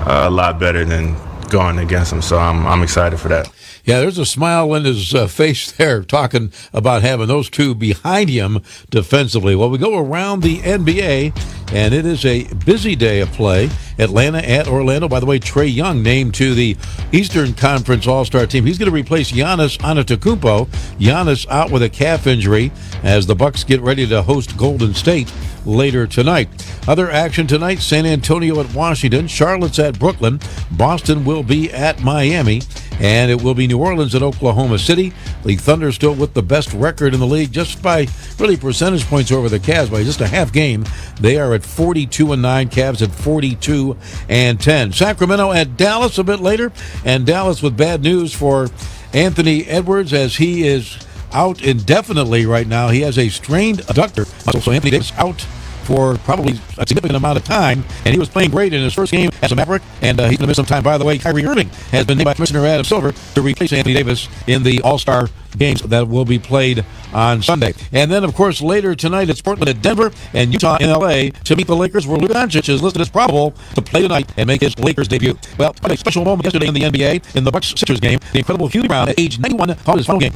a lot better than going against them. So I'm excited for that. Yeah, there's a smile in his face there talking about having those two behind him defensively. Well, we go around the NBA, and it is a busy day of play. Atlanta at Orlando. By the way, Trae Young named to the Eastern Conference All-Star team. He's going to replace Giannis Antetokounmpo. Giannis out with a calf injury as the Bucks get ready to host Golden State later tonight. Other action tonight, San Antonio at Washington, Charlotte's at Brooklyn, Boston will be at Miami, and it will be New Orleans at Oklahoma City. The Thunder still with the best record in the league, just by really percentage points over the Cavs by just a half game. They are at 42-9, Cavs at 42-10. Sacramento at Dallas a bit later, and Dallas with bad news for Anthony Edwards as he is out indefinitely right now. He has a strained adductor muscle, so Anthony Davis out for probably a significant amount of time, and he was playing great in his first game as a Maverick, and he's going to miss some time. By the way, Kyrie Irving has been named by Commissioner Adam Silver to replace Anthony Davis in the All-Star games that will be played on Sunday. And then, of course, later tonight, it's Portland at Denver and Utah in L.A. to meet the Lakers, where Luka Doncic is listed as probable to play tonight and make his Lakers debut. Well, a special moment yesterday in the NBA in the Bucks-Sixers game. The incredible Hubie Brown at age 91 called his final game.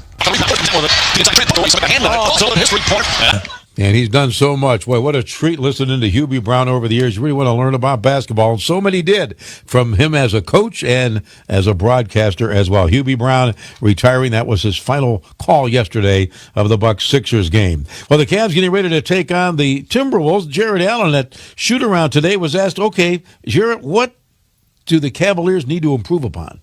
And he's done so much. Boy, what a treat listening to Hubie Brown over the years. You really want to learn about basketball. And so many did, from him as a coach and as a broadcaster as well. Hubie Brown retiring. That was his final call yesterday of the Bucks-Sixers game. Well, the Cavs getting ready to take on the Timberwolves. Jared Allen at shoot-around today was asked, okay, Jared, what do the Cavaliers need to improve upon?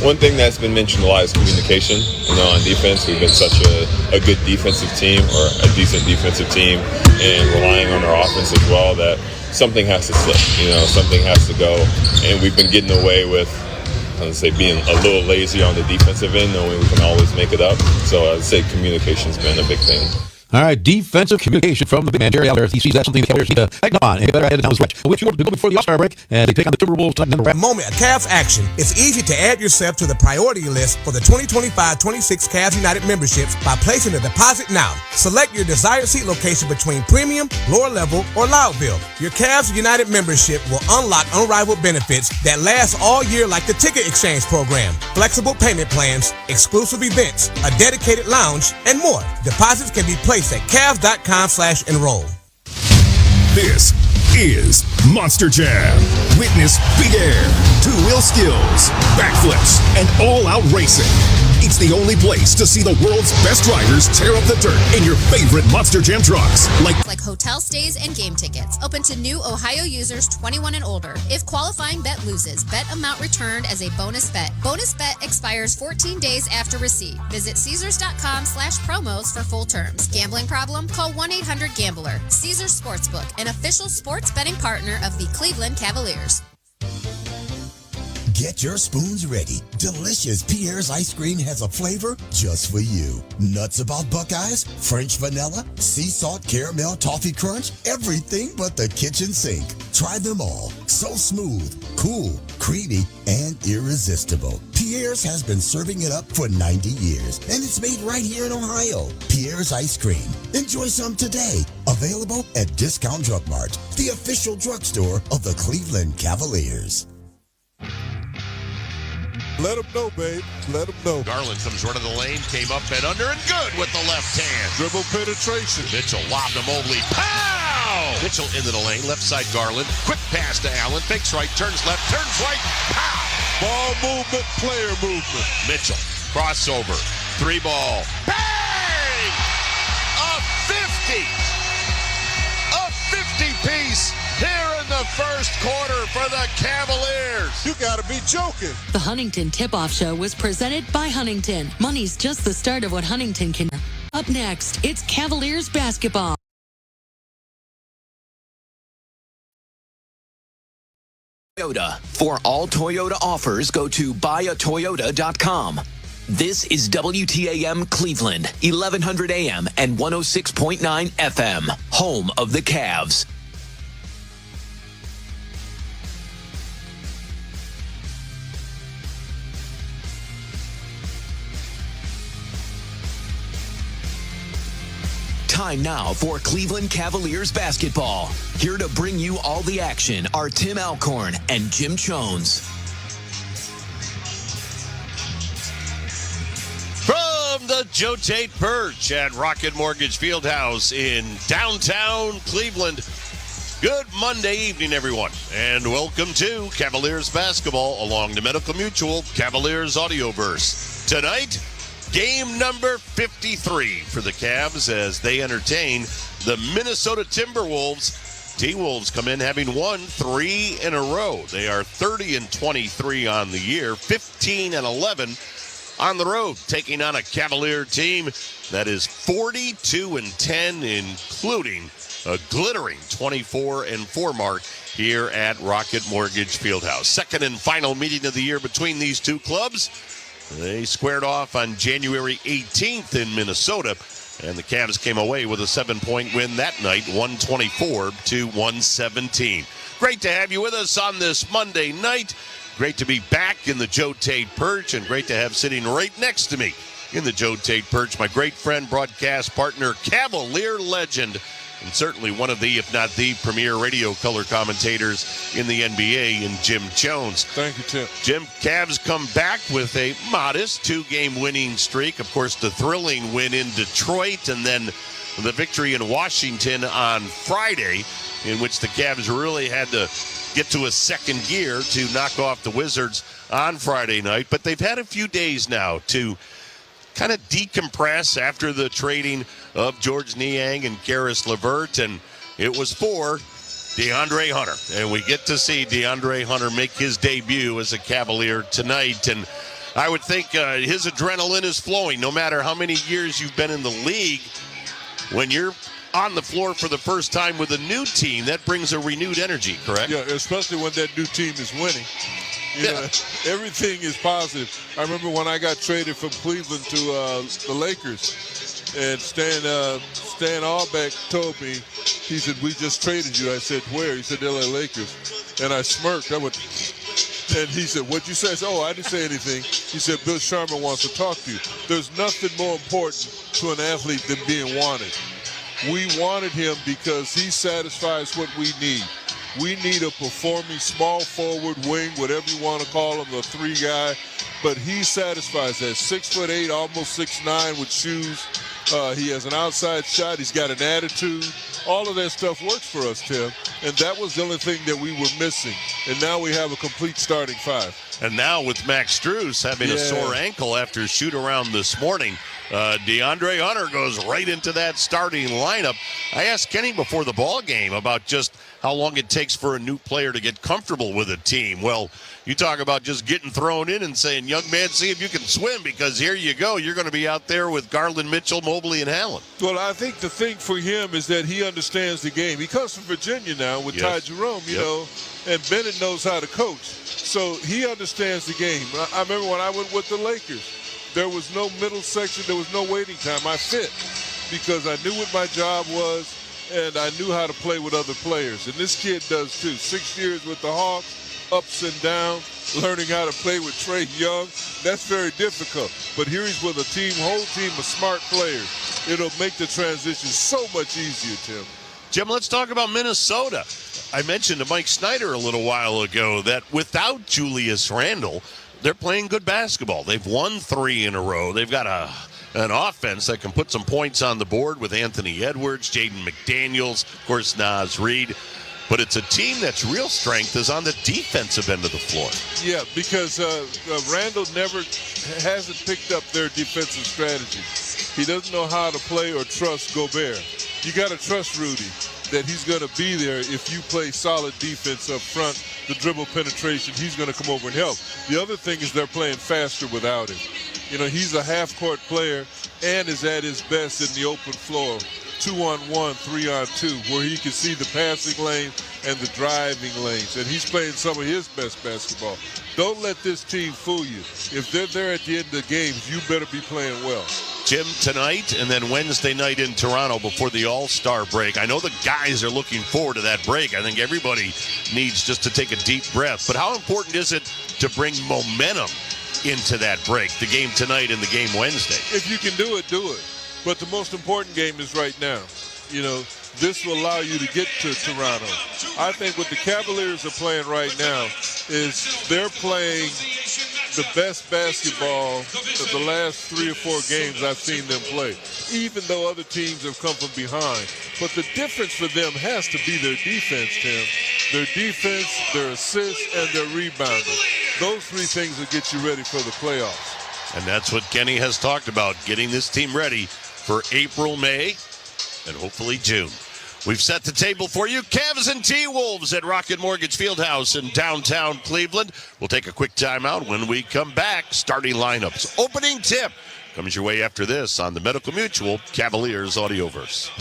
One thing that's been mentioned a lot is communication. On defense, we've been such a good defensive team, or a decent defensive team, and relying on our offense as well, that something has to slip. Something has to go. And we've been getting away with, being a little lazy on the defensive end, knowing we can always make it up. So I'd say communication's been a big thing. All right, defensive communication from the big man, Jerry Allen. He sees that's something the Cavaliers need to tighten up on and get better at it down the stretch. Which you go before the All-Star break, and they take on the Timberwolves tonight. A moment of Cavs action. It's easy to add yourself to the priority list for the 2025-26 Cavs United memberships by placing a deposit now. Select your desired seat location between premium, lower level, or Loudville. Your Cavs United membership will unlock unrivaled benefits that last all year, like the ticket exchange program, flexible payment plans, exclusive events, a dedicated lounge, and more. Deposits can be placed at Cavs.com/enroll. This is Monster Jam. Witness big air, two-wheel skills, backflips, and all-out racing. It's the only place to see the world's best riders tear up the dirt in your favorite Monster Jam trucks. Like hotel stays and game tickets. Open to new Ohio users 21 and older. If qualifying bet loses, bet amount returned as a bonus bet. Bonus bet expires 14 days after receipt. Visit Caesars.com/promos for full terms. Gambling problem? Call 1-800-GAMBLER. Caesars Sportsbook, an official sports betting partner of the Cleveland Cavaliers. Get your spoons ready. Delicious Pierre's ice cream has a flavor just for you. Nuts about Buckeyes, French vanilla, sea salt caramel toffee crunch, everything but the kitchen sink. Try them all. So smooth, cool, creamy, and irresistible. Pierre's has been serving it up for 90 years, and it's made right here in Ohio. Pierre's ice cream. Enjoy some today. Available at Discount Drug Mart, the official drugstore of the Cleveland Cavaliers. Let him know, babe. Let him know. Garland comes running the lane, came up and under, and good with the left hand. Dribble penetration. Mitchell lobbed to Mobley. Pow! Mitchell into the lane, left side Garland. Quick pass to Allen. Fakes right, turns left, turns right. Pow! Ball movement, player movement. Mitchell, crossover. 3-ball. Bang! A 50! A 50-piece here in the first quarter for the Cavaliers. You gotta be joking. The Huntington Tip-Off Show was presented by Huntington. Money's just the start of what Huntington can. Up next, it's Cavaliers basketball. Toyota. For all Toyota offers, go to buyatoyota.com. This is WTAM Cleveland, 1100 AM and 106.9 FM, home of the Cavs. Time now for Cleveland Cavaliers basketball. Here to bring you all the action are Tim Alcorn and Jim Jones. From the Joe Tate Perch at Rocket Mortgage Fieldhouse in downtown Cleveland. Good Monday evening, everyone, and welcome to Cavaliers basketball along the Medical Mutual Cavaliers Audioverse. Tonight, game number 53 for the Cavs as they entertain the Minnesota Timberwolves. T-Wolves come in having won 3 in a row. They are 30-23 on the year, 15-11 on the road, taking on a Cavalier team that is 42-10, including a glittering 24-4 mark here at Rocket Mortgage Fieldhouse. Second and final meeting of the year between these two clubs. They squared off on January 18th in Minnesota, and the Cavs came away with a 7-point win that night, 124-117. Great to have you with us on this Monday night. Great to be back in the Joe Tate Perch, and great to have sitting right next to me in the Joe Tate Perch my great friend, broadcast partner, Cavalier legend, and certainly one of the, if not the, premier radio color commentators in the NBA, in Jim Jones. Thank you, Tim. Jim, Cavs come back with a modest 2-game winning streak. Of course, the thrilling win in Detroit, and then the victory in Washington on Friday, in which the Cavs really had to get to a second gear to knock off the Wizards on Friday night. But they've had a few days now to kind of decompress after the trading of George Niang and Karis LeVert, and it was for DeAndre Hunter. And we get to see DeAndre Hunter make his debut as a Cavalier tonight. And I would think his adrenaline is flowing no matter how many years you've been in the league. When you're on the floor for the first time with a new team, that brings a renewed energy, correct? Yeah, especially when that new team is winning. You know, everything is positive. I remember when I got traded from Cleveland to the Lakers, and Stan Albeck told me, he said, "We just traded you." I said, "Where?" He said, "LA Lakers." And I smirked. And he said, "What'd you say?" I said, "Oh, I didn't say anything." He said, "Bill Sharman wants to talk to you." There's nothing more important to an athlete than being wanted. We wanted him because he satisfies what we need. We need a performing small forward, wing, whatever you want to call him, the 3 guy. But he satisfies that. 6'8", almost 6'9" with shoes. He has an outside shot. He's got an attitude. All of that stuff works for us, Tim. And that was the only thing that we were missing. And now we have a complete starting 5. And now with Max Strus having a sore ankle after shoot around this morning, DeAndre Hunter goes right into that starting lineup. I asked Kenny before the ball game about just how long it takes for a new player to get comfortable with a team. Well, you talk about just getting thrown in and saying, "Young man, see if you can swim," because here you go. You're going to be out there with Garland, Mitchell, Mobley, and Allen. Well, I think the thing for him is that he understands the game. He comes from Virginia now with Ty Jerome, you know, and Bennett knows how to coach. So he understands the game. I remember when I went with the Lakers, there was no middle section. There was no waiting time. I fit because I knew what my job was, and I knew how to play with other players. And this kid does too. 6 years with the Hawks, ups and downs, learning how to play with Trae Young. That's very difficult. But here he's with a team, whole team of smart players. It'll make the transition so much easier, Tim. Jim, let's talk about Minnesota. I mentioned to Mike Snyder a little while ago that without Julius Randle, they're playing good basketball. They've won 3 in a row. They've got an offense that can put some points on the board with Anthony Edwards, Jaden McDaniels, of course, Naz Reid. But it's a team that's real strength is on the defensive end of the floor. Yeah, because Randall hasn't picked up their defensive strategy. He doesn't know how to play or trust Gobert. You got to trust Rudy that he's going to be there if you play solid defense up front, the dribble penetration, he's going to come over and help. The other thing is they're playing faster without him. You know, he's a half-court player and is at his best in the open floor, 2-on-1, 3-on-2, where he can see the passing lane and the driving lanes, and he's playing some of his best basketball. Don't let this team fool you. If they're there at the end of the games, you better be playing well. Jim, tonight and then Wednesday night in Toronto before the All-Star break. I know the guys are looking forward to that break. I think everybody needs just to take a deep breath. But how important is it to bring momentum into that break, the game tonight and the game Wednesday? If you can do it, do it. But the most important game is right now. You know, this will allow you to get to Toronto. I think what the Cavaliers are playing right now is they're playing the best basketball of the last 3 or 4 games I've seen them play, even though other teams have come from behind. But the difference for them has to be their defense, Tim. Their defense, their assists, and their rebounding. Those 3 things will get you ready for the playoffs. And that's what Kenny has talked about, getting this team ready for April, May, and hopefully June. We've set the table for you. Cavs and T-Wolves at Rocket Mortgage Fieldhouse in downtown Cleveland. We'll take a quick timeout. When we come back, starting lineups. Opening tip comes your way after this on the Medical Mutual Cavaliers Audioverse.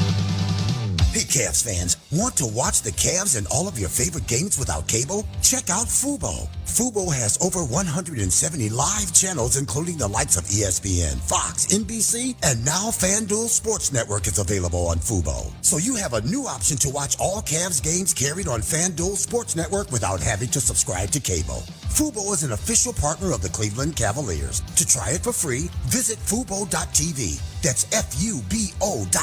Hey, Cavs fans, want to watch the Cavs and all of your favorite games without cable? Check out Fubo. Fubo has over 170 live channels, including the likes of ESPN, Fox, NBC, and now FanDuel Sports Network is available on Fubo. So you have a new option to watch all Cavs games carried on FanDuel Sports Network without having to subscribe to cable. Fubo is an official partner of the Cleveland Cavaliers. To try it for free, visit Fubo.tv. That's FUBO.tv.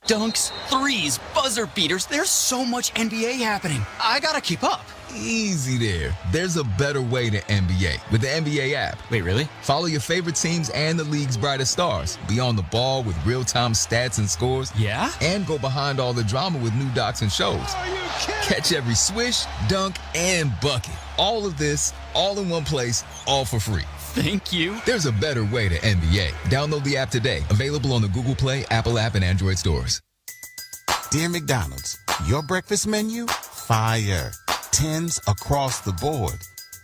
Dunks, threes, buzzer beaters. There's so much NBA happening. I gotta keep up. Easy there. There's a better way to NBA with the NBA app. Wait, really? Follow your favorite teams and the league's brightest stars. Be on the ball with real-time stats and scores. Yeah? And go behind all the drama with new docs and shows. Are you kidding? Catch every swish, dunk, and bucket. All of this, all in one place, all for free. Thank you. There's a better way to NBA. Download the app today. Available on the Google Play, Apple app, and Android stores. Dear McDonald's, your breakfast menu? Fire. 10s across the board.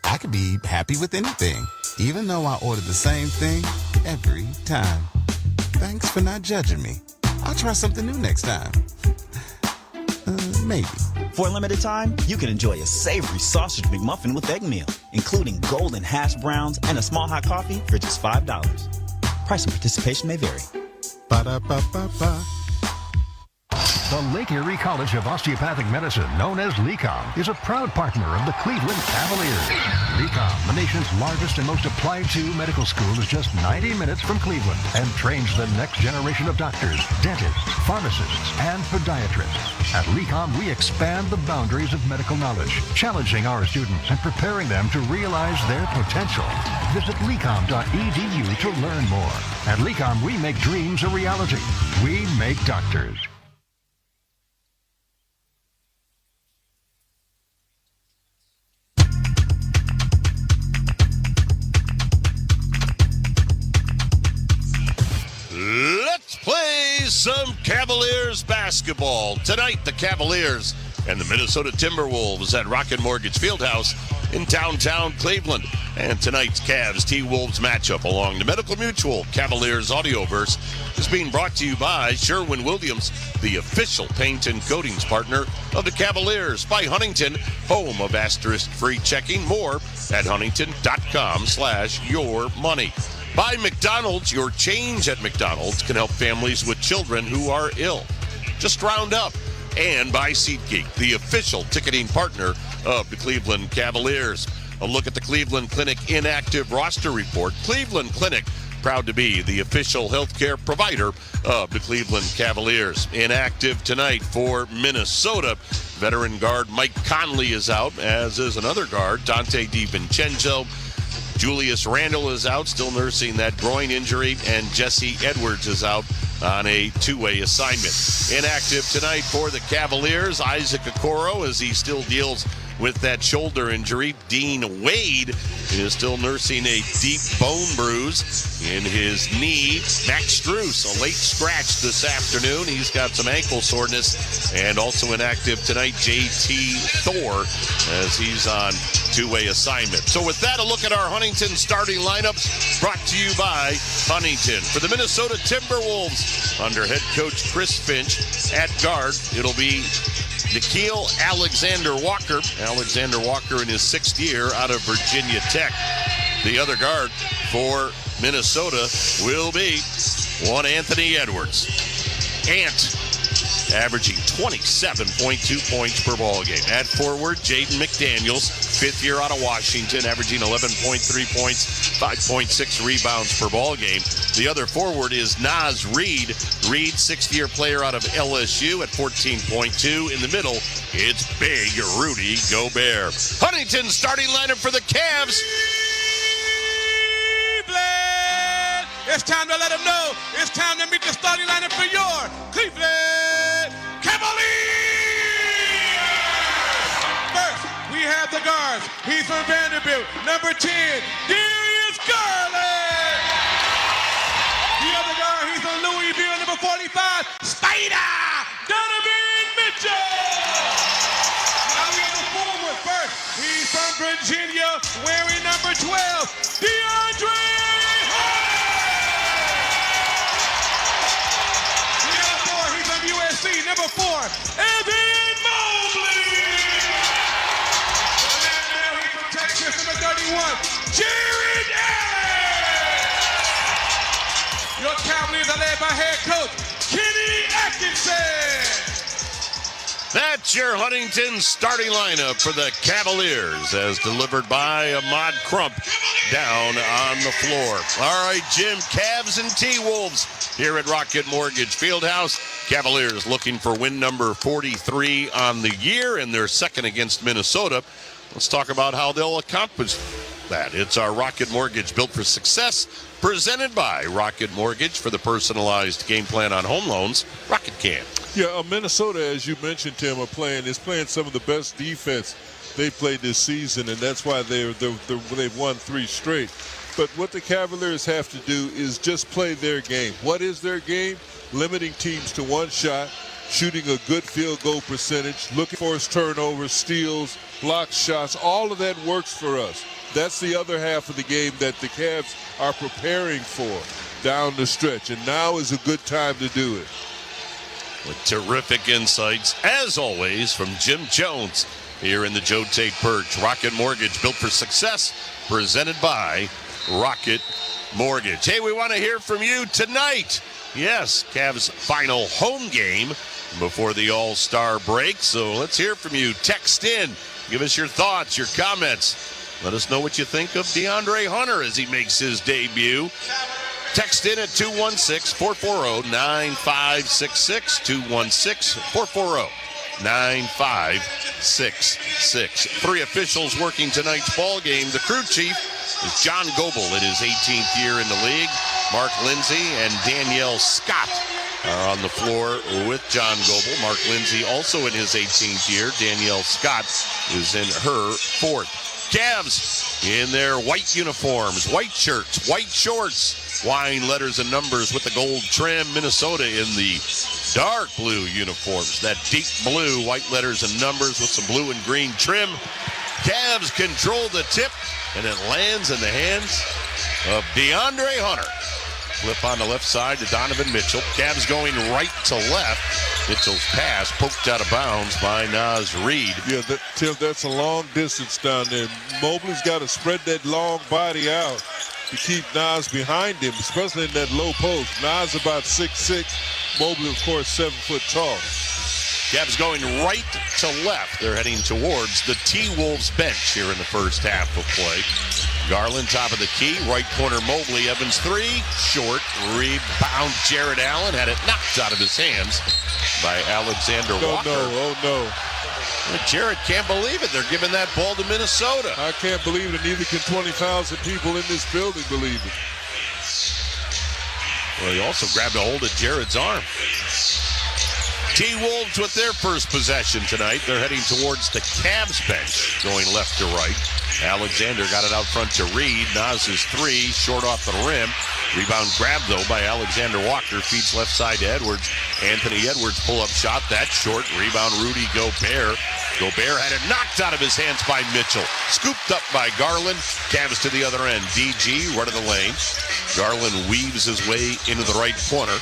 I could be happy with anything, even though I order the same thing every time. Thanks for not judging me. I'll try something new next time. Maybe. For a limited time, you can enjoy a savory sausage McMuffin with egg meal, including golden hash browns and a small hot coffee for just $5. Price and participation may vary. Ba-da-ba-ba-ba. The Lake Erie College of Osteopathic Medicine, known as LECOM, is a proud partner of the Cleveland Cavaliers. LECOM, the nation's largest and most applied-to medical school, is just 90 minutes from Cleveland and trains the next generation of doctors, dentists, pharmacists, and podiatrists. At LECOM, we expand the boundaries of medical knowledge, challenging our students and preparing them to realize their potential. Visit lecom.edu to learn more. At LECOM, we make dreams a reality. We make doctors. Let's play some Cavaliers basketball. Tonight, the Cavaliers and the Minnesota Timberwolves at Rocket Mortgage Fieldhouse in downtown Cleveland. And tonight's Cavs T-Wolves matchup along the Medical Mutual Cavaliers Audioverse is being brought to you by Sherwin-Williams, the official paint and coatings partner of the Cavaliers, by Huntington, home of asterisk-free checking. More at huntington.com/yourmoney. By McDonald's, your change at McDonald's can help families with children who are ill. Just round up. And by SeatGeek, the official ticketing partner of the Cleveland Cavaliers. A look at the Cleveland Clinic inactive roster report. Cleveland Clinic, proud to be the official healthcare provider of the Cleveland Cavaliers. Inactive tonight for Minnesota. Veteran guard Mike Conley is out, as is another guard, Dante DiVincenzo. Julius Randle is out, still nursing that groin injury, and Jesse Edwards is out on a two-way assignment. Inactive tonight for the Cavaliers, Isaac Okoro, as he still deals with that shoulder injury. Dean Wade is still nursing a deep bone bruise in his knee. Max Strus, a late scratch this afternoon. He's got some ankle soreness. And also inactive tonight, JT Thor, as he's on two-way assignment. So with that, a look at our Huntington starting lineups, brought to you by Huntington. For the Minnesota Timberwolves, under head coach Chris Finch, at guard, it'll be Nickeil Alexander-Walker. Alexander-Walker in his 6th year out of Virginia Tech. The other guard for Minnesota will be one Anthony Edwards. Ant averaging 27.2 points per ball game. At forward, Jaden McDaniels, fifth year out of Washington, averaging 11.3 points, 5.6 rebounds per ball game. The other forward is Naz Reid. Reid, sixth-year player out of LSU at 14.2. In the middle, it's big Rudy Gobert. Huntington's starting lineup for the Cavs. Cleveland! It's time to let them know. It's time to meet the starting lineup for your Cleveland Cavaliers! First, we have the guards. He's from Vanderbilt. Number 10, Darius Garland. The other guard, he's from Louisville. Number 45, Spider Donovan Mitchell. Now we have the forward first. He's from Virginia, wearing number 12, DeAndre Hunter. Number 4, he's from USC. Number 4, Evan Mobley. Now he's from Texas. Number 31, Jared Allen. Your Cavaliers are led by head coach Kenny Atkinson. That's your Huntington starting lineup for the Cavaliers, as delivered by Ahmad Crump down on the floor. All right, Jim, Cavs and T-Wolves here at Rocket Mortgage Fieldhouse. Cavaliers looking for win number 43 on the year, and they're second against Minnesota. Let's talk about how they'll accomplish that. It's our Rocket Mortgage Built for Success, presented by Rocket Mortgage. For the personalized game plan on home loans, Rocket can. Yeah, Minnesota, as you mentioned, Tim, is playing some of the best defense they played this season, and that's why they've won 3 straight. But what the Cavaliers have to do is just play their game. What is their game? Limiting teams to one shot, shooting a good field goal percentage, looking for his turnovers, steals, block shots. All of that works for us. That's the other half of the game that the Cavs are preparing for down the stretch, and now is a good time to do it. With terrific insights, as always, from Jim Jones here in the Joe Tate Perch. Rocket Mortgage, built for success, presented by Rocket Mortgage. Hey, we want to hear from you tonight. Yes, Cavs' final home game before the All-Star break. So let's hear from you. Text in. Give us your thoughts, your comments. Let us know what you think of DeAndre Hunter as he makes his debut. Text in at 216-440-9566, 216-440-9566. 3 officials working tonight's ball game. The crew chief is John Goebel in his 18th year in the league. Mark Lindsay and Danielle Scott are on the floor with John Goebel. Mark Lindsay also in his 18th year. Danielle Scott is in her 4th. Cavs in their white uniforms, white shirts, white shorts, wine letters and numbers with the gold trim. Minnesota in the dark blue uniforms, that deep blue, white letters and numbers with some blue and green trim. Cavs control the tip, and it lands in the hands of DeAndre Hunter. Flip on the left side to Donovan Mitchell. Cavs going right to left. Mitchell's pass poked out of bounds by Naz Reid. Yeah, Tim, that's a long distance down there. Mobley's got to spread that long body out to keep Naz behind him, especially in that low post. Naz about 6'6", Mobley, of course, 7 foot tall. Cavs going right to left. They're heading towards the T-Wolves bench here in the first half of play. Garland, top of the key, right corner Mobley, Evans 3, short, rebound Jared Allen, had it knocked out of his hands by Alexander Walker. Oh no. Jared can't believe it. They're giving that ball to Minnesota. I can't believe it, neither can 20,000 people in this building believe it. Well, he also grabbed a hold of Jared's arm. T-Wolves with their first possession tonight. They're heading towards the Cavs bench, going left to right. Alexander got it out front to Reid. Naz's 3, short off the rim. Rebound grabbed, though, by Alexander Walker. Feeds left side to Edwards. Anthony Edwards pull-up shot. That's short. Rebound Rudy Gobert. Gobert had it knocked out of his hands by Mitchell. Scooped up by Garland. Cavs to the other end. DG, run of the lane. Garland weaves his way into the right corner.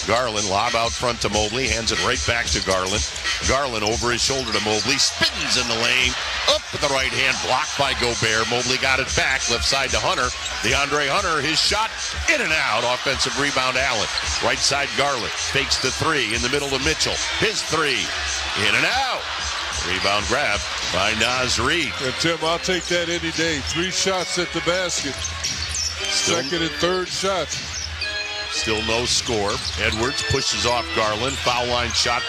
Garland lob out front to Mobley. Hands it right back to Garland. Garland over his shoulder to Mobley. Spins in the lane. Up with the right hand. Blocked by Gobert. Mobley got it back. Left side to Hunter. DeAndre Hunter, his shot. In and out. Offensive rebound, Allen. Right side, Garland. Fakes the three. In the middle to Mitchell. His three. In and out. Rebound grab by Naz Reid. And Tim, I'll take that any day. 3 shots at the basket. Second and third shots. Still no score. Edwards pushes off Garland. Foul line shot.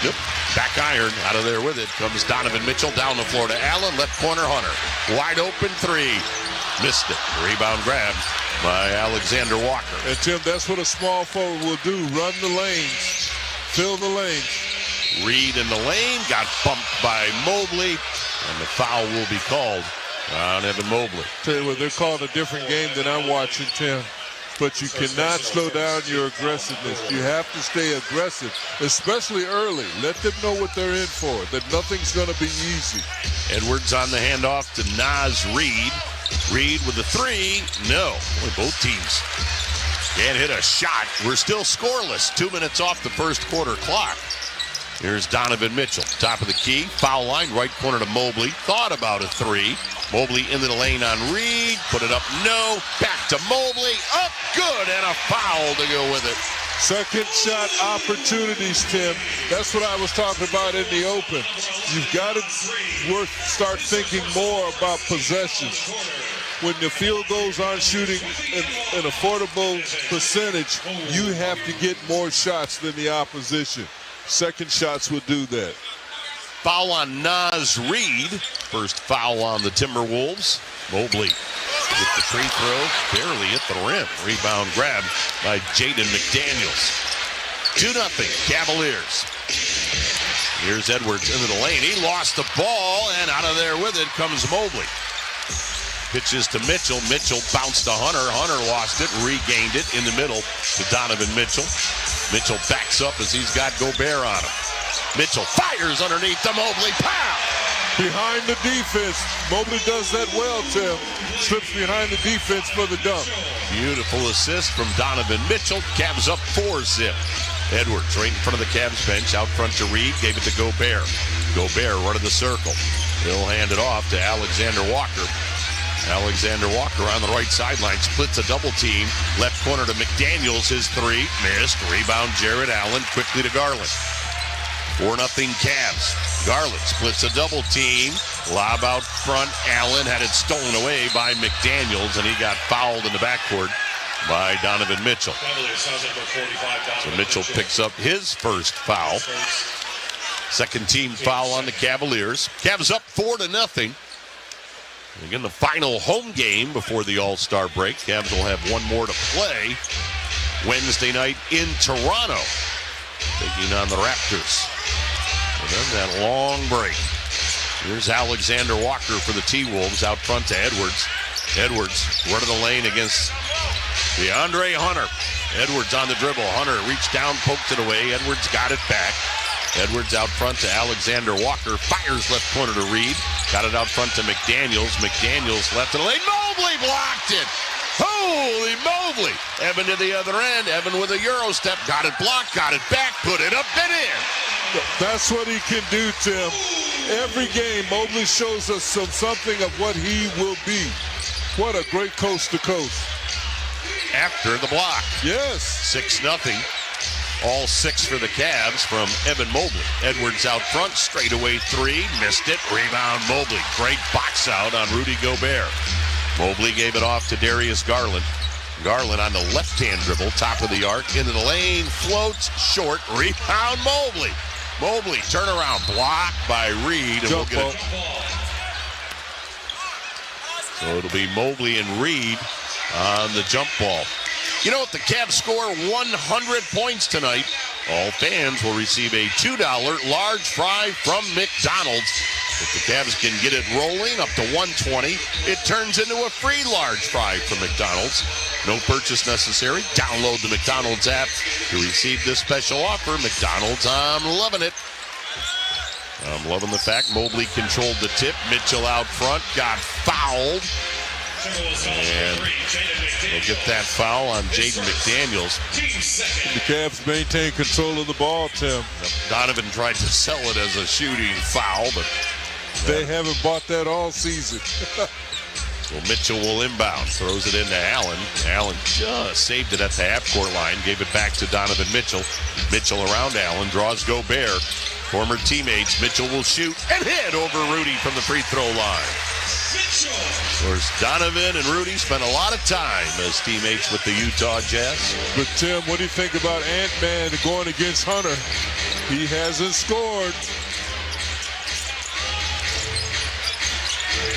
Yep. Back iron. Out of there with it comes Donovan Mitchell. Down the floor to Allen. Left corner, Hunter. Wide open three. Missed it. Rebound grab by Alexander Walker. And Tim, that's what a small forward will do. Run the lanes. Fill the lanes. Reed in the lane, got bumped by Mobley, and the foul will be called on Evan Mobley. Tell you what, they're calling a different game than I'm watching, Tim. But you cannot slow down your aggressiveness. You have to stay aggressive, especially early. Let them know what they're in for, that nothing's going to be easy. Edwards on the handoff to Naz Reid. Reid with the three. No, only both teams can't hit a shot. We're still scoreless. 2 minutes off the first quarter clock. Here's Donovan Mitchell, top of the key, foul line, right corner to Mobley. Thought about a three. Mobley into the lane on Reid, put it up, no. Back to Mobley, up, good, and a foul to go with it. Second shot opportunities, Tim. That's what I was talking about in the open. You've got to start thinking more about possessions. When the field goals aren't shooting an affordable percentage, you have to get more shots than the opposition. Second shots will do that. Foul on Naz Reid. First foul on the Timberwolves. Mobley with the free throw. Barely hit the rim. Rebound grab by Jaden McDaniels. 2-0 Cavaliers. Here's Edwards into the lane. He lost the ball, and out of there with it comes Mobley. Pitches to Mitchell. Mitchell bounced to Hunter. Hunter lost it, regained it in the middle to Donovan Mitchell. Mitchell backs up as he's got Gobert on him. Mitchell fires underneath to Mobley. Pow! Behind the defense. Mobley does that well, Tim. Slips behind the defense for the dunk. Beautiful assist from Donovan Mitchell. Cavs up 4-zip. Edwards right in front of the Cavs bench. Out front to Reid. Gave it to Gobert. Gobert running the circle. He'll hand it off to Alexander Walker. Alexander Walker on the right sideline, splits a double team. Left corner to McDaniels, his three. Missed. Rebound, Jared Allen, quickly to Garland. 4-0 Cavs. Garland splits a double team. Lob out front. Allen had it stolen away by McDaniels, and he got fouled in the backcourt by Donovan Mitchell. So Mitchell picks up his first foul. Second team foul on the Cavaliers. Cavs up 4-0. Again, the final home game before the All-Star break. Cavs will have one more to play Wednesday night in Toronto, taking on the Raptors. And then that long break. Here's Alexander Walker for the T-Wolves out front to Edwards. Edwards running the lane against DeAndre Hunter. Edwards on the dribble. Hunter reached down, poked it away. Edwards got it back. Edwards out front to Alexander Walker. Fires left corner to Reid. Got it out front to McDaniels. McDaniels left in the lane. Mobley blocked it. Holy Mobley. Evan to the other end. Evan with a Euro step. Got it blocked. Got it back. Put it up and in. That's what he can do, Tim. Every game, Mobley shows us something of what he will be. What a great coast to coast. After the block. Yes. 6-0. All 6 for the Cavs from Evan Mobley. Edwards out front, straightaway three, missed it. Rebound Mobley. Great box out on Rudy Gobert. Mobley gave it off to Darius Garland. Garland on the left-hand dribble, top of the arc, into the lane, floats, short, rebound Mobley. Mobley, turnaround, blocked by Reid. And we'll get it. So it'll be Mobley and Reid on the jump ball. You know, if the Cavs score 100 points tonight, all fans will receive a $2 large fry from McDonald's. If the Cavs can get it rolling up to 120, it turns into a free large fry from McDonald's. No purchase necessary. Download the McDonald's app to receive this special offer. McDonald's, I'm loving it. I'm loving the fact Mobley controlled the tip. Mitchell out front, got fouled. And we'll get that foul on Jaden McDaniels. The Cavs maintain control of the ball, Tim. Donovan tried to sell it as a shooting foul, but they haven't bought that all season. Well, Mitchell will inbound, throws it into Allen. Allen just saved it at the half-court line, gave it back to Donovan Mitchell. Mitchell around Allen, draws Gobert. Former teammates, Mitchell will shoot and hit over Rudy from the free throw line. Of course, Donovan and Rudy spent a lot of time as teammates with the Utah Jazz. But, Tim, what do you think about Ant-Man going against Hunter? He hasn't scored.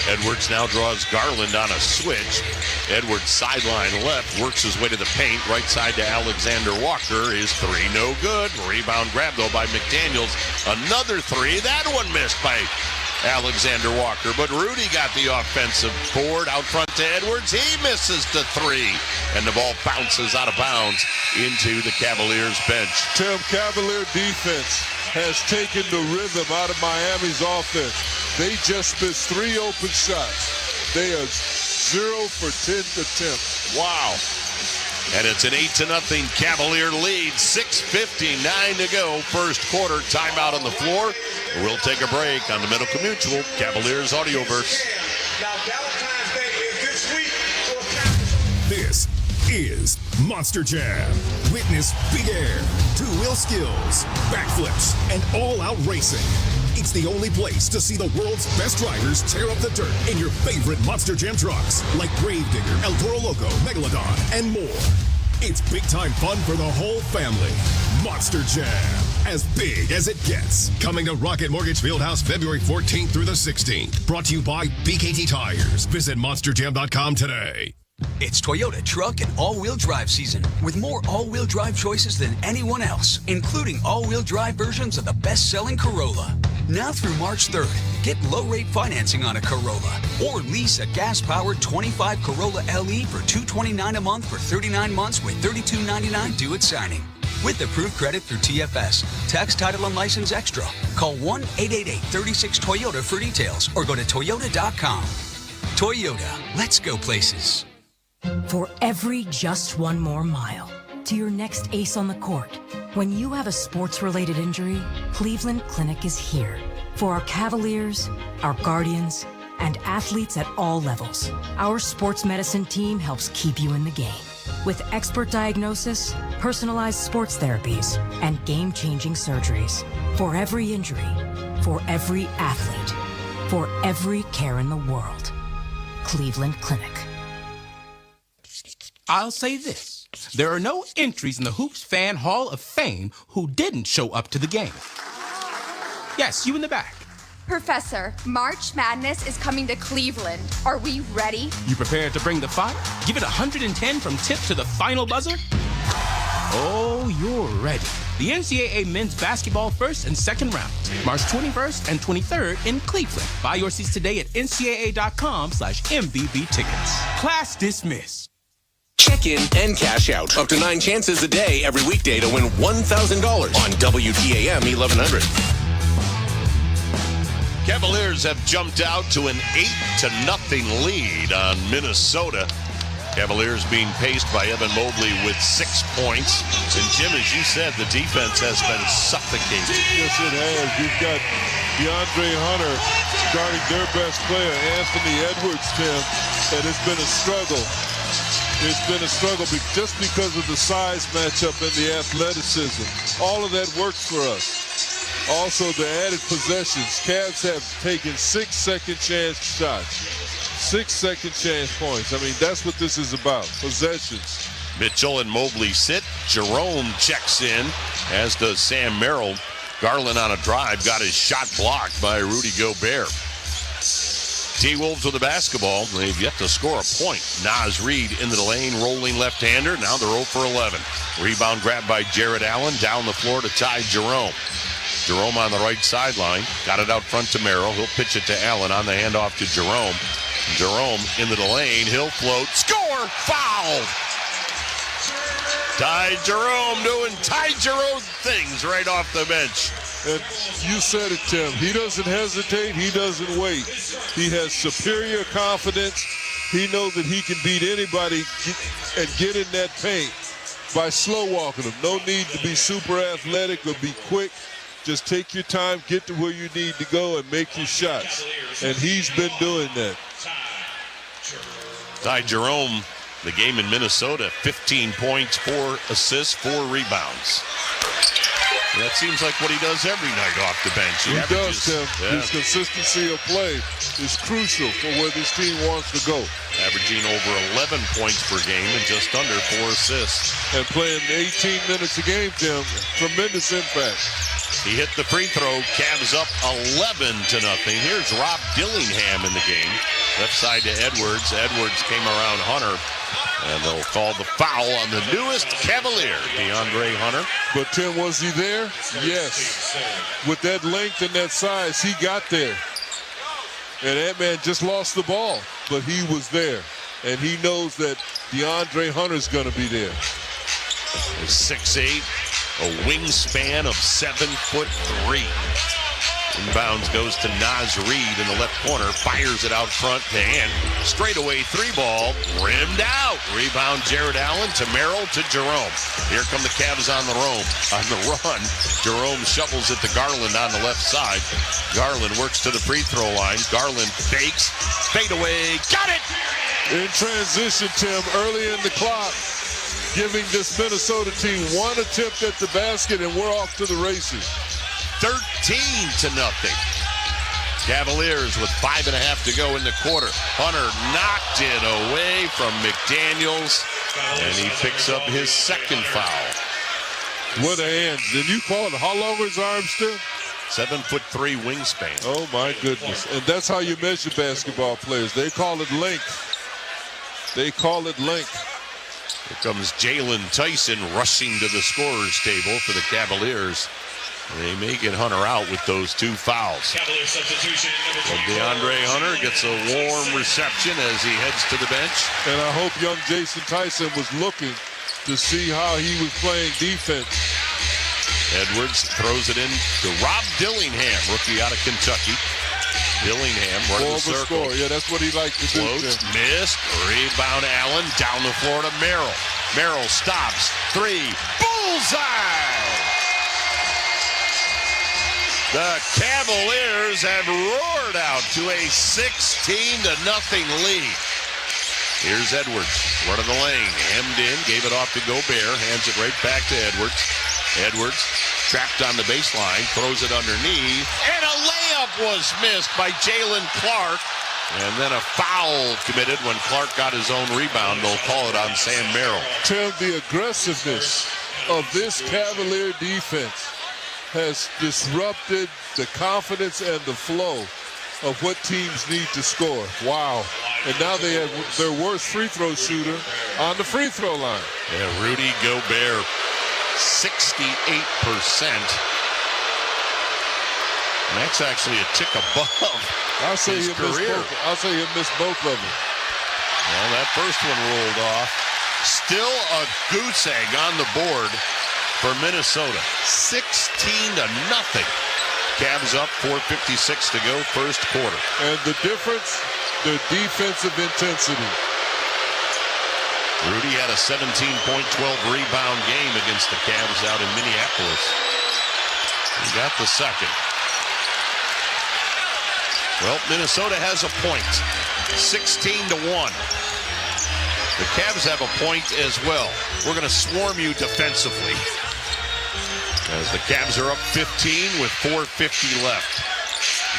Edwards now draws Garland on a switch. Edwards sideline left, works his way to the paint. Right side to Alexander Walker. Is three no good. Rebound grab, though, by McDaniels. Another three. That one missed by Alexander Walker. But Rudy got the offensive board out front to Edwards. He misses the three. And the ball bounces out of bounds into the Cavaliers bench. Tim, Cavalier defense has taken the rhythm out of Miami's offense. They just missed 3 open shots. They are 0 for 10 attempts. Wow. And it's an 8-0 Cavalier lead. 6:59 to go. First quarter. Timeout on the floor. We'll take a break on the Medical Mutual Cavaliers Audioverse. This is Monster Jam. Witness big air, two-wheel skills, backflips, and all-out racing. It's the only place to see the world's best drivers tear up the dirt in your favorite Monster Jam trucks like Gravedigger, El Toro Loco, Megalodon, and more. It's big-time fun for the whole family. Monster Jam, as big as it gets. Coming to Rocket Mortgage Fieldhouse February 14th through the 16th. Brought to you by BKT Tires. Visit monsterjam.com today. It's Toyota truck and all-wheel drive season with more all-wheel drive choices than anyone else, including all-wheel drive versions of the best-selling Corolla. Now through March 3rd, get low-rate financing on a Corolla or lease a gas-powered 25 Corolla LE for $229 a month for 39 months with $32.99 due at signing. With approved credit through TFS, tax, title, and license extra. Call 1-888-36-TOYOTA for details or go to toyota.com. Toyota, let's go places. For every just one more mile to your next ace on the court, when you have a sports-related injury, Cleveland Clinic is here. For our Cavaliers, our Guardians, and athletes at all levels, our sports medicine team helps keep you in the game. With expert diagnosis, personalized sports therapies, and game-changing surgeries. For every injury, for every athlete, for every care in the world. Cleveland Clinic. I'll say this. There are no entries in the Hoops Fan Hall of Fame who didn't show up to the game. Yes, you in the back. Professor, March Madness is coming to Cleveland. Are we ready? You prepared to bring the fire? Give it 110 from tip to the final buzzer? Oh, you're ready. The NCAA men's basketball first and second rounds, March 21st and 23rd in Cleveland. Buy your seats today at ncaa.com/MVB tickets. Class dismissed. Check in and cash out. Up to 9 chances a day every weekday to win $1,000 on WTAM 1100. Cavaliers have jumped out to an 8-0 lead on Minnesota. Cavaliers being paced by Evan Mobley with 6 points. And Jim, as you said, the defense has been suffocating. Yes, it has. You've got DeAndre Hunter guarding their best player, Anthony Edwards, Tim, and it's been a struggle. It's been a struggle just because of the size matchup and the athleticism. All of that works for us. Also, the added possessions. Cavs have taken 6 second chance shots. 6 second chance points. I mean, that's what this is about, possessions. Mitchell and Mobley sit. Jerome checks in, as does Sam Merrill. Garland on a drive, got his shot blocked by Rudy Gobert. T-Wolves with the basketball. They've yet to score a point. Naz Reid into the lane, rolling left-hander. Now they're 0 for 11. Rebound grabbed by Jared Allen. Down the floor to Ty Jerome. Jerome on the right sideline. Got it out front to Merrill. He'll pitch it to Allen on the handoff to Jerome. Jerome into the lane. He'll float. Score! Foul! Ty Jerome doing Ty Jerome things right off the bench. And you said it, Tim. He doesn't hesitate. He doesn't wait. He has superior confidence. He knows that he can beat anybody and get in that paint by slow walking them. No need to be super athletic or be quick. Just take your time, get to where you need to go, and make your shots. And he's been doing that. Ty Jerome, the game in Minnesota, 15 points, 4 assists, 4 rebounds. That seems like what he does every night off the bench. He does, Tim. His consistency of play is crucial for where this team wants to go. Averaging over 11 points per game and just under 4 assists. And playing 18 minutes a game, Tim, tremendous impact. He hit the free throw. Cavs up 11-0. Here's Rob Dillingham in the game. Left side to Edwards. Edwards came around Hunter. And they'll call the foul on the newest Cavalier, DeAndre Hunter. But, Tim, was he there? Yes. With that length and that size, he got there. And that man just lost the ball, but he was there. And he knows that DeAndre Hunter's going to be there. 6'8", a wingspan of 7'3". Inbounds goes to Naz Reid in the left corner, fires it out front to Ant. Straightaway 3-ball, rimmed out. Rebound Jared Allen to Merrill to Jerome. Here come the Cavs on the run. Jerome shovels it to Garland on the left side. Garland works to the free throw line. Garland fakes, fadeaway, got it! In transition, Tim, early in the clock, giving this Minnesota team one attempt at the basket, and we're off to the races. 13-0. Cavaliers with 5.5 to go in the quarter. Hunter knocked it away from McDaniels, and he picks up his second foul. What a hand. Did you call it? How long are his arms still? 7'3" wingspan. Oh, my goodness. And that's how you measure basketball players. They call it length. They call it length. Here comes Jalen Tyson rushing to the scorer's table for the Cavaliers. They may get Hunter out with those 2 fouls. Cavalier substitution. So DeAndre Hunter gets a warm reception as he heads to the bench. And I hope young Jason Tyson was looking to see how he was playing defense. Edwards throws it in to Rob Dillingham, rookie out of Kentucky. Dillingham, right in the circle. Score. Yeah, that's what he liked to Floats, do. missed, rebound Allen, down the floor to Merrill. Merrill stops, 3, bullseye! The Cavaliers have roared out to a 16-0 lead. Here's Edwards, run of the lane, hemmed in, gave it off to Gobert, hands it right back to Edwards. Edwards trapped on the baseline, throws it underneath, and a layup was missed by Jalen Clark. And then a foul committed when Clark got his own rebound. They'll call it on Sam Merrill. Tim, the aggressiveness of this Cavalier defense has disrupted the confidence and the flow of what teams need to score. Wow. And now they have their worst free throw shooter on the free throw line. Yeah, Rudy Gobert, 68%. And that's actually a tick above I'll say his career. he'll miss both of them. Well, that first one rolled off. Still a goose egg on the board for Minnesota. 16-0. Cavs up, 4:56 to go, first quarter. And the difference, the defensive intensity. Rudy had a 17-point, 12-rebound game against the Cavs out in Minneapolis. He got the second. Well, Minnesota has a point, 16-1. The Cavs have a point as well. We're going to swarm you defensively, as the Cavs are up 15 with 4:50 left.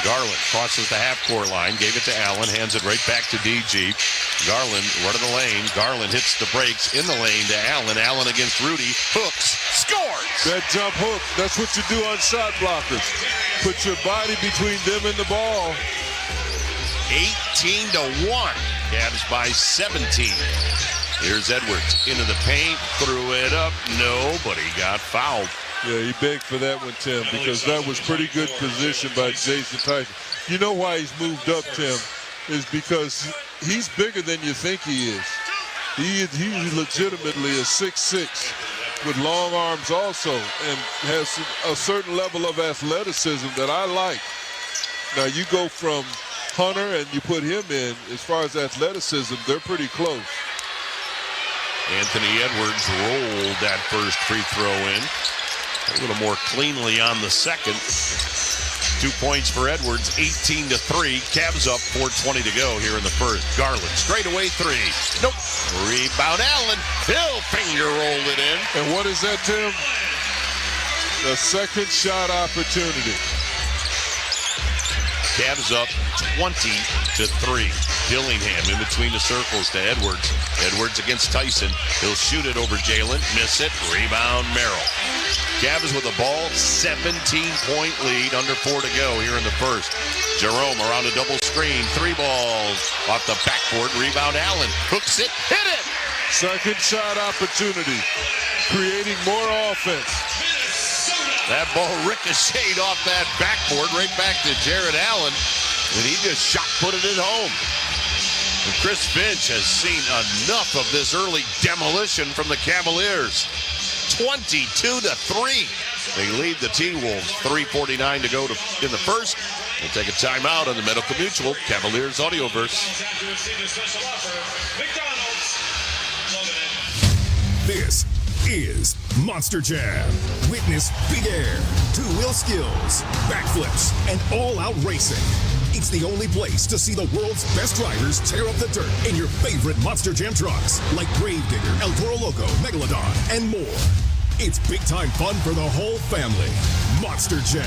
Garland crosses the half-court line, gave it to Allen, hands it right back to DG. Garland, run of the lane. Garland hits the brakes in the lane to Allen. Allen against Rudy, hooks, scores! That jump hook, that's what you do on shot blockers. Put your body between them and the ball. 18-1. Cavs by 17. Here's Edwards into the paint, threw it up. No, but he got fouled. Yeah, he begged for that one, Tim, because that was pretty good position by Jason Tyson. You know why he's moved up, Tim, is because he's bigger than you think he is. He's legitimately a 6'6", with long arms also, and has a certain level of athleticism that I like. Now you go from Hunter and you put him in, as far as athleticism, they're pretty close. Anthony Edwards rolled that first free throw in. A little more cleanly on the second. 2 points for Edwards, 18-3. Cavs up, 4:20 to go here in the first. Garland, straightaway three. Nope. Rebound, Allen. He'll finger roll it in. And what is that, Tim? The second shot opportunity. Cavs up 20-3. Dillingham in between the circles to Edwards. Edwards against Tyson. He'll shoot it over Jalen. Miss it. Rebound, Merrill. Cavs with the ball. 17-point lead. Under 4 to go here in the first. Jerome around a double screen. 3 balls off the backboard. Rebound, Allen. Hooks it. Hit it. Second shot opportunity. Creating more offense. That ball ricocheted off that backboard right back to Jared Allen, and he just shot-putted it home. And Chris Finch has seen enough of this early demolition from the Cavaliers. 22-3. They lead the T-Wolves. 3:49 to go in the first. We'll take a timeout on the Medical Mutual Cavaliers Audioverse. This is Monster Jam. Witness big air, two-wheel skills, backflips, and all-out racing. It's the only place to see the world's best drivers tear up the dirt in your favorite Monster Jam trucks, like Gravedigger, El Toro Loco, Megalodon, and more. It's big-time fun for the whole family. Monster Jam,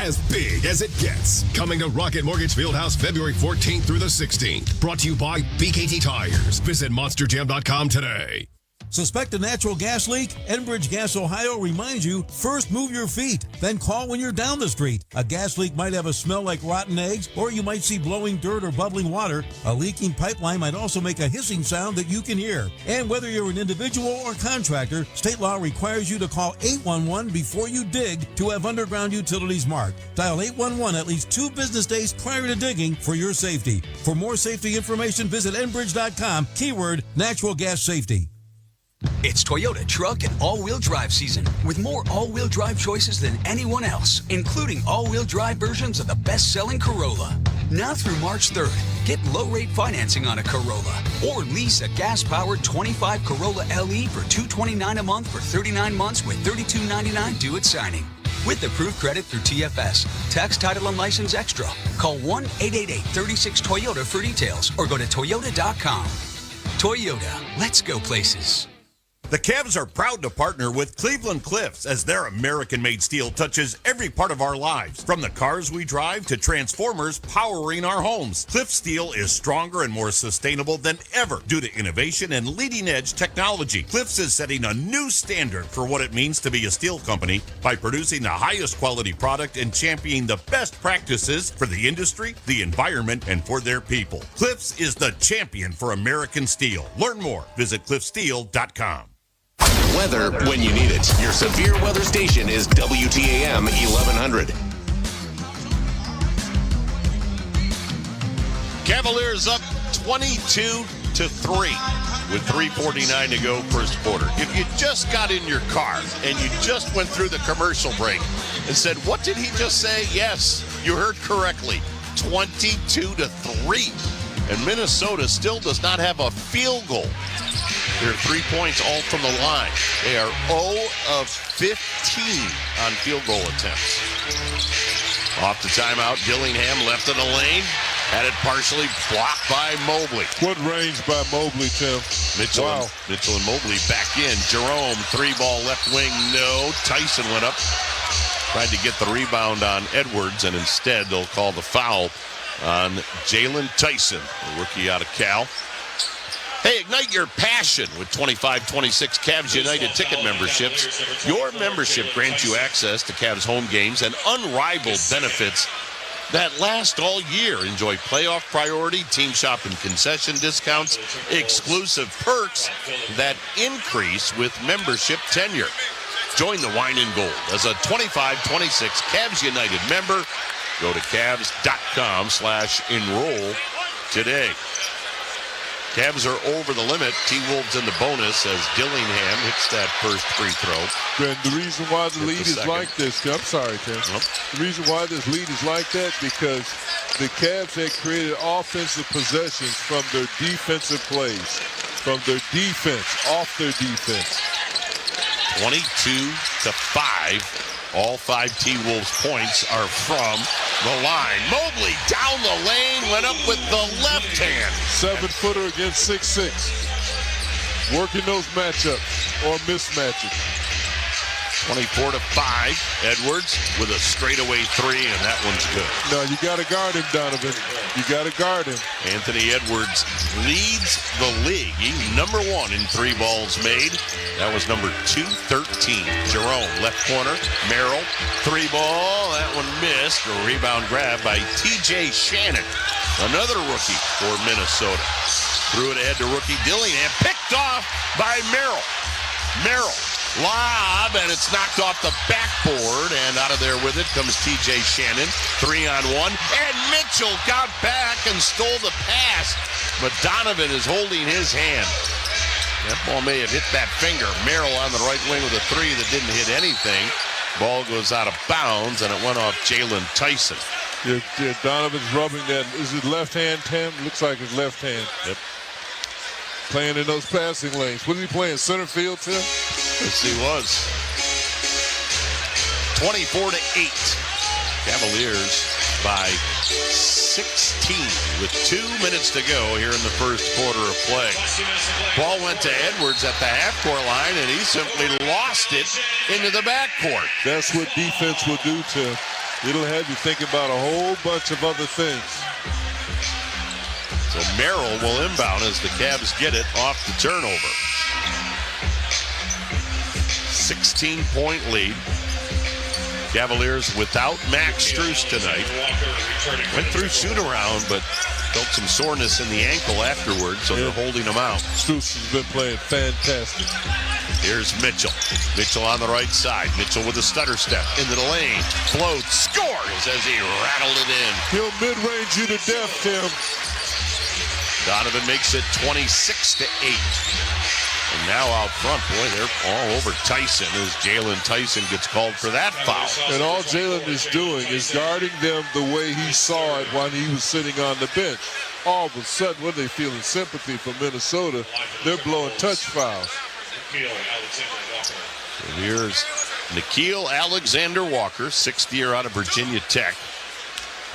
as big as it gets. Coming to Rocket Mortgage Fieldhouse February 14th through the 16th. Brought to you by BKT Tires. Visit monsterjam.com today. Suspect a natural gas leak? Enbridge Gas Ohio reminds you, first move your feet, then call when you're down the street. A gas leak might have a smell like rotten eggs, or you might see blowing dirt or bubbling water. A leaking pipeline might also make a hissing sound that you can hear. And whether you're an individual or contractor, state law requires you to call 811 before you dig to have underground utilities marked. Dial 811 at least 2 business days prior to digging for your safety. For more safety information, visit enbridge.com, keyword natural gas safety. It's Toyota truck and all-wheel drive season with more all-wheel drive choices than anyone else, including all-wheel drive versions of the best-selling Corolla. Now through March 3rd, get low-rate financing on a Corolla or lease a gas-powered 25 Corolla LE for $229 a month for 39 months with $32.99 due at signing. With approved credit through TFS, tax, title, and license extra. Call 1-888-36-TOYOTA for details or go to toyota.com. Toyota, let's go places. The Cavs are proud to partner with Cleveland Cliffs as their American-made steel touches every part of our lives. From the cars we drive to transformers powering our homes, Cliff Steel is stronger and more sustainable than ever due to innovation and leading-edge technology. Cliffs is setting a new standard for what it means to be a steel company by producing the highest quality product and championing the best practices for the industry, the environment, and for their people. Cliffs is the champion for American steel. Learn more. Visit cliffsteel.com. Weather when you need it. Your severe weather station is WTAM 1100. Cavaliers up 22-3 with 3:49 to go first quarter. If you just got in your car and you just went through the commercial break and said, what did he just say? Yes, you heard correctly. 22-3. And Minnesota still does not have a field goal. They're 3 points all from the line. They are 0 of 15 on field goal attempts. Off the timeout, Dillingham left in the lane. Had it partially blocked by Mobley. What range by Mobley, Tim? Mitchell and Mobley back in. Jerome, 3-ball left wing, no. Tyson went up. Tried to get the rebound on Edwards, and instead they'll call the foul on Jalen Tyson, the rookie out of Cal. Hey, ignite your passion with 2526 Cavs United ticket memberships. Your membership grants you access to Cavs home games and unrivaled benefits that last all year. Enjoy playoff priority, team shop and concession discounts, exclusive perks that increase with membership tenure. Join the Wine and Gold as a 2526 Cavs United member. Go to Cavs.com/enroll today. Cavs are over the limit. T-Wolves in the bonus as Dillingham hits that first free throw. And the reason why the lead is like this, I'm sorry, Tim. The reason why this lead is like that because the Cavs had created offensive possessions from their defensive plays, from their defense, off their defense. 22-5. All 5 T-Wolves points are from the line. Mobley down the lane, went up with the left hand. 7-footer against 6'6". Working those matchups or mismatches. 24-5. Edwards with a straightaway 3, and that one's good. No, you got to guard him, Donovan. You got to guard him. Anthony Edwards leads the league. He's number 1 in 3 balls made. That was number 213. Jerome, left corner. Merrill, 3 ball. That one missed. A rebound grab by T.J. Shannon, another rookie for Minnesota. Threw it ahead to rookie Dillingham. Picked off by Merrill. Merrill. Lob, and it's knocked off the backboard, and out of there with it comes T.J. Shannon, 3-on-1, and Mitchell got back and stole the pass, but Donovan is holding his hand. That ball may have hit that finger. Merrill on the right wing with a 3 that didn't hit anything. Ball goes out of bounds, and it went off Jalen Tyson. Yeah, Donovan's rubbing that. Is it left hand, Tim? Looks like his left hand. Yep. Playing in those passing lanes. What is he playing, center field, Tim? Yes, he was. 24-8. Cavaliers by 16 with 2 minutes to go here in the first quarter of play. Ball went to Edwards at the half-court line, and he simply lost it into the backcourt. That's what defense will do, Tim. It'll have you think about a whole bunch of other things. So Merrill will inbound as the Cavs get it off the turnover. 16-point lead. Cavaliers without Max Strus tonight. Went through shoot-around, but felt some soreness in the ankle afterwards, so they're holding him out. Strus has been playing fantastic. Here's Mitchell. Mitchell on the right side. Mitchell with a stutter step into the lane. Floats, scores as he rattled it in. He'll mid-range you to death, Tim. Donovan makes it 26-8. And now out front, boy, they're all over Tyson as Jalen Tyson gets called for that foul. And all Jalen is doing is guarding them the way he saw it when he was sitting on the bench. All of a sudden, when they feeling sympathy for Minnesota, they're blowing touch fouls. So here's Nickeil Alexander-Walker, 6th year out of Virginia Tech.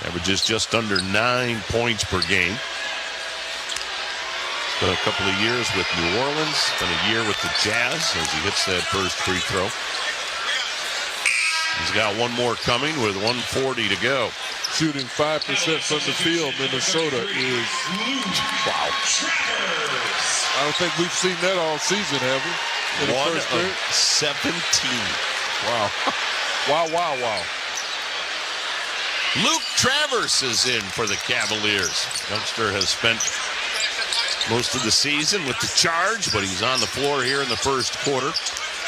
Averages just under 9 points per game. Spent a couple of years with New Orleans, spent a year with the Jazz as he hits that first free throw. He's got one more coming with 1:40 to go. Shooting 5% from the field, Minnesota is, wow. I don't think we've seen that all season, have we? In the 1 first of period? 17. Wow. Wow. Luke Travers is in for the Cavaliers. Youngster has spent most of the season with the Charge, but he's on the floor here in the first quarter.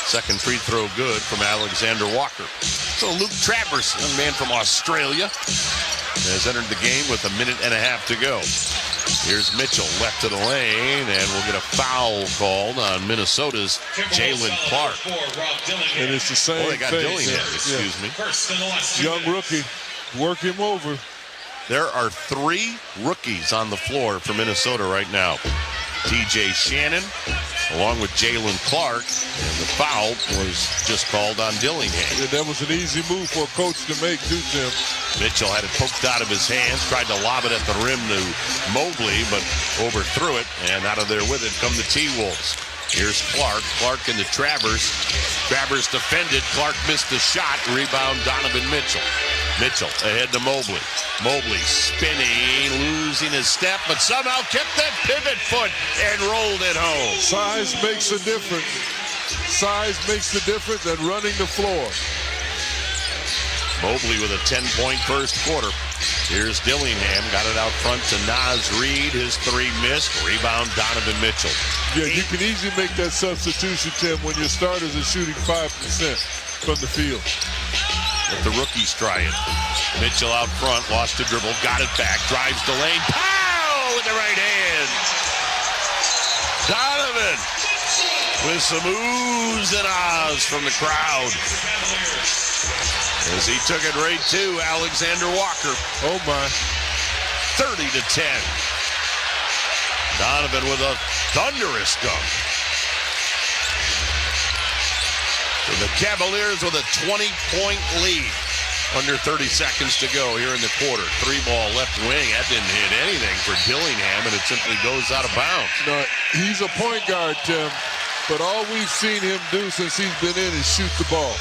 Second free throw good from Alexander Walker. So Luke Travers, young man from Australia, has entered the game with 1.5 minutes to go. Here's Mitchell left to the lane, and we'll get a foul called on Minnesota's Jalen Clark. And it's the same they got thing. Dillingham, excuse me. Young rookie, work him over. There are 3 rookies on the floor for Minnesota right now. T.J. Shannon, along with Jalen Clark, and the foul was just called on Dillingham. Yeah, that was an easy move for a coach to make, too, Tim. Mitchell had it poked out of his hands, tried to lob it at the rim to Mobley, but overthrew it, and out of there with it come the T-Wolves. Here's Clark. Clark into Travers. Travers defended. Clark missed the shot. Rebound Donovan Mitchell. Mitchell ahead to Mobley. Mobley spinning, losing his step, but somehow kept that pivot foot and rolled it home. Size makes a difference. Size makes the difference at running the floor. Mobley with a 10-point first quarter. Here's Dillingham. Got it out front to Naz Reid. His 3 missed. Rebound Donovan Mitchell. Yeah, you can easily make that substitution, Tim, when your starters are shooting 5% from the field. Let the rookies try it. Mitchell out front, lost the dribble, got it back, drives the lane. Pow! With the right hand. with some oohs and ahs from the crowd. As he took it right to Alexander Walker. Oh, my. 30-10. Donovan with a thunderous dunk. So the Cavaliers with a 20-point lead. Under 30 seconds to go here in the quarter. 3-ball left wing. That didn't hit anything for Dillingham, and it simply goes out of bounds. No, he's a point guard, Tim, but all we've seen him do since he's been in is shoot the ball.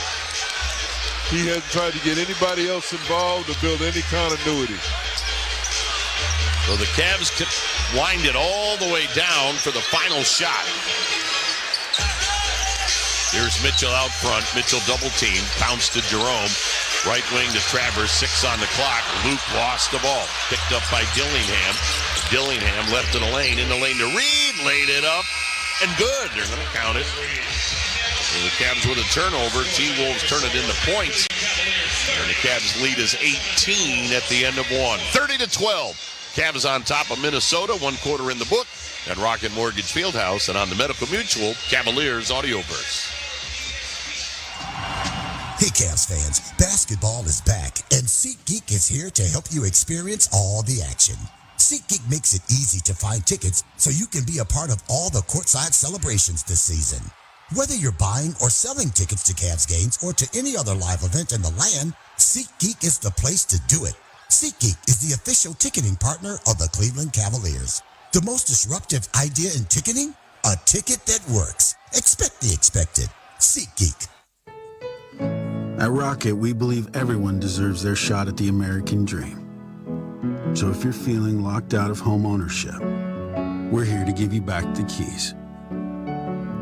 He hasn't tried to get anybody else involved or build any continuity. So the Cavs wind it all the way down for the final shot. Here's Mitchell out front. Mitchell double team. Bounce to Jerome. Right wing to Travers. 6 on the clock. Luke lost the ball. Picked up by Dillingham. Dillingham left in the lane. In the lane to Reed. Laid it up. And good. They're going to count it. So the Cavs with a turnover. T-Wolves turn it into points. And the Cavs lead is 18 at the end of one. 30-12. Cavs on top of Minnesota. 1 quarter in the book at Rocket Mortgage Fieldhouse and on the Medical Mutual Cavaliers Audioverse. Hey, Cavs fans, basketball is back, and SeatGeek is here to help you experience all the action. SeatGeek makes it easy to find tickets so you can be a part of all the courtside celebrations this season. Whether you're buying or selling tickets to Cavs games or to any other live event in the land, SeatGeek is the place to do it. SeatGeek is the official ticketing partner of the Cleveland Cavaliers. The most disruptive idea in ticketing? A ticket that works. Expect the expected. SeatGeek. At Rocket, we believe everyone deserves their shot at the American dream. So if you're feeling locked out of home ownership, we're here to give you back the keys.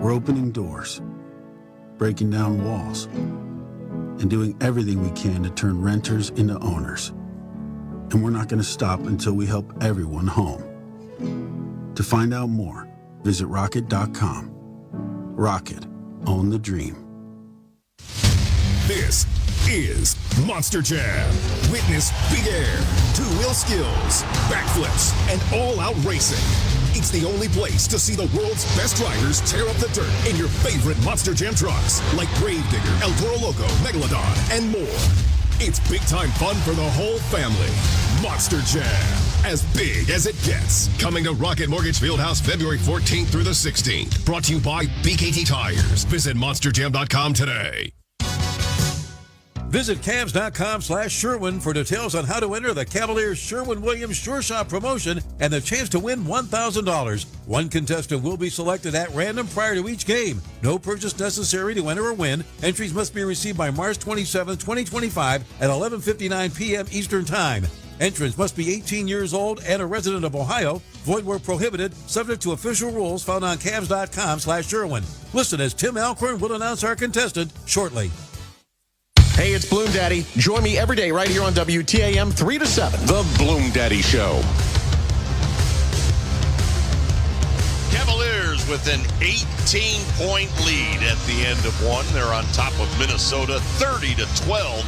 We're opening doors, breaking down walls, and doing everything we can to turn renters into owners. And we're not going to stop until we help everyone home. To find out more, visit rocket.com. Rocket, own the dream. This is Monster Jam. Witness big air, two-wheel skills, backflips, and all-out racing. It's the only place to see the world's best drivers tear up the dirt in your favorite Monster Jam trucks, like Gravedigger, El Toro Loco, Megalodon, and more. It's big-time fun for the whole family. Monster Jam, as big as it gets. Coming to Rocket Mortgage Fieldhouse February 14th through the 16th. Brought to you by BKT Tires. Visit monsterjam.com today. Visit Cavs.com/Sherwin for details on how to enter the Cavaliers Sherwin-Williams Sure Shot promotion and the chance to win $1,000. One contestant will be selected at random prior to each game. No purchase necessary to enter or win. Entries must be received by March 27, 2025 at 11:59 p.m. Eastern Time. Entrants must be 18 years old and a resident of Ohio. Void where prohibited, subject to official rules found on Cavs.com/Sherwin. Listen as Tim Alcorn will announce our contestant shortly. Hey, it's Bloom Daddy. Join me every day right here on WTAM 3 to 7. The Bloom Daddy Show. Cavaliers with an 18-point lead at the end of one. They're on top of Minnesota 30-12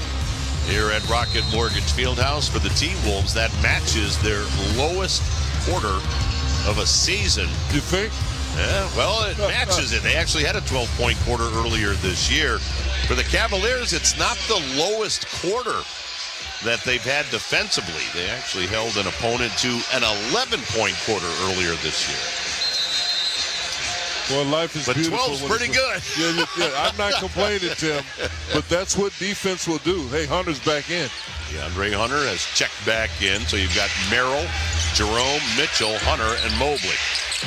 here at Rocket Mortgage Fieldhouse for the T-Wolves. That matches their lowest quarter of a season. You think? Yeah, well, it matches it. They actually had a 12-point quarter earlier this year. For the Cavaliers, it's not the lowest quarter that they've had defensively. They actually held an opponent to an 11-point quarter earlier this year. Well, life is beautiful. But 12's pretty good. Yeah, I'm not complaining, Tim. But that's what defense will do. Hey, Hunter's back in. DeAndre Hunter has checked back in. So you've got Merrill, Jerome, Mitchell, Hunter, and Mobley.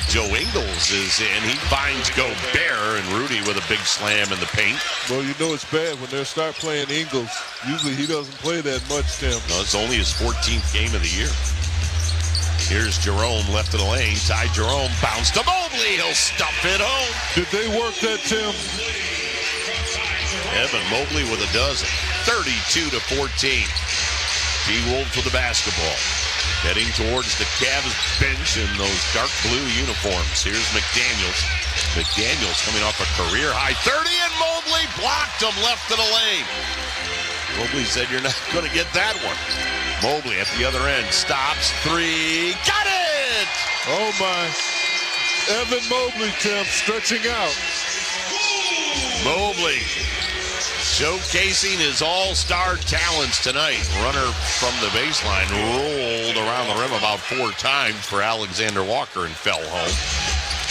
Joe Ingles is in. He finds Gobert and Rudy with a big slam in the paint. Well, you know it's bad when they start playing Ingles. Usually he doesn't play that much, Tim. No, it's only his 14th game of the year. Here's Jerome left of the lane. Ty Jerome bounce to Mobley. He'll stuff it home. Did they work that, Tim? Evan Mobley with a dozen. 32-14. T-Wolves with the basketball. Heading towards the Cavs bench in those dark blue uniforms. Here's McDaniels. McDaniels coming off a career-high 30, and Mobley blocked him left of the lane. Mobley said, "You're not going to get that one." Mobley at the other end stops, three, got it! Oh, my. Evan Mobley, Tim, stretching out. Mobley showcasing his all-star talents tonight. Runner from the baseline rolled around the rim about 4 times for Alexander Walker and fell home.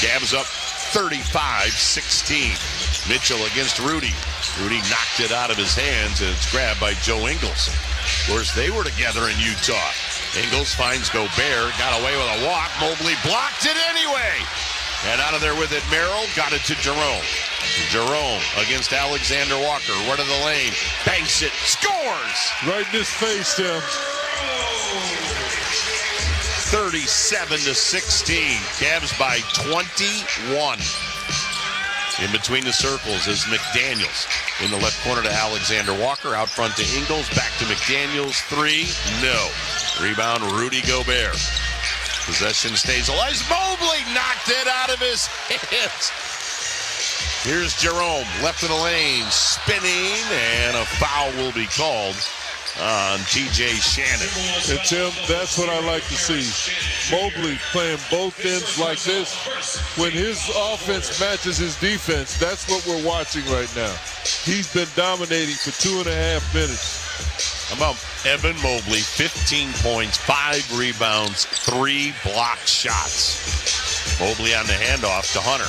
Cavs up 35-16. Mitchell against Rudy. Rudy knocked it out of his hands, and it's grabbed by Joe Ingles. Of course, they were together in Utah. Ingles finds Gobert, got away with a walk. Mobley blocked it anyway. And out of there with it, Merrill got it to Jerome. Jerome against Alexander Walker. Run of the lane. Banks it. Scores! Right in his face, Tim. 37-16. Cavs by 21. In between the circles is McDaniels. In the left corner to Alexander Walker. Out front to Ingles. Back to McDaniels. 3. No. Rebound, Rudy Gobert. Possession stays alive. Mobley knocked it out of his hands. Here's Jerome, left of the lane, spinning, and a foul will be called on T.J. Shannon. And Tim, that's what I like to see. Mobley playing both ends like this. When his offense matches his defense, that's what we're watching right now. He's been dominating for 2.5 minutes. How about Evan Mobley, 15 points, 5 rebounds, 3 block shots. Mobley on the handoff to Hunter.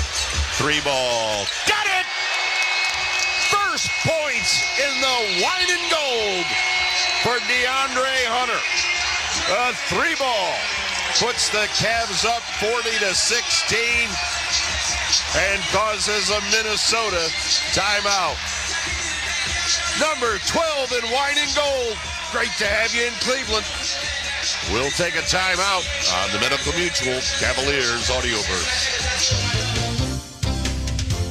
3 ball. Got it! First points in the wine and gold for DeAndre Hunter. A 3 ball puts the Cavs up 40-16 and causes a Minnesota timeout. Number 12 in wine and gold. Great to have you in Cleveland. We'll take a timeout on the Medical Mutual Cavaliers Audioverse.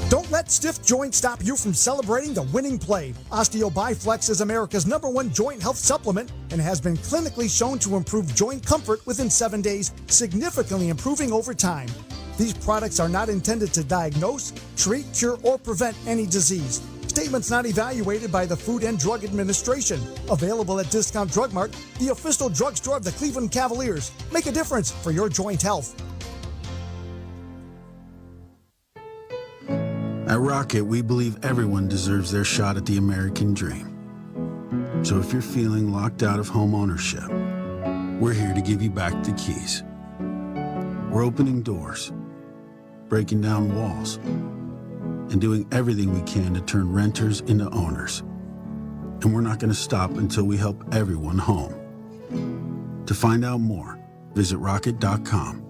Don't let stiff joints stop you from celebrating the winning play. OsteoBiflex is America's #1 joint health supplement and has been clinically shown to improve joint comfort within 7 days, significantly improving over time. These products are not intended to diagnose, treat, cure, or prevent any disease. Statements not evaluated by the Food and Drug Administration. Available at Discount Drug Mart, the official drugstore of the Cleveland Cavaliers. Make a difference for your joint health. At Rocket, we believe everyone deserves their shot at the American dream. So if you're feeling locked out of home ownership, we're here to give you back the keys. We're opening doors, breaking down walls, and doing everything we can to turn renters into owners. And we're not going to stop until we help everyone home. To find out more, visit rocket.com.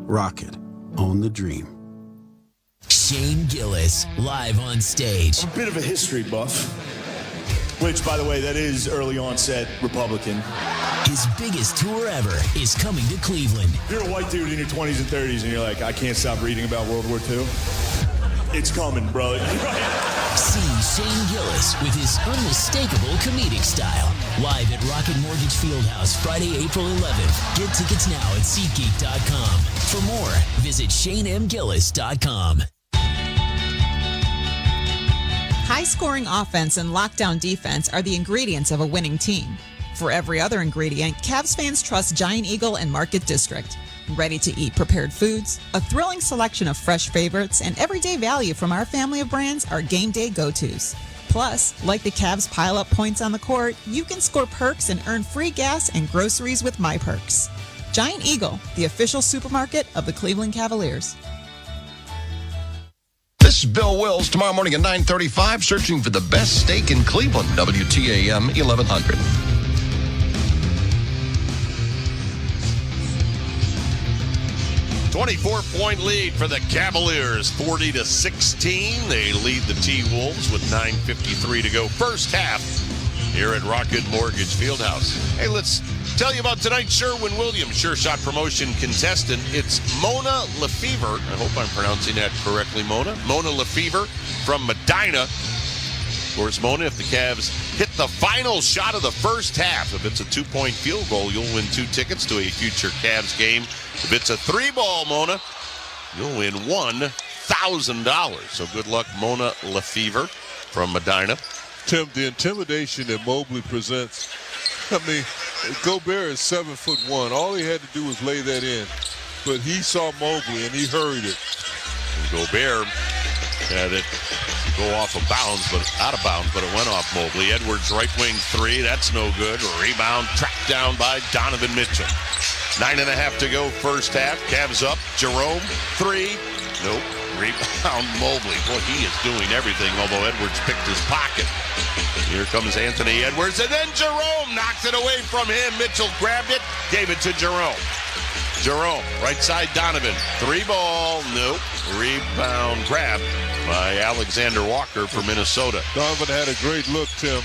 Rocket, own the dream. Shane Gillis, live on stage. I'm a bit of a history buff, which, by the way, that is early onset Republican. His biggest tour ever is coming to Cleveland. If you're a white dude in your 20s and 30s and you're like, I can't stop reading about World War II, it's coming, bro. See Shane Gillis with his unmistakable comedic style. Live at Rocket Mortgage Fieldhouse, Friday, April 11th. Get tickets now at SeatGeek.com. For more, visit ShaneMGillis.com. High-scoring offense and lockdown defense are the ingredients of a winning team. For every other ingredient, Cavs fans trust Giant Eagle and Market District. Ready-to-eat prepared foods, a thrilling selection of fresh favorites, and everyday value from our family of brands are game day go-tos. Plus, like the Cavs pile up points on the court, you can score perks and earn free gas and groceries with My Perks. Giant Eagle, the official supermarket of the Cleveland Cavaliers. This is Bill Wills. Tomorrow morning at 9:35, searching for the best steak in Cleveland. WTAM 1100. 24-point lead for the Cavaliers, 40-16. They lead the T-Wolves with 9:53 to go. First half here at Rocket Mortgage Fieldhouse. Hey, let's tell you about tonight's Sherwin-Williams Sure Shot promotion contestant. It's Mona Lefevre. I hope I'm pronouncing that correctly, Mona. Mona Lefevre from Medina. Of course, Mona, if the Cavs hit the final shot of the first half, if it's a 2-point field goal, you'll win 2 tickets to a future Cavs game. If it's a 3-ball, Mona, you'll win $1,000. So good luck, Mona Lefevre from Medina. Tim, the intimidation that Mobley presents, I mean, Gobert is 7'1". All he had to do was lay that in. But he saw Mobley and he hurried it. And Gobert had it go off of bounds, but out of bounds, but it went off Mobley. Edwards, right wing three. That's no good. Rebound tracked down by Donovan Mitchell. 9.5 to go first half. Cavs up. Jerome, three. Nope. Rebound Mobley. Boy, he is doing everything, although Edwards picked his pocket. Here comes Anthony Edwards, and then Jerome knocks it away from him. Mitchell grabbed it, gave it to Jerome. Jerome, right side Donovan. Three ball, nope. Rebound grab by Alexander Walker for Minnesota. Donovan had a great look, Tim.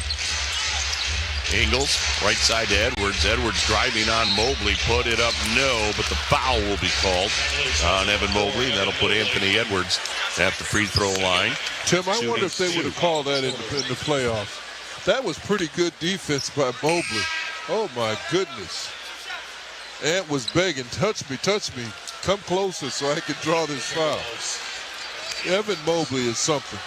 Ingles, right side to Edwards. Edwards driving on Mobley, put it up, no, but the foul will be called on Evan Mobley. That'll put Anthony Edwards at the free throw line. Tim, I wonder if they would have called that in the playoffs. That was pretty good defense by Mobley. Oh, my goodness. Ant was begging, touch me, come closer so I can draw this foul. Evan Mobley is something.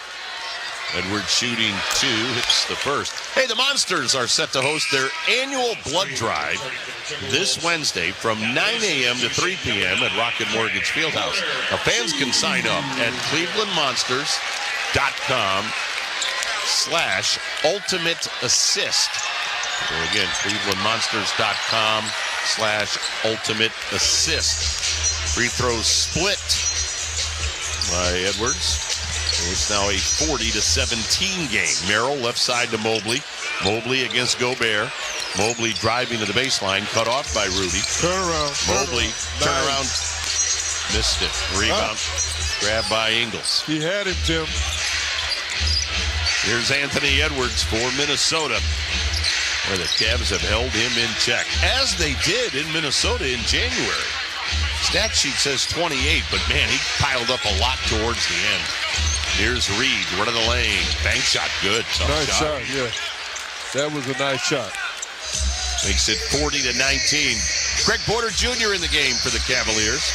Edwards shooting two, hits the first. Hey, the Monsters are set to host their annual blood drive this Wednesday from 9 a.m. to 3 p.m. at Rocket Mortgage Fieldhouse. Now, fans can sign up at clevelandmonsters.com/ultimate assist. So again, clevelandmonsters.com/ultimate assist. Free throws split by Edwards. It's now a 40-17 game. Merrill left side to Mobley. Mobley against Gobert. Mobley driving to the baseline, cut off by Rudy. Turn around. Mobley, turn around. Missed it. Rebound. Grabbed by Ingles. He had him, Tim. Here's Anthony Edwards for Minnesota, where the Cavs have held him in check, as they did in Minnesota in January. Stat sheet says 28, but man, he piled up a lot towards the end. Here's Reed, run of the lane. Bank shot, good. Nice shot, yeah. That was a nice shot. Makes it 40-19. Greg Porter Jr. in the game for the Cavaliers.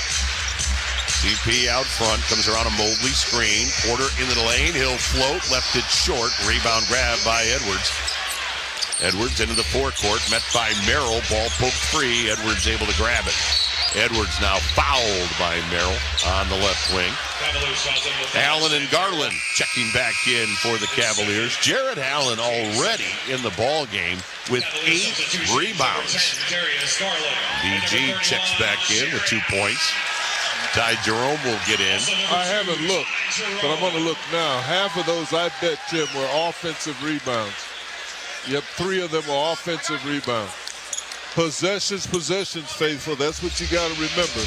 CP out front, comes around a Mobley screen. Porter into the lane, he'll float, left it short. Rebound grab by Edwards. Edwards into the forecourt, met by Merrill. Ball poked free. Edwards able to grab it. Edwards now fouled by Merrill on the left wing. Allen and Garland checking back in for the Cavaliers. Jared Allen already in the ball game with 8 rebounds. BG checks back in with 2 points. Ty Jerome will get in. I haven't looked, but I'm going to look now. Half of those, I bet, Tim, were offensive rebounds. Yep, 3 of them are offensive rebounds. Possessions, faithful. That's what you got to remember.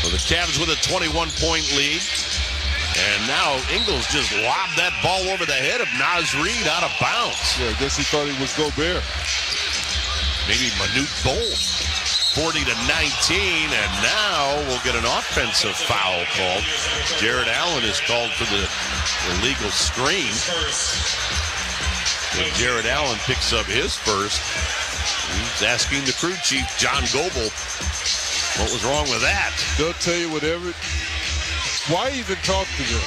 So the Cavs with a 21-point lead. And now Ingles just lobbed that ball over the head of Naz Reid out of bounds. Yeah, I guess he thought he was Gobert. Maybe Manute Bol. 40-19, and now we'll get an offensive foul called. Jared Allen is called for the illegal screen. If Jared Allen picks up his first, he's asking the crew chief, John Goebel, what was wrong with that? They'll tell you whatever. Why even talk to them?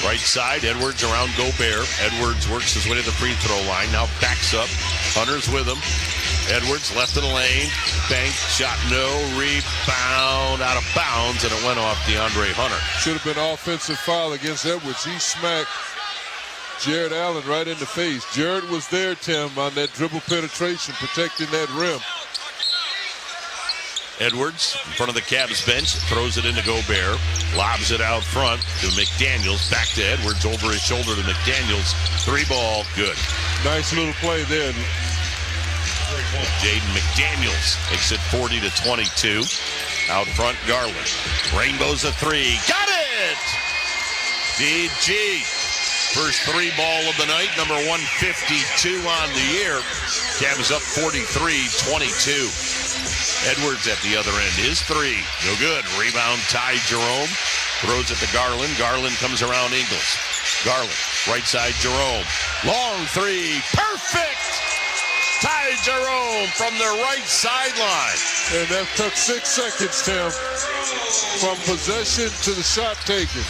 Right side, Edwards around Gobert. Edwards works his way to the free throw line, now backs up. Hunter's with him. Edwards left of the lane. Bank shot, no. Rebound out of bounds, and it went off DeAndre Hunter. Should have been offensive foul against Edwards. He smacked Jared Allen right in the face. Jared was there, Tim, on that dribble penetration, protecting that rim. Edwards in front of the Cavs bench, throws it into Gobert, lobs it out front to McDaniels, back to Edwards, over his shoulder to McDaniels. 3-ball, good. Nice little play there. Jaden McDaniels makes it 40-22. Out front, Garland. Rainbows a 3. Got it! DG. First 3-ball of the night, number 152 on the year. Cavs up 43-22. Edwards at the other end. His 3. No good. Rebound, Ty Jerome. Throws it to Garland. Garland comes around Ingles. Garland, right side, Jerome. Long 3. Perfect! Ty Jerome from the right sideline. And that took 6 seconds, Tim, from possession to the shot taken.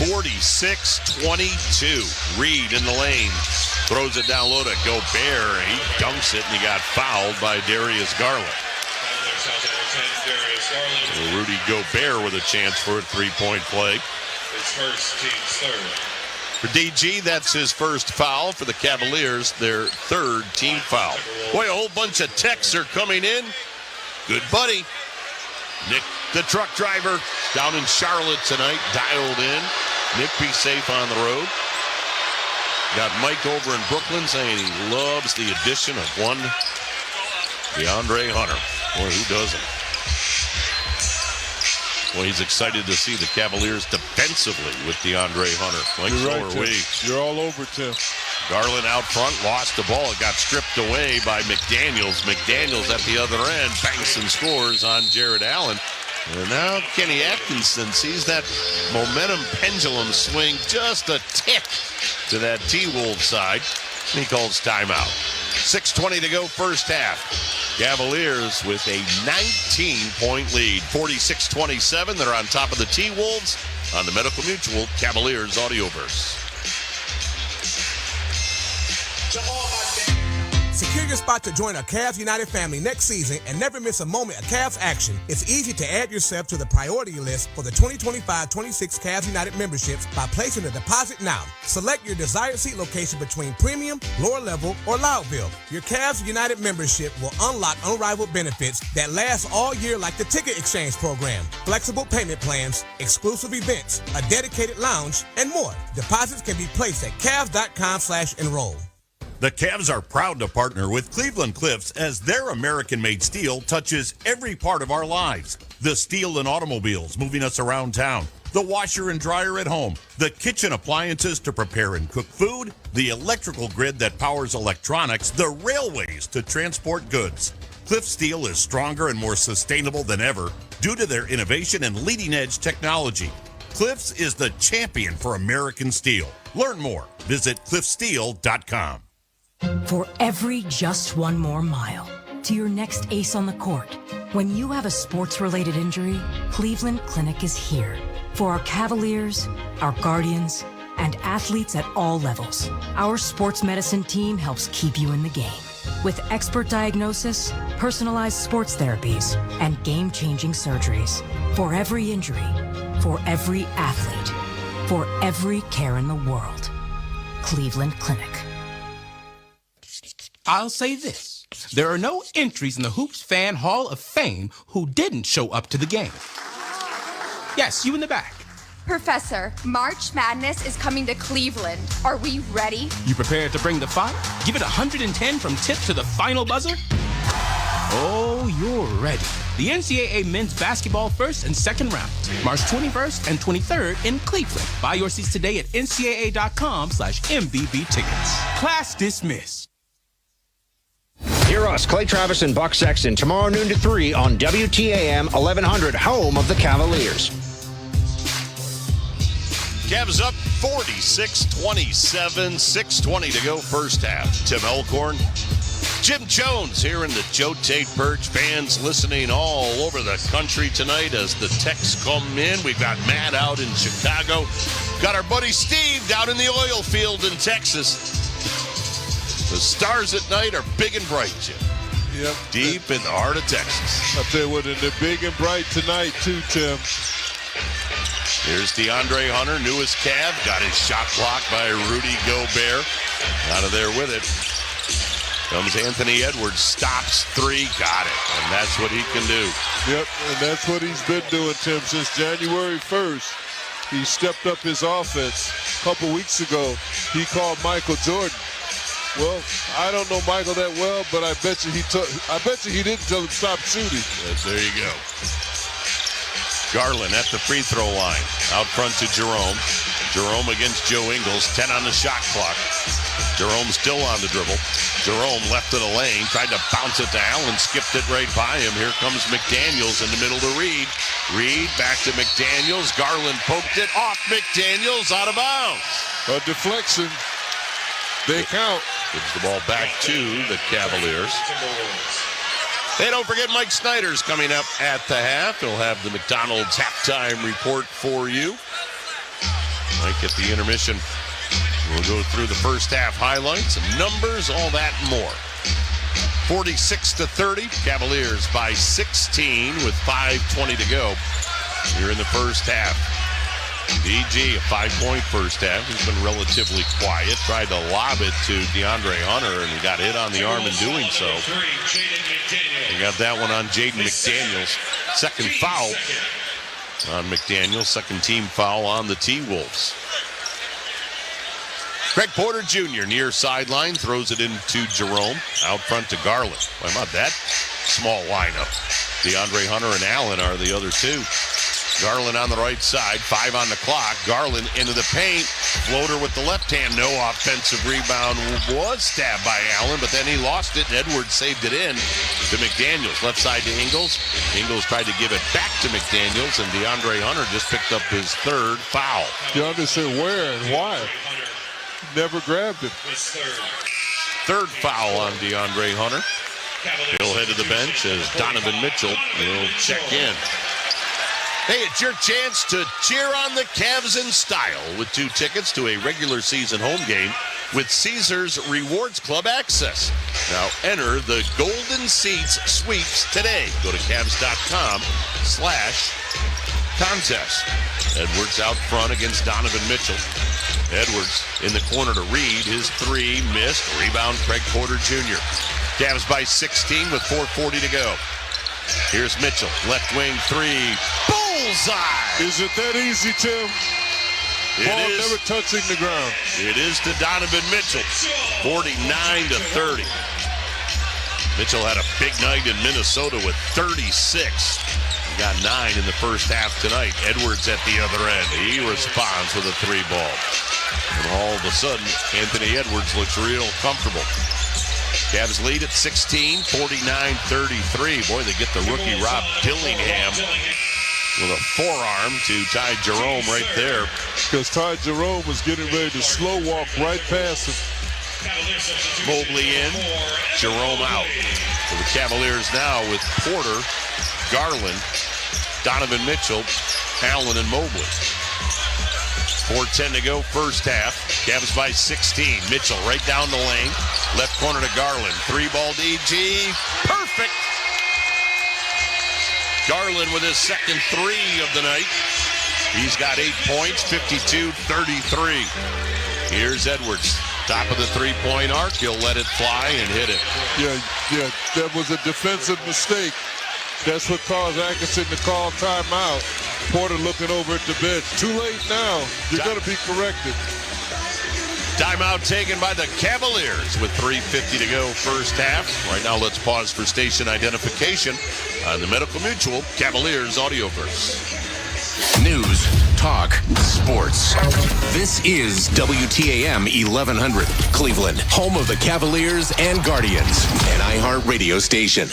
46-22. Reed in the lane. Throws it down low to Gobert. He dunks it, and he got fouled by Darius Garland. Rudy Gobert with a chance for a 3-point play. first, team's third. For DG, that's his first foul. For the Cavaliers, their third team foul. Boy, a whole bunch of texts are coming in. Good buddy. Nick, the truck driver, down in Charlotte tonight, dialed in. Nick, be safe on the road. Got Mike over in Brooklyn saying he loves the addition of one DeAndre Hunter. Boy, who doesn't? Well, he's excited to see the Cavaliers defensively with DeAndre Hunter. Like, You're so right, are we. You're all over, Tim. Garland out front, lost the ball. It got stripped away by McDaniels. McDaniels at the other end banks and scores on Jared Allen. And now Kenny Atkinson sees that momentum pendulum swing just a tick to that T-Wolves side. And he calls timeout. 6:20 to go first half. Cavaliers with a 19-point lead. 46-27. They're on top of the T-Wolves on the Medical Mutual Cavaliers Audioverse. Secure your spot to join our Cavs United family next season and never miss a moment of Cavs action. It's easy to add yourself to the priority list for the 2025-26 Cavs United memberships by placing a deposit now. Select your desired seat location between premium, lower level, or Loudville. Your Cavs United membership will unlock unrivaled benefits that last all year, like the ticket exchange program, flexible payment plans, exclusive events, a dedicated lounge, and more. Deposits can be placed at Cavs.com/enroll. The Cavs are proud to partner with Cleveland Cliffs as their American-made steel touches every part of our lives. The steel in automobiles moving us around town, the washer and dryer at home, the kitchen appliances to prepare and cook food, the electrical grid that powers electronics, the railways to transport goods. Cliff Steel is stronger and more sustainable than ever due to their innovation and leading-edge technology. Cliffs is the champion for American steel. Learn more. Visit cliffsteel.com. For every just one more mile to your next ace on the court. When you have a sports-related injury, Cleveland Clinic is here. For our Cavaliers, our Guardians, and athletes at all levels, our sports medicine team helps keep you in the game. With expert diagnosis, personalized sports therapies, and game-changing surgeries. For every injury, for every athlete, for every care in the world. Cleveland Clinic. I'll say this. There are no entries in the Hoops Fan Hall of Fame who didn't show up to the game. Yes, you in the back. Professor, March Madness is coming to Cleveland. Are we ready? You prepared to bring the fire? Give it 110 from tip to the final buzzer? Oh, you're ready. The NCAA men's basketball first and second rounds, March 21st and 23rd in Cleveland. Buy your seats today at ncaa.com/MVB tickets. Class dismissed. Hear us, Clay Travis and Buck Sexton, tomorrow noon to 3 on WTAM 1100, home of the Cavaliers. Cavs up 46-27, 6:20 to go first half. Tim Elkhorn, Jim Jones here in the Joe Tate Birch. Fans listening all over the country tonight as the texts come in. We've got Matt out in Chicago. Got our buddy Steve down in the oil field in Texas. The stars at night are big and bright, Jim. Yep. Deep in the heart of Texas. I'll tell you what, and they're big and bright tonight, too, Tim. Here's DeAndre Hunter, newest Cav. Got his shot blocked by Rudy Gobert. Out of there with it. Comes Anthony Edwards, stops three, got it. And that's what he can do. Yep, and that's what he's been doing, Tim, since January 1st. He stepped up his offense. A couple weeks ago, he called Michael Jordan. Well, I don't know Michael that well, but I bet you he didn't tell him stop shooting. There you go. Garland at the free throw line. Out front to Jerome. Jerome against Joe Ingles. 10 on the shot clock. Jerome still on the dribble. Jerome left of the lane. Tried to bounce it to Allen. Skipped it right by him. Here comes McDaniels in the middle to Reed. Reed back to McDaniels. Garland poked it off McDaniels. Out of bounds. A deflection. They count. Gives the ball back to the Cavaliers. Hey, don't forget Mike Snyder's coming up at the half. He'll have the McDonald's halftime report for you. Mike at the intermission. We'll go through the first half highlights and numbers, all that and more. 46-30. Cavaliers by 16 with 5:20 to go here in the first half. DG, a 5-point first half. He's been relatively quiet. Tried to lob it to DeAndre Hunter, and he got hit on the arm in doing so. We got that one on Jaden McDaniels. Second foul on McDaniels. Second team foul on the T-Wolves. Craig Porter Jr. near sideline, throws it into Jerome. Out front to Garland. How about that small lineup? DeAndre Hunter and Allen are the other two. Garland on the right side, 5 on the clock. Garland into the paint. Floater with the left hand. No offensive rebound. Was stabbed by Allen, but then he lost it, and Edwards saved it in to McDaniels. Left side to Ingles. Ingles tried to give it back to McDaniels, and DeAndre Hunter just picked up his third foul. DeAndre said where and why. Never grabbed it. Third foul on DeAndre Hunter. He'll head to the bench as Donovan Mitchell will check in. Hey, it's your chance to cheer on the Cavs in style with 2 tickets to a regular season home game with Caesars Rewards Club access. Now enter the Golden Seats Sweeps today. Go to Cavs.com/contest. Edwards out front against Donovan Mitchell. Edwards in the corner to Reed. His 3 missed. Rebound, Craig Porter Jr. Cavs by 16 with 4:40 to go. Here's Mitchell. Left wing 3. Bullseye! Is it that easy, Tim? Ball never touching the ground. It is to Donovan Mitchell. 49-30. Mitchell had a big night in Minnesota with 36. He got 9 in the first half tonight. Edwards at the other end. He responds with a 3-ball. And all of a sudden, Anthony Edwards looks real comfortable. Cavs lead at 16, 49-33. Boy, they get the rookie Rob Dillingham with a forearm to Ty Jerome right there. Because Ty Jerome was getting ready to slow walk right past him. Mobley in, Jerome out. So the Cavaliers now with Porter, Garland, Donovan Mitchell, Allen, and Mobley. 4:10 to go, first half. Cavs by 16. Mitchell right down the lane. Left corner to Garland. 3-ball DG. Perfect. Garland with his second 3 of the night. He's got 8 points, 52-33. Here's Edwards. Top of the 3-point arc. He'll let it fly and hit it. Yeah, that was a defensive mistake. That's what caused Atkinson to call timeout. Porter looking over at the bench. Too late now. You're going to be corrected. Timeout taken by the Cavaliers with 3:50 to go first half. Right now, let's pause for station identification on the Medical Mutual Cavaliers Audioverse. News, talk, sports. This is WTAM 1100, Cleveland, home of the Cavaliers and Guardians, an iHeartRadio station.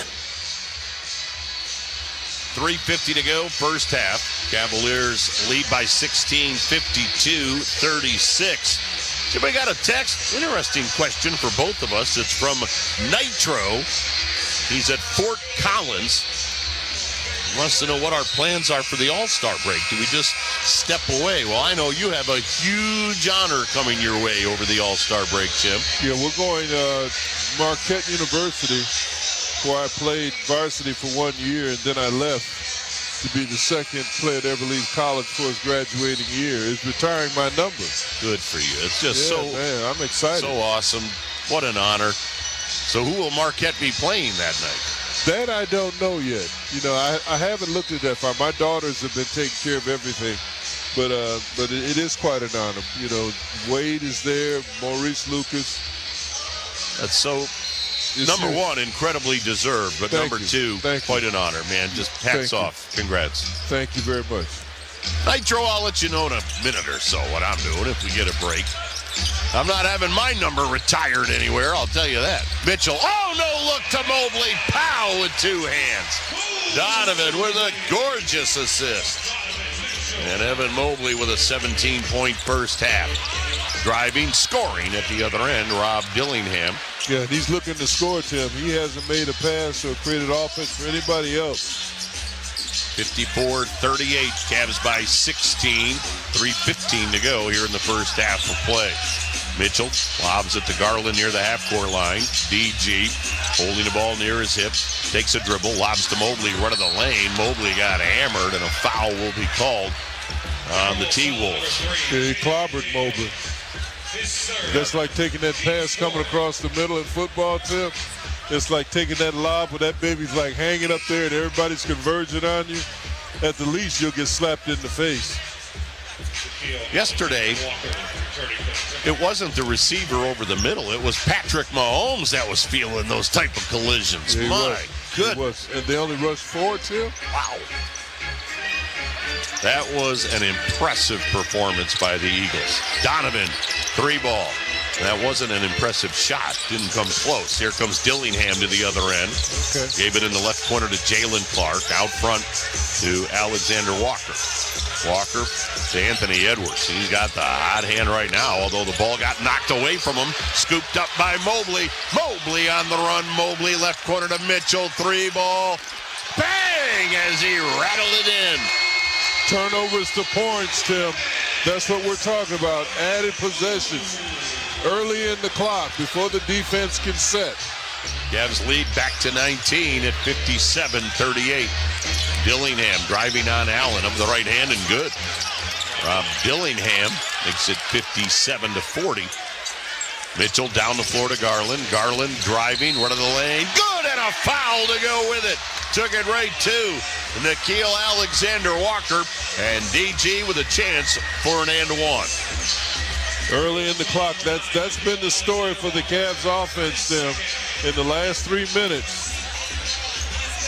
3:50 to go, first half. Cavaliers lead by 16, 52-36. Somebody got a text. Interesting question for both of us. It's from Nitro. He's at Fort Collins. He wants to know what our plans are for the All-Star break. Do we just step away? Well, I know you have a huge honor coming your way over the All-Star break, Jim. Yeah, we're going to Marquette University, where I played varsity for 1 year, and then I left to be the second player to ever leave college for his graduating year. Is retiring my number. Good for you. It's just man, I'm excited. So awesome. What an honor. So who will Marquette be playing that night? That I don't know yet. You know, I haven't looked at that far. My daughters have been taking care of everything. But it is quite an honor. You know, Wade is there, Maurice Lucas. That's so... Number one, incredibly deserved, but number two, quite an honor, man. Just hats off. Congrats. Thank you very much. Nitro, I'll let you know in a minute or so what I'm doing if we get a break. I'm not having my number retired anywhere, I'll tell you that. Mitchell, oh no, look to Mobley. Pow with 2 hands. Donovan with a gorgeous assist. And Evan Mobley with a 17-point first half. Driving, scoring at the other end, Rob Dillingham. Yeah, he's looking to score, Tim. He hasn't made a pass or created offense for anybody else. 54-38, Cavs by 16. 3:15 to go here in the first half of play. Mitchell lobs it to Garland near the half-court line. DG holding the ball near his hip. Takes a dribble, lobs to Mobley, run of the lane. Mobley got hammered, and a foul will be called on the T-Wolves. Yeah, he clobbered Mobley. That's like taking that pass coming across the middle in football, Tim. It's like taking that lob where that baby's like hanging up there and everybody's converging on you. At the least, you'll get slapped in the face. Yesterday, it wasn't the receiver over the middle. It was Patrick Mahomes that was feeling those type of collisions. Yeah, My goodness. And they only rushed 4, Tim? Wow. That was an impressive performance by the Eagles. Donovan, 3-ball. That wasn't an impressive shot. Didn't come close. Here comes Dillingham to the other end. Okay. Gave it in the left corner to Jalen Clark. Out front to Alexander Walker. Walker to Anthony Edwards. He's got the hot hand right now, although the ball got knocked away from him. Scooped up by Mobley. Mobley on the run. Mobley left corner to Mitchell. 3-ball. Bang! As he rattled it in. Turnovers to points, Tim. That's what we're talking about. Added possession early in the clock before the defense can set. Cavs lead back to 19 at 57-38. Dillingham driving on Allen up the right hand and good. Dillingham makes it 57-40. Mitchell down the floor to Garland. Garland driving, run of the lane. Good, and a foul to go with it. Took it right to Nickeil Alexander-Walker, and DG with a chance for an and-one. Early in the clock, that's been the story for the Cavs offense, Tim. In the last 3 minutes,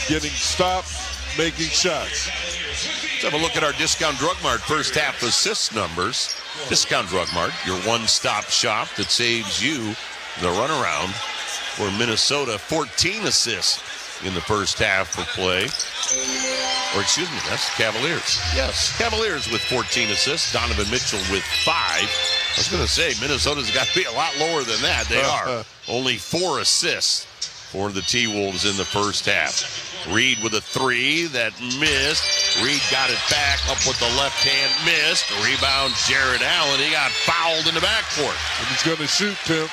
getting stopped, making shots. Let's have a look at our Discount Drug Mart first half assist numbers. Discount Drug Mart, your one-stop shop that saves you the runaround for Minnesota. 14 assists in the first half of play. Or excuse me, that's the Cavaliers. Yes, Cavaliers with 14 assists. Donovan Mitchell with 5. I was going to say, Minnesota's got to be a lot lower than that. They are. Only 4 assists for the T-Wolves in the first half. Reed with a 3 that missed. Reed got it back up with the left hand, missed. Rebound, Jared Allen. He got fouled in the backcourt. And he's going to shoot, Tim.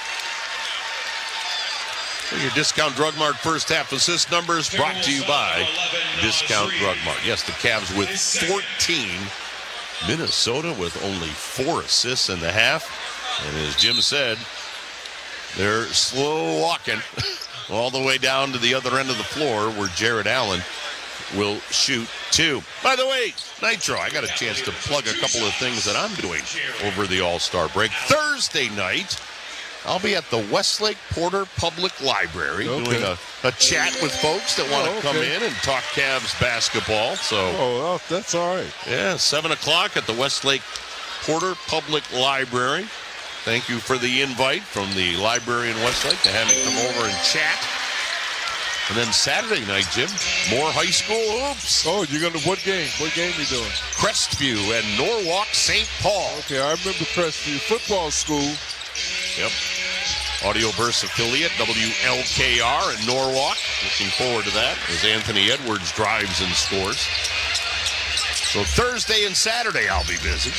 Your Discount Drug Mart first half assist numbers brought to you by Discount Drug Mart. Yes, the Cavs with 14. Minnesota with only 4 assists in the half. And as Jim said, they're slow walking all the way down to the other end of the floor where Jared Allen will shoot 2. By the way, Nitro, I got a chance to plug a couple of things that I'm doing over the All-Star break. Thursday night, I'll be at the Westlake Porter Public Library doing a chat with folks that want to come in and talk Cavs basketball. So, that's all right. Yeah, 7 o'clock at the Westlake Porter Public Library. Thank you for the invite from the library in Westlake to have me come over and chat. And then Saturday night, Jim, more high school hoops. Oh, you're going to what game? What game are you doing? Crestview and Norwalk St. Paul. Okay, I remember Crestview football school. Yep. Audioverse affiliate, WLKR in Norwalk. Looking forward to that as Anthony Edwards drives and scores. So Thursday and Saturday I'll be busy.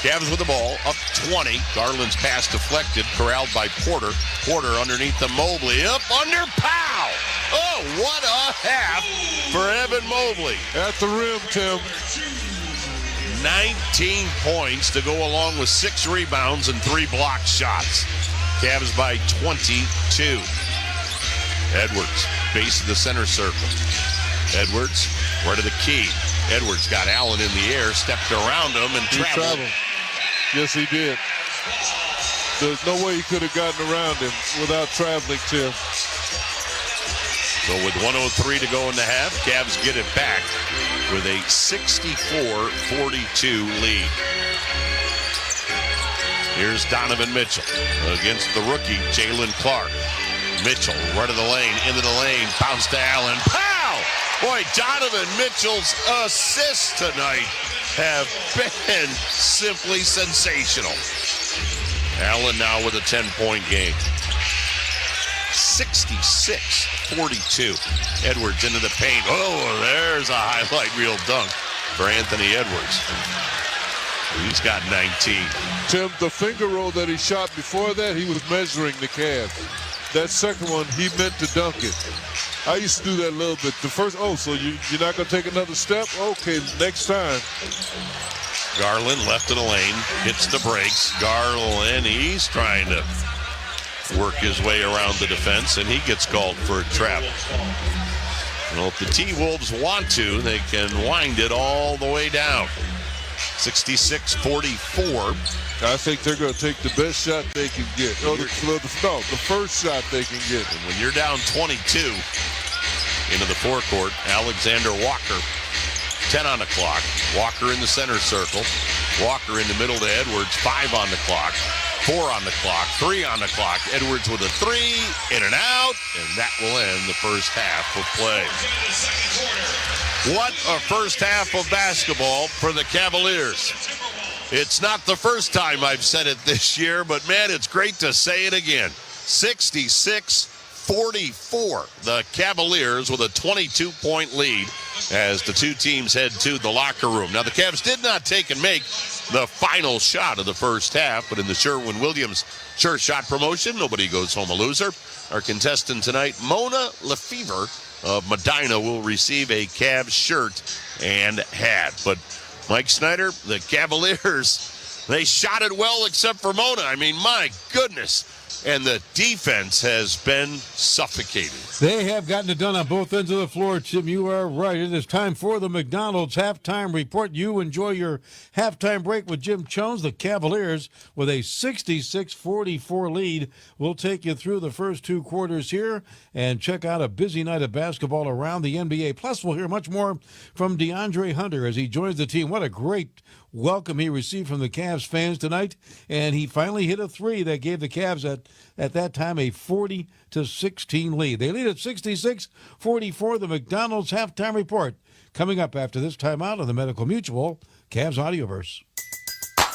Cavs with the ball, up 20. Garland's pass deflected, corralled by Porter. Porter underneath the Mobley, up under Powell. Oh, what a half for Evan Mobley. At the rim, Tim. 19 points to go along with 6 rebounds and 3 block shots. Cavs by 22. Edwards, base of the center circle. Edwards, right of the key. Edwards got Allen in the air, stepped around him, and traveled. Yes, he did. There's no way he could have gotten around him without traveling, Tim. So with 1:03 to go in the half, Cavs get it back with a 64-42 lead. Here's Donovan Mitchell against the rookie, Jalen Clark. Mitchell, right of the lane, into the lane, bounce to Allen. Pow! Boy, Donovan Mitchell's assists tonight have been simply sensational. Allen now with a 10-point game. 66-42. Edwards into the paint. Oh, there's a highlight reel dunk for Anthony Edwards. He's got 19. Tim, the finger roll that he shot before that, he was measuring the Cavs. that second one, he meant to dunk it. I used to do that a little bit. The first, so you're not going to take another step? Okay, next time. Garland left of the lane, hits the brakes. Garland, he's trying to work his way around the defense, and he gets called for a travel. Well, if the T-Wolves want to, they can wind it all the way down. 66-44. I think they're going to take the best shot they can get. The first shot they can get. And when you're down 22 into the forecourt, Alexander Walker, 10 on the clock. Walker in the center circle. Walker in the middle to Edwards, 5 on the clock. 4 on the clock, 3 on the clock. Edwards with a 3, in and out, and that will end the first half of play. What a first half of basketball for the Cavaliers. It's not the first time I've said it this year, but man, it's great to say it again. 66-44. The Cavaliers with a 22-point lead as the two teams head to the locker room. Now, the Cavs did not take and make the final shot of the first half, but in the Sherwin-Williams Sure Shot promotion, nobody goes home a loser. Our contestant tonight, Mona Lefevre of Medina, will receive a Cavs shirt and hat. But Mike Snyder, the Cavaliers, they shot it well except for Mona. I mean, my goodness. And the defense has been suffocating. They have gotten it done on both ends of the floor, Tim. You are right. It is time for the McDonald's halftime report. You enjoy your halftime break with Jim Jones. The Cavaliers, with a 66-44 lead, will take you through the first two quarters here and check out a busy night of basketball around the NBA. Plus, we'll hear much more from DeAndre Hunter as he joins the team. What a great welcome he received from the Cavs fans tonight, and he finally hit a three that gave the Cavs at that time a 40-16 lead. They lead at 66-44. The McDonald's halftime report coming up after this timeout on the Medical Mutual Cavs Audioverse.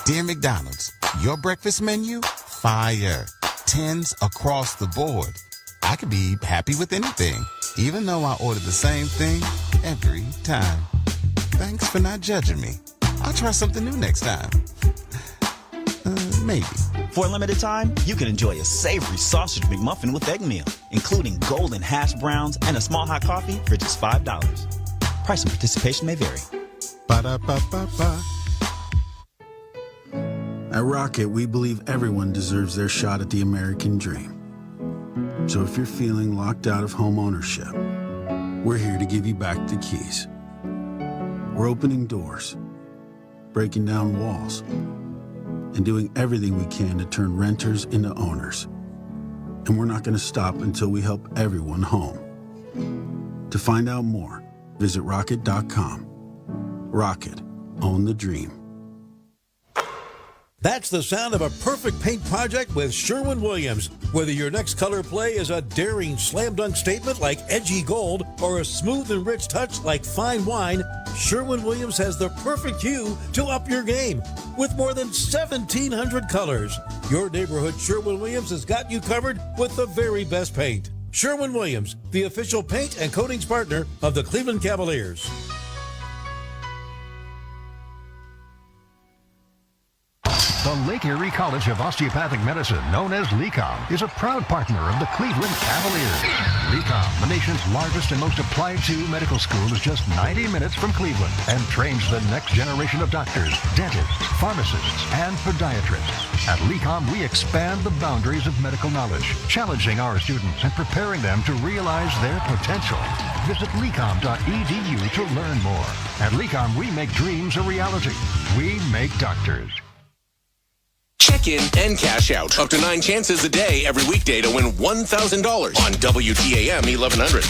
Dear McDonald's, your breakfast menu? Fire. 10s across the board. I could be happy with anything, even though I order the same thing every time. Thanks for not judging me. I'll try something new next time. Maybe. For a limited time, you can enjoy a savory sausage McMuffin with egg meal, including golden hash browns and a small hot coffee for just $5. Price and participation may vary. Ba-da-ba-ba-ba. At Rocket, we believe everyone deserves their shot at the American dream. So if you're feeling locked out of home ownership, we're here to give you back the keys. We're opening doors, breaking down walls, and doing everything we can to turn renters into owners. And we're not going to stop until we help everyone home. To find out more, visit rocket.com. Rocket, own the dream. That's the sound of a perfect paint project with Sherwin-Williams. Whether your next color play is a daring slam dunk statement like edgy gold or a smooth and rich touch like fine wine, Sherwin-Williams has the perfect hue to up your game. With more than 1,700 colors, your neighborhood Sherwin-Williams has got you covered with the very best paint. Sherwin-Williams, the official paint and coatings partner of the Cleveland Cavaliers. The Lake Erie College of Osteopathic Medicine, known as LECOM, is a proud partner of the Cleveland Cavaliers. LECOM, the nation's largest and most applied-to medical school, is just 90 minutes from Cleveland and trains the next generation of doctors, dentists, pharmacists, and podiatrists. At LECOM, we expand the boundaries of medical knowledge, challenging our students and preparing them to realize their potential. Visit lecom.edu to learn more. At LECOM, we make dreams a reality. We make doctors. Check in and cash out. Up to 9 chances a day every weekday to win $1,000 on WTAM 1100.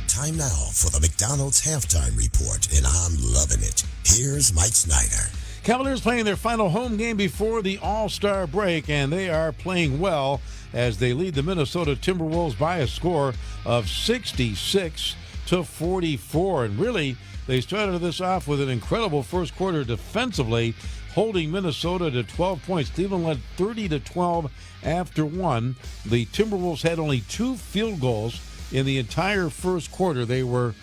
Time now for the McDonald's halftime report, and I'm loving it. Here's Mike Snyder. Cavaliers playing their final home game before the All-Star break, and they are playing well as they lead the Minnesota Timberwolves by a score of 66-44. And really, they started this off with an incredible first quarter defensively, holding Minnesota to 12 points. Cleveland led 30-12 after one. The Timberwolves had only 2 field goals in the entire first quarter. They were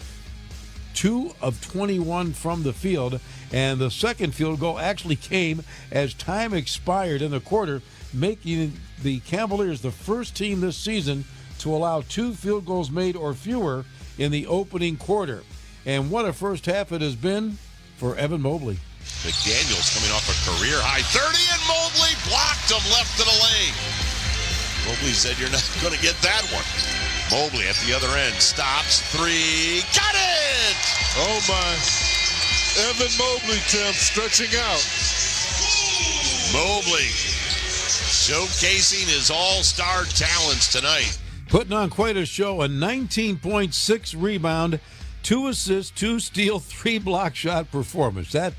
2 of 21 from the field, and the second field goal actually came as time expired in the quarter, making the Cavaliers the first team this season to allow 2 field goals made or fewer in the opening quarter. And what a first half it has been for Evan Mobley. McDaniels coming off a career-high 30, and Mobley blocked him left of the lane. Mobley said, "You're not going to get that one." Mobley at the other end stops, 3, got it! Oh, my. Evan Mobley, Tim, stretching out. Mobley showcasing his all-star talents tonight. Putting on quite a show, a 19.6 rebound, 2 assists, 2 steal, 3 block shot performance. That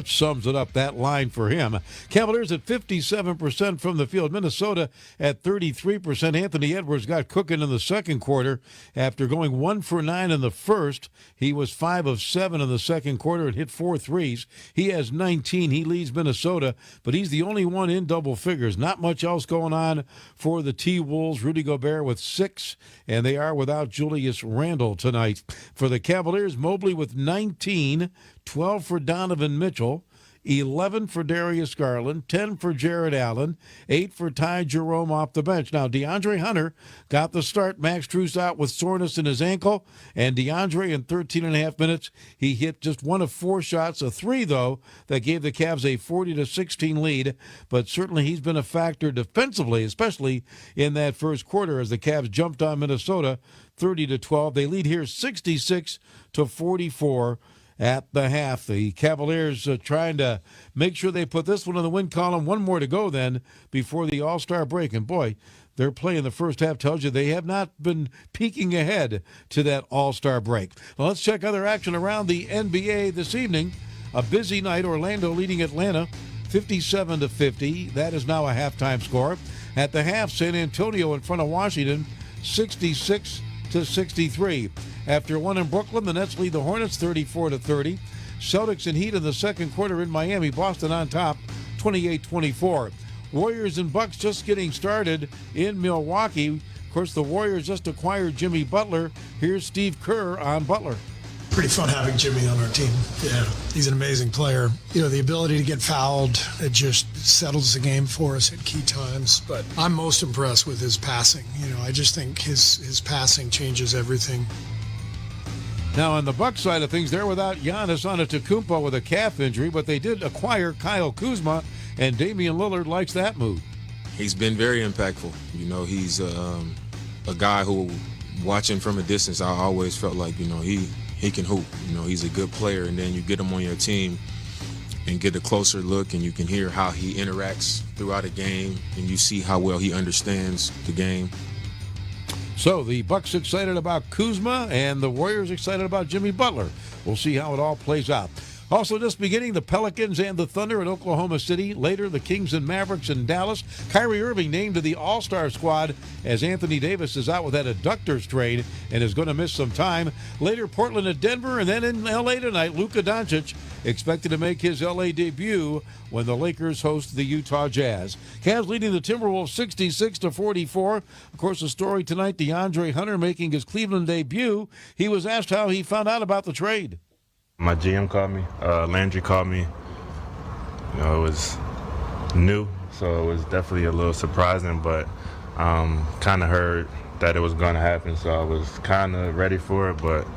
sums it up, that line for him. Cavaliers at 57% from the field. Minnesota at 33%. Anthony Edwards got cooking in the second quarter after going 1 for 9 in the first. He was 5 of 7 in the second quarter and hit 4 threes. He has 19. He leads Minnesota, but he's the only one in double figures. Not much else going on for the T-Wolves. Rudy Gobert with 6, and they are without Julius Randle tonight. For the Cavaliers, Mobley with 19, 12 for Donovan Mitchell, 11 for Darius Garland, 10 for Jared Allen, 8 for Ty Jerome off the bench. Now, DeAndre Hunter got the start. Max Strus out with soreness in his ankle, and DeAndre in 13 and a half minutes, he hit just 1 of 4 shots, a 3, though, that gave the Cavs a 40-16 lead, but certainly he's been a factor defensively, especially in that first quarter as the Cavs jumped on Minnesota 30-12. They lead here 66-44 at the half. The Cavaliers trying to make sure they put this one in the win column. One more to go then before the All-Star break. And boy, their play in the first half tells you they have not been peeking ahead to that All-Star break. Well, let's check other action around the NBA this evening. A busy night. Orlando leading Atlanta 57-50. That is now a halftime score. At the half, San Antonio in front of Washington 66-63. After one in Brooklyn, the Nets lead the Hornets 34-30. Celtics and Heat in the second quarter in Miami. Boston on top 28-24. Warriors and Bucks just getting started in Milwaukee. Of course, the Warriors just acquired Jimmy Butler. Here's Steve Kerr on Butler. Pretty fun having Jimmy on our team. Yeah, he's an amazing player. You know, the ability to get fouled, it just settles the game for us at key times. But I'm most impressed with his passing. You know, I just think his passing changes everything. Now, on the Bucks side of things, they're without Giannis Antetokounmpo with a calf injury, but they did acquire Kyle Kuzma, and Damian Lillard likes that move. He's been very impactful. You know, he's a guy who, watching from a distance, I always felt like, you know, he can hoop. You know, he's a good player, and then you get him on your team and get a closer look, and you can hear how he interacts throughout a game, and you see how well he understands the game. So the Bucks excited about Kuzma, and the Warriors excited about Jimmy Butler. We'll see how it all plays out. Also just beginning, the Pelicans and the Thunder in Oklahoma City. Later, the Kings and Mavericks in Dallas. Kyrie Irving named to the All-Star squad as Anthony Davis is out with that adductor strain and is going to miss some time. Later, Portland at Denver, and then in L.A. tonight, Luka Doncic expected to make his L.A. debut when the Lakers host the Utah Jazz. Cavs leading the Timberwolves 66-44. Of course, the story tonight, DeAndre Hunter making his Cleveland debut. He was asked how he found out about the trade. My GM called me, Landry called me. You know, it was new, so it was definitely a little surprising, but kind of heard that it was going to happen, so I was kind of ready for it, but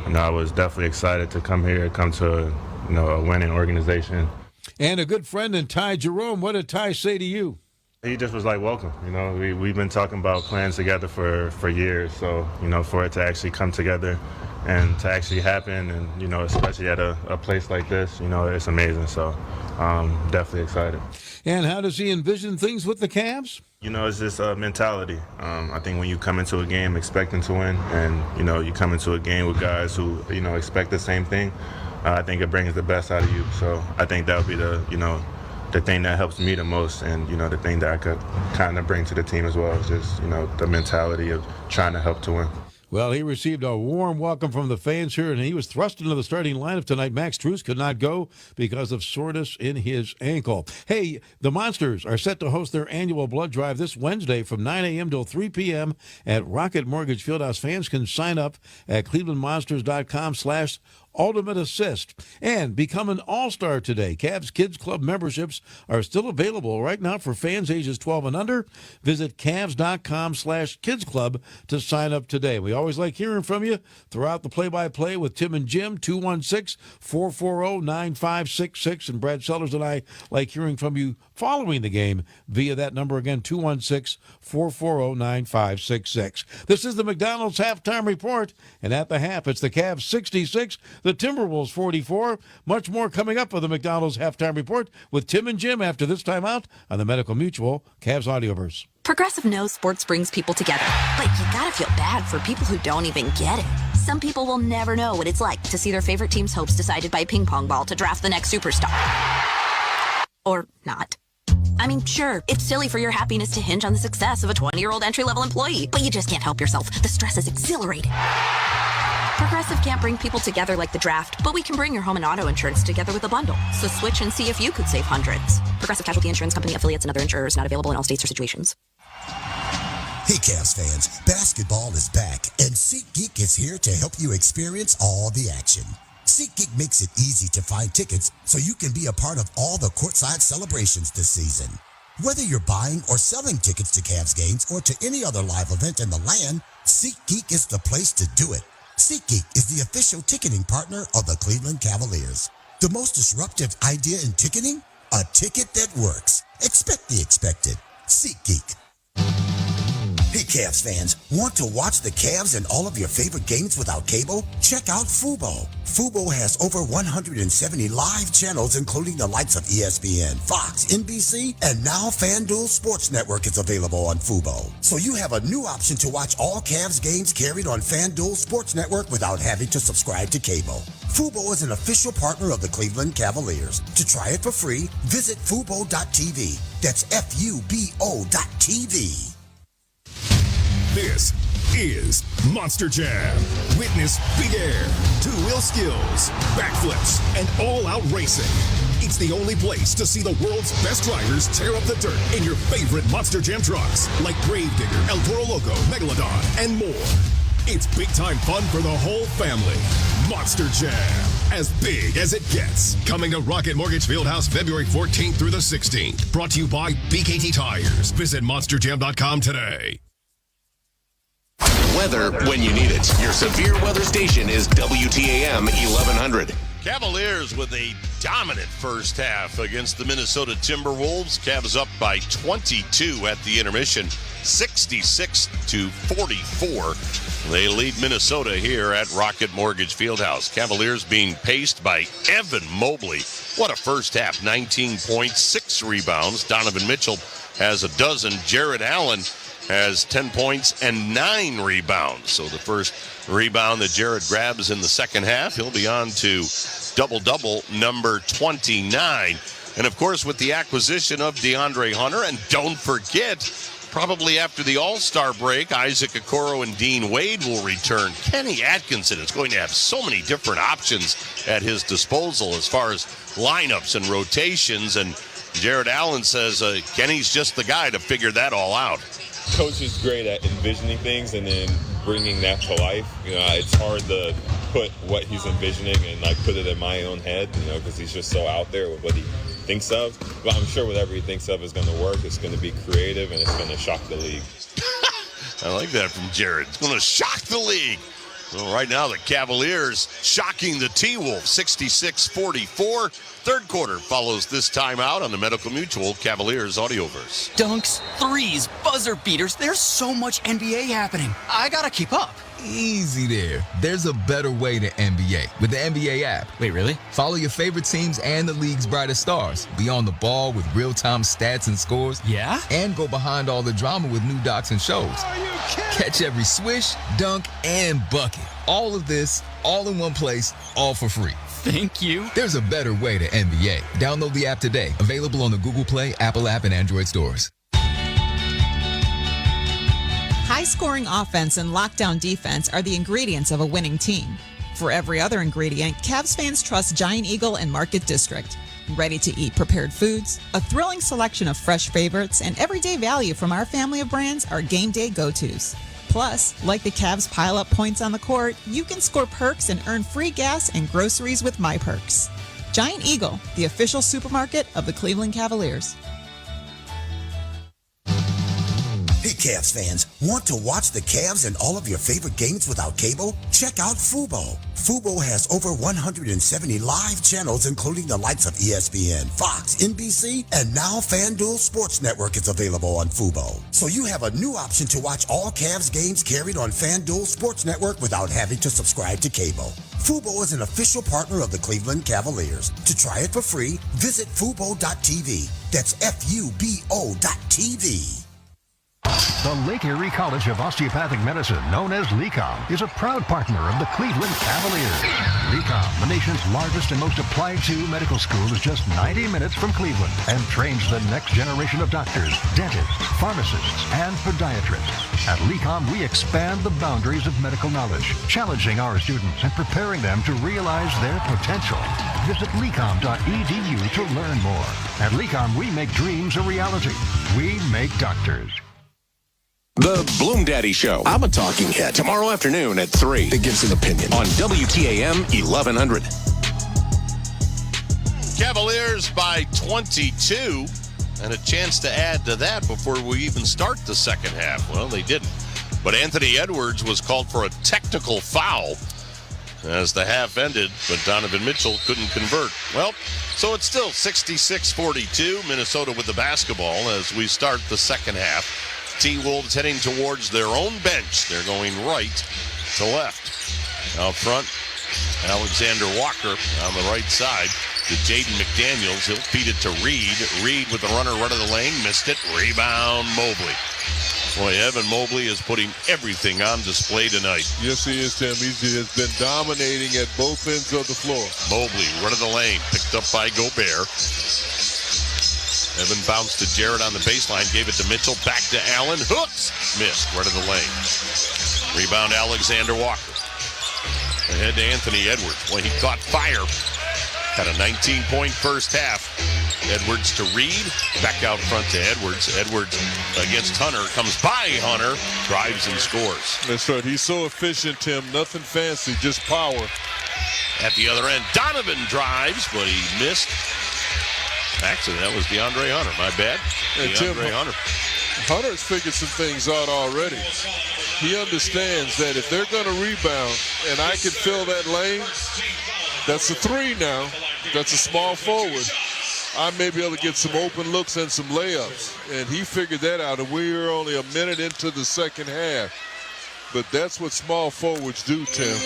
you know, I was definitely excited to come here, come to a winning organization. And a good friend in Ty Jerome. What did Ty say to you? He just was like, welcome. You know, we've been talking about plans together for years, so, you know, for it to actually come together and to actually happen, and, you know, especially at a place like this, you know, it's amazing. So definitely excited. And how does he envision things with the Cavs? You know, it's just a mentality. I think when you come into a game expecting to win, and, you know, you come into a game with guys who, you know, expect the same thing, I think it brings the best out of you. So I think that would be the thing that helps me the most, and, you know, the thing that I could kind of bring to the team as well is just, you know, the mentality of trying to help to win. Well, he received a warm welcome from the fans here, and he was thrust into the starting lineup tonight. Max Strus could not go because of soreness in his ankle. Hey, the Monsters are set to host their annual blood drive this Wednesday from 9 a.m. till 3 p.m. at Rocket Mortgage Fieldhouse. Fans can sign up at clevelandmonsters.com/all ultimate assist. And become an all-star today. Cavs Kids Club memberships are still available right now for fans ages 12 and under. Visit Cavs.com/kidsclub to sign up today. We always like hearing from you throughout the play-by-play with Tim and Jim, 216-440-9566. And Brad Sellers and I like hearing from you following the game via that number again, 216-440-9566. This is the McDonald's Halftime Report, and at the half, it's the Cavs 66, the Timberwolves 44. Much more coming up with the McDonald's Halftime Report with Tim and Jim after this time out on the Medical Mutual Cavs Audioverse. Progressive knows sports brings people together, but you gotta feel bad for people who don't even get it. Some people will never know what it's like to see their favorite team's hopes decided by a ping pong ball to draft the next superstar. Or not. I mean, sure, it's silly for your happiness to hinge on the success of a 20-year-old entry-level employee, but you just can't help yourself. The stress is exhilarating. Progressive can't bring people together like the draft, but we can bring your home and auto insurance together with a bundle. So switch and see if you could save hundreds. Progressive Casualty Insurance Company, affiliates, and other insurers not available in all states or situations. Hey Cavs fans, basketball is back, and SeatGeek is here to help you experience all the action. SeatGeek makes it easy to find tickets so you can be a part of all the courtside celebrations this season. Whether you're buying or selling tickets to Cavs games or to any other live event in the land, SeatGeek is the place to do it. SeatGeek is the official ticketing partner of the Cleveland Cavaliers. The most disruptive idea in ticketing? A ticket that works. Expect the expected. SeatGeek. Hey Cavs fans, want to watch the Cavs and all of your favorite games without cable? Check out Fubo. Fubo has over 170 live channels, including the likes of ESPN, Fox, NBC, and now FanDuel Sports Network is available on Fubo. So you have a new option to watch all Cavs games carried on FanDuel Sports Network without having to subscribe to cable. Fubo is an official partner of the Cleveland Cavaliers. To try it for free, visit Fubo.tv. That's FUBO.tv. This is Monster Jam. Witness big air, two-wheel skills, backflips, and all-out racing. It's the only place to see the world's best drivers tear up the dirt in your favorite Monster Jam trucks, like Gravedigger, El Toro Loco, Megalodon, and more. It's big-time fun for the whole family. Monster Jam, as big as it gets. Coming to Rocket Mortgage Fieldhouse February 14th through the 16th. Brought to you by BKT Tires. Visit monsterjam.com today. Weather when you need it. Your severe weather station is WTAM 1100. Cavaliers with a dominant first half against the Minnesota Timberwolves. Cavs up by 22 at the intermission, 66-44. They lead Minnesota here at Rocket Mortgage Fieldhouse. Cavaliers being paced by Evan Mobley. What a first half, 19 points, 6 rebounds. Donovan Mitchell has a dozen. Jared Allen has 10 points and 9 rebounds. So the first rebound that Jared grabs in the second half, he'll be on to double-double number 29. And, of course, with the acquisition of DeAndre Hunter, and don't forget, probably after the All-Star break, Isaac Okoro and Dean Wade will return. Kenny Atkinson is going to have so many different options at his disposal as far as lineups and rotations. And Jared Allen says Kenny's just the guy to figure that all out. Coach is great at envisioning things and then bringing that to life. You know, it's hard to put what he's envisioning and like put it in my own head, you know, because he's just so out there with what he thinks of. But I'm sure whatever he thinks of is going to work. It's going to be creative and it's going to shock the league. I like that from Jared. It's going to shock the league. Well, right now the Cavaliers shocking the T-Wolves, 66-44. Third quarter follows this timeout on the Medical Mutual Cavaliers Audioverse. Dunks, threes, buzzer beaters. There's so much NBA happening. I gotta keep up. Easy there. There's a better way to NBA with the NBA app. Wait, really? Follow your favorite teams and the league's brightest stars. Be on the ball with real-time stats and scores. Yeah? And go behind all the drama with new docs and shows. Are you kidding? Catch every swish, dunk, and bucket. All of this, all in one place, all for free. Thank you. There's a better way to NBA. Download the app today. Available on the Google Play, Apple app, and Android stores. High-scoring offense and lockdown defense are the ingredients of a winning team. For every other ingredient, Cavs fans trust Giant Eagle and Market District. Ready-to-eat prepared foods, a thrilling selection of fresh favorites, and everyday value from our family of brands are game day go-tos. Plus, like the Cavs pile up points on the court, you can score perks and earn free gas and groceries with MyPerks. Giant Eagle, the official supermarket of the Cleveland Cavaliers. Hey, Cavs fans, want to watch the Cavs and all of your favorite games without cable? Check out Fubo. Fubo has over 170 live channels, including the likes of ESPN, Fox, NBC, and now FanDuel Sports Network is available on Fubo. So you have a new option to watch all Cavs games carried on FanDuel Sports Network without having to subscribe to cable. Fubo is an official partner of the Cleveland Cavaliers. To try it for free, visit Fubo.tv. That's FUBO.tv. The Lake Erie College of Osteopathic Medicine, known as LECOM, is a proud partner of the Cleveland Cavaliers. LECOM, the nation's largest and most applied to medical school, is just 90 minutes from Cleveland and trains the next generation of doctors, dentists, pharmacists, and podiatrists. At LECOM, we expand the boundaries of medical knowledge, challenging our students and preparing them to realize their potential. Visit lecom.edu to learn more. At LECOM, we make dreams a reality. We make doctors. The Bloom Daddy Show. I'm a talking head. Tomorrow afternoon at 3. That gives an opinion. On WTAM 1100. Cavaliers by 22. And a chance to add to that before we even start the second half. Well, they didn't. But Anthony Edwards was called for a technical foul as the half ended, but Donovan Mitchell couldn't convert. Well, so it's still 66-42. Minnesota with the basketball as we start the second half. T-Wolves heading towards their own bench. They're going right to left. Out front, Alexander Walker on the right side to Jaden McDaniels. He'll feed it to Reed. Reed with the runner right of the lane. Missed it. Rebound, Mobley. Boy, Evan Mobley is putting everything on display tonight. Yes, he is, Tim. He has been dominating at both ends of the floor. Mobley, right of the lane. Picked up by Gobert. Evan bounced to Jarrett on the baseline, gave it to Mitchell, back to Allen, hooks, missed, right of the lane. Rebound, Alexander Walker. Ahead to Anthony Edwards. Well, he caught fire. Had a 19-point first half. Edwards to Reed, back out front to Edwards. Edwards against Hunter, comes by Hunter, drives and scores. That's right, he's so efficient, Tim, nothing fancy, just power. At the other end, Donovan drives, but he missed. Actually, that was DeAndre Hunter. My bad. DeAndre Hunter. Hunter's figured some things out already. He understands that if they're going to rebound and I can fill that lane, that's a three now. That's a small forward. I may be able to get some open looks and some layups. And he figured that out, and we are only a minute into the second half. But that's what small forwards do, Tim.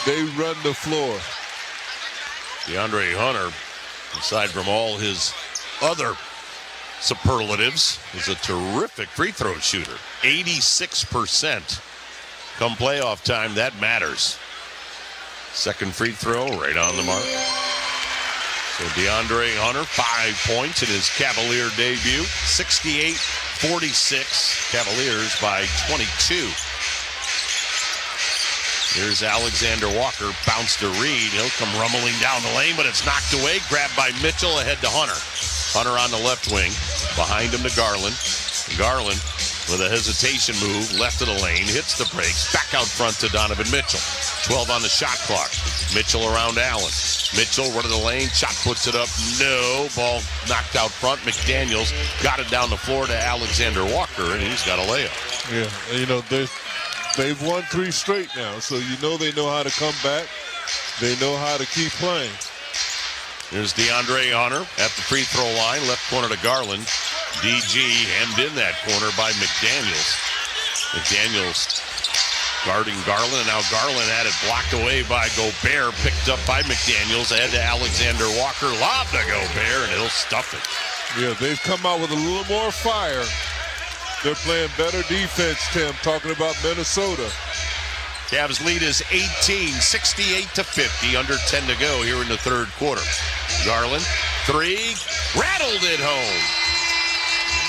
They run the floor. DeAndre Hunter, aside from all his other superlatives, is a terrific free throw shooter. 86%. Come playoff time, that matters. Second free throw right on the mark. So DeAndre Hunter, 5 points in his Cavalier debut. 68-46. Cavaliers by 22. Here's Alexander Walker, bounce to Reed. He'll come rumbling down the lane, but it's knocked away. Grabbed by Mitchell, ahead to Hunter. Hunter on the left wing, behind him to Garland. Garland with a hesitation move, left of the lane, hits the brakes, back out front to Donovan Mitchell. 12 on the shot clock. Mitchell around Allen. Mitchell, right of the lane, shot puts it up, no. Ball knocked out front. McDaniels got it down the floor to Alexander Walker, and he's got a layup. Yeah, you know, they've won 3 straight now, so you know they know how to come back. They know how to keep playing. Here's DeAndre Hunter at the free throw line, left corner to Garland. DG hemmed in that corner by McDaniels. McDaniels guarding Garland, and now Garland had it blocked away by Gobert, picked up by McDaniels, ahead to Alexander Walker, lob to Gobert, and he'll stuff it. Yeah, they've come out with a little more fire. They're playing better defense, Tim, talking about Minnesota. Cavs lead is 18, 68-50, under 10 to go here in the third quarter. Garland, 3, rattled it home.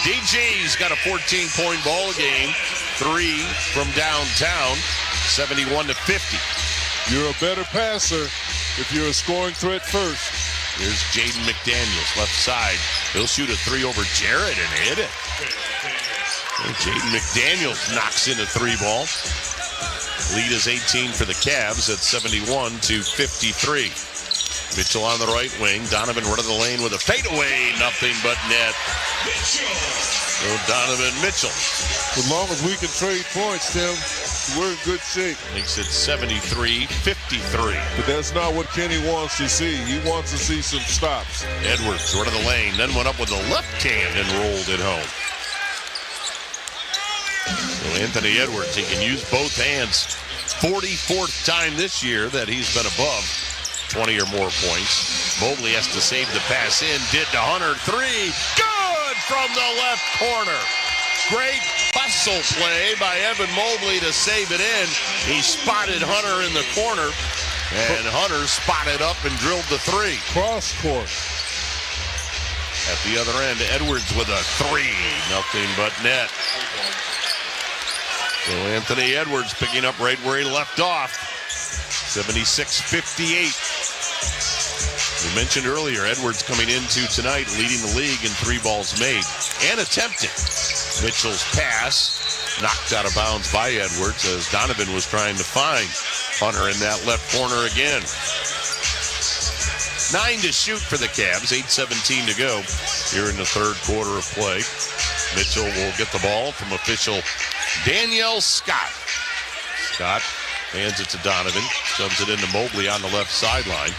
DG's got a 14-point ball game, 3 from downtown, 71-50. You're a better passer if you're a scoring threat first. Here's Jaden McDaniels, left side. He'll shoot a 3 over Jarrett and hit it. And Jaden McDaniels knocks in a 3-ball. Lead is 18 for the Cavs at 71-53. Mitchell on the right wing. Donovan running the lane with a fadeaway. Nothing but net. So Donovan Mitchell. As long as we can trade points, Tim, we're in good shape. Makes it 73-53. But that's not what Kenny wants to see. He wants to see some stops. Edwards running the lane, then went up with a left hand and rolled it home. So Anthony Edwards, he can use both hands. 44th time this year that he's been above 20 or more points. Mobley has to save the pass in. Did to Hunter. 3. Good from the left corner. Great hustle play by Evan Mobley to save it in. He spotted Hunter in the corner, and Hunter spotted up and drilled the 3. Cross court. At the other end, Edwards with a 3. Nothing but net. So Anthony Edwards picking up right where he left off. 76-58. We mentioned earlier, Edwards coming into tonight leading the league in 3 balls made and attempting. Mitchell's pass knocked out of bounds by Edwards as Donovan was trying to find Hunter in that left corner again. 9 to shoot for the Cavs, 8:17 to go here in the third quarter of play. Mitchell will get the ball from official Danielle Scott. Scott hands it to Donovan, shoves it into Mobley on the left sideline.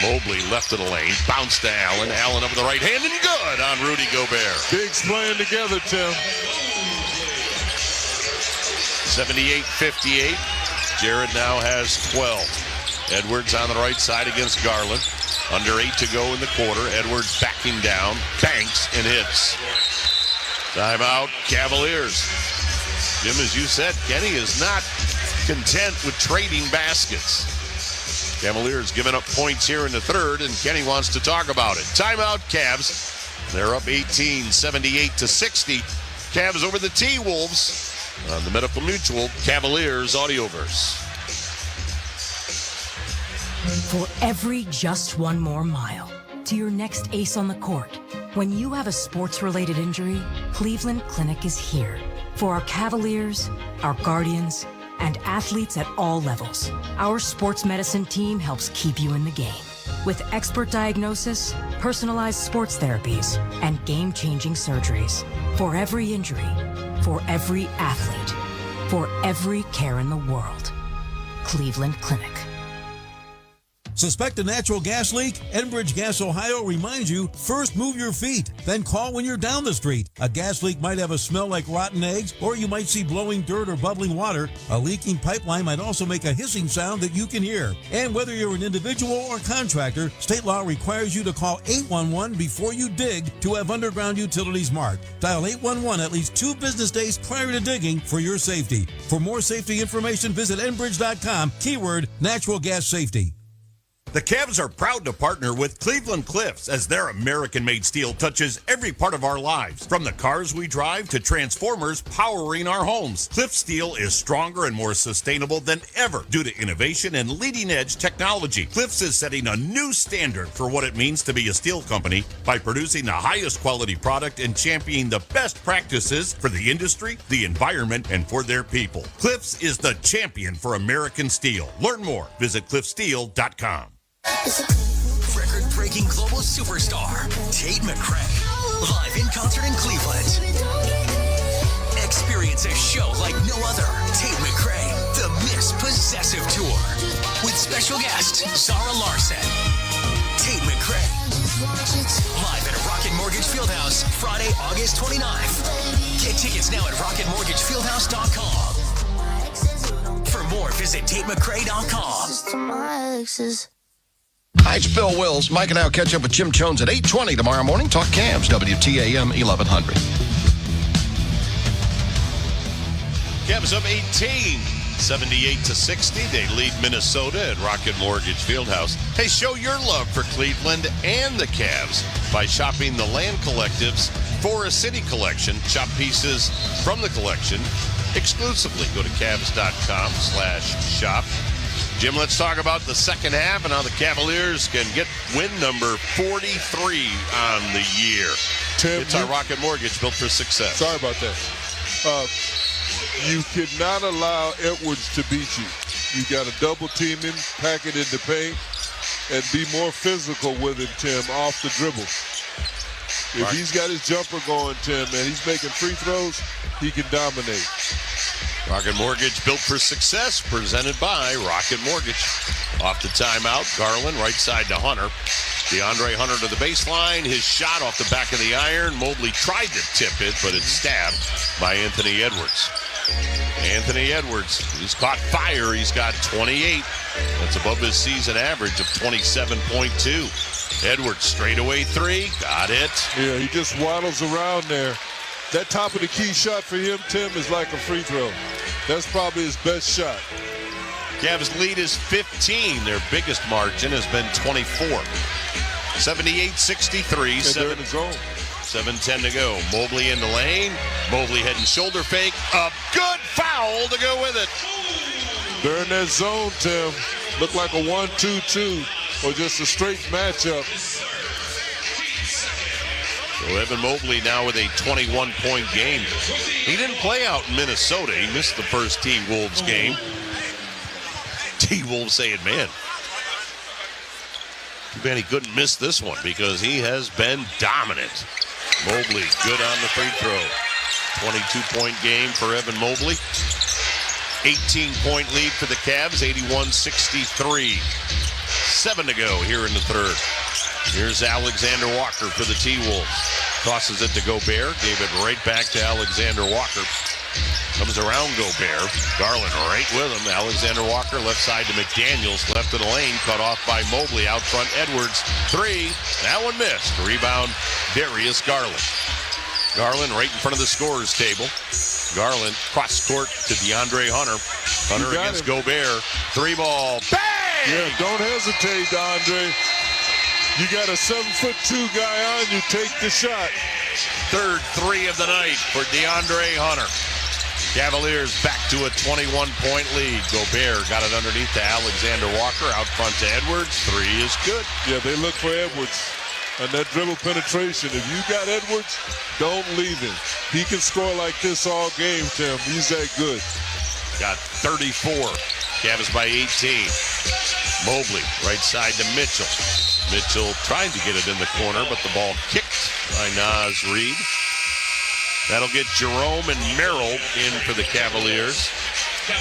Mobley left of the lane, bounced to Allen. Allen over the right hand and good on Rudy Gobert. Bigs playing together, Tim. 78-58. Jared now has 12. Edwards on the right side against Garland. Under 8 to go in the quarter. Edwards backing down, banks and hits. Timeout, Cavaliers. Jim, as you said, Kenny is not content with trading baskets. Cavaliers giving up points here in the third, and Kenny wants to talk about it. Timeout, Cavs. They're up 18, 78-60. Cavs over the T-Wolves on the Medical Mutual Cavaliers Audioverse. For every just one more mile to your next ace on the court, when you have a sports-related injury, Cleveland Clinic is here. For our Cavaliers, our Guardians, and athletes at all levels, our sports medicine team helps keep you in the game. With expert diagnosis, personalized sports therapies, and game-changing surgeries. For every injury, for every athlete, for every care in the world. Cleveland Clinic. Suspect a natural gas leak? Enbridge Gas Ohio reminds you, first move your feet, then call when you're down the street. A gas leak might have a smell like rotten eggs, or you might see blowing dirt or bubbling water. A leaking pipeline might also make a hissing sound that you can hear. And whether you're an individual or contractor, state law requires you to call 811 before you dig to have underground utilities marked. Dial 811 at least 2 business days prior to digging for your safety. For more safety information, visit enbridge.com, keyword natural gas safety. The Cavs are proud to partner with Cleveland Cliffs as their American-made steel touches every part of our lives. From the cars we drive to transformers powering our homes, Cliff Steel is stronger and more sustainable than ever due to innovation and leading-edge technology. Cliffs is setting a new standard for what it means to be a steel company by producing the highest quality product and championing the best practices for the industry, the environment, and for their people. Cliffs is the champion for American steel. Learn more. Visit cliffsteel.com. Record-breaking global superstar Tate McRae, live in concert in Cleveland. Experience a show like no other. Tate McRae, the Miss Possessive Tour, with special guest Zara Larson. Tate McRae, live at Rocket Mortgage Fieldhouse, Friday, August 29th. Get tickets now at rocketmortgagefieldhouse.com. For more, visit TateMcRae.com. Hi, it's Bill Wills. Mike and I will catch up with Jim Jones at 8:20 tomorrow morning. Talk Cavs, WTAM 1100. Cavs up 18, 78-60. They lead Minnesota at Rocket Mortgage Fieldhouse. Hey, show your love for Cleveland and the Cavs by shopping the Land Collective's Forest City collection. Shop pieces from the collection exclusively. Go to Cavs.com/shop. Jim, let's talk about the second half and how the Cavaliers can get win number 43 on the year. Tim, it's our Rocket Mortgage built for success. Sorry about that. You cannot allow Edwards to beat you. You got to double team him, pack it in the paint, and be more physical with him, Tim, off the dribble. If he's got his jumper going, Tim, and he's making free throws, he can dominate. Rocket Mortgage, built for success, presented by Rocket Mortgage. Off the timeout, Garland, right side to Hunter. DeAndre Hunter to the baseline. His shot off the back of the iron. Mobley tried to tip it, but it's stabbed by Anthony Edwards. Anthony Edwards, he's caught fire. He's got 28. That's above his season average of 27.2. Edwards, straightaway three. Got it. Yeah, he just waddles around there. That top of the key shot for him, Tim, is like a free throw. That's probably his best shot. Cavs lead is 15. Their biggest margin has been 24. 78-63. 7:10 to go. Mobley in the lane. Mobley head and shoulder fake. A good foul to go with it. They're in that zone, Tim. Look like a 1-2-2 or just a straight matchup. So Evan Mobley now with a 21-point game. He didn't play out in Minnesota. He missed the first T-Wolves game. T-Wolves saying, man, too bad he couldn't miss this one because he has been dominant. Mobley, good on the free throw. 22-point game for Evan Mobley. 18-point lead for the Cavs, 81-63. 7 to go here in the third. Here's Alexander Walker for the T-Wolves. Tosses it to Gobert. Gave it right back to Alexander Walker. Comes around Gobert. Garland right with him. Alexander Walker left side to McDaniels. Left of the lane. Cut off by Mobley. Out front Edwards. Three. That one missed. Rebound Darius Garland. Garland right in front of the scorer's table. Garland cross court to DeAndre Hunter. Hunter against Gobert. Three ball. Bang! Yeah, don't hesitate, DeAndre. You got a 7'2" guy on you. Take the shot. Third three of the night for DeAndre Hunter. Cavaliers back to a 21-point lead. Gobert got it underneath to Alexander Walker. Out front to Edwards. Three is good. Yeah, they look for Edwards. And that dribble penetration. If you got Edwards, don't leave him. He can score like this all game, Tim. He's that good. Got 34. Cavs by 18. Mobley, right side to Mitchell. Mitchell trying to get it in the corner, but the ball kicked by Naz Reid. That'll get Jerome and Merrill in for the Cavaliers.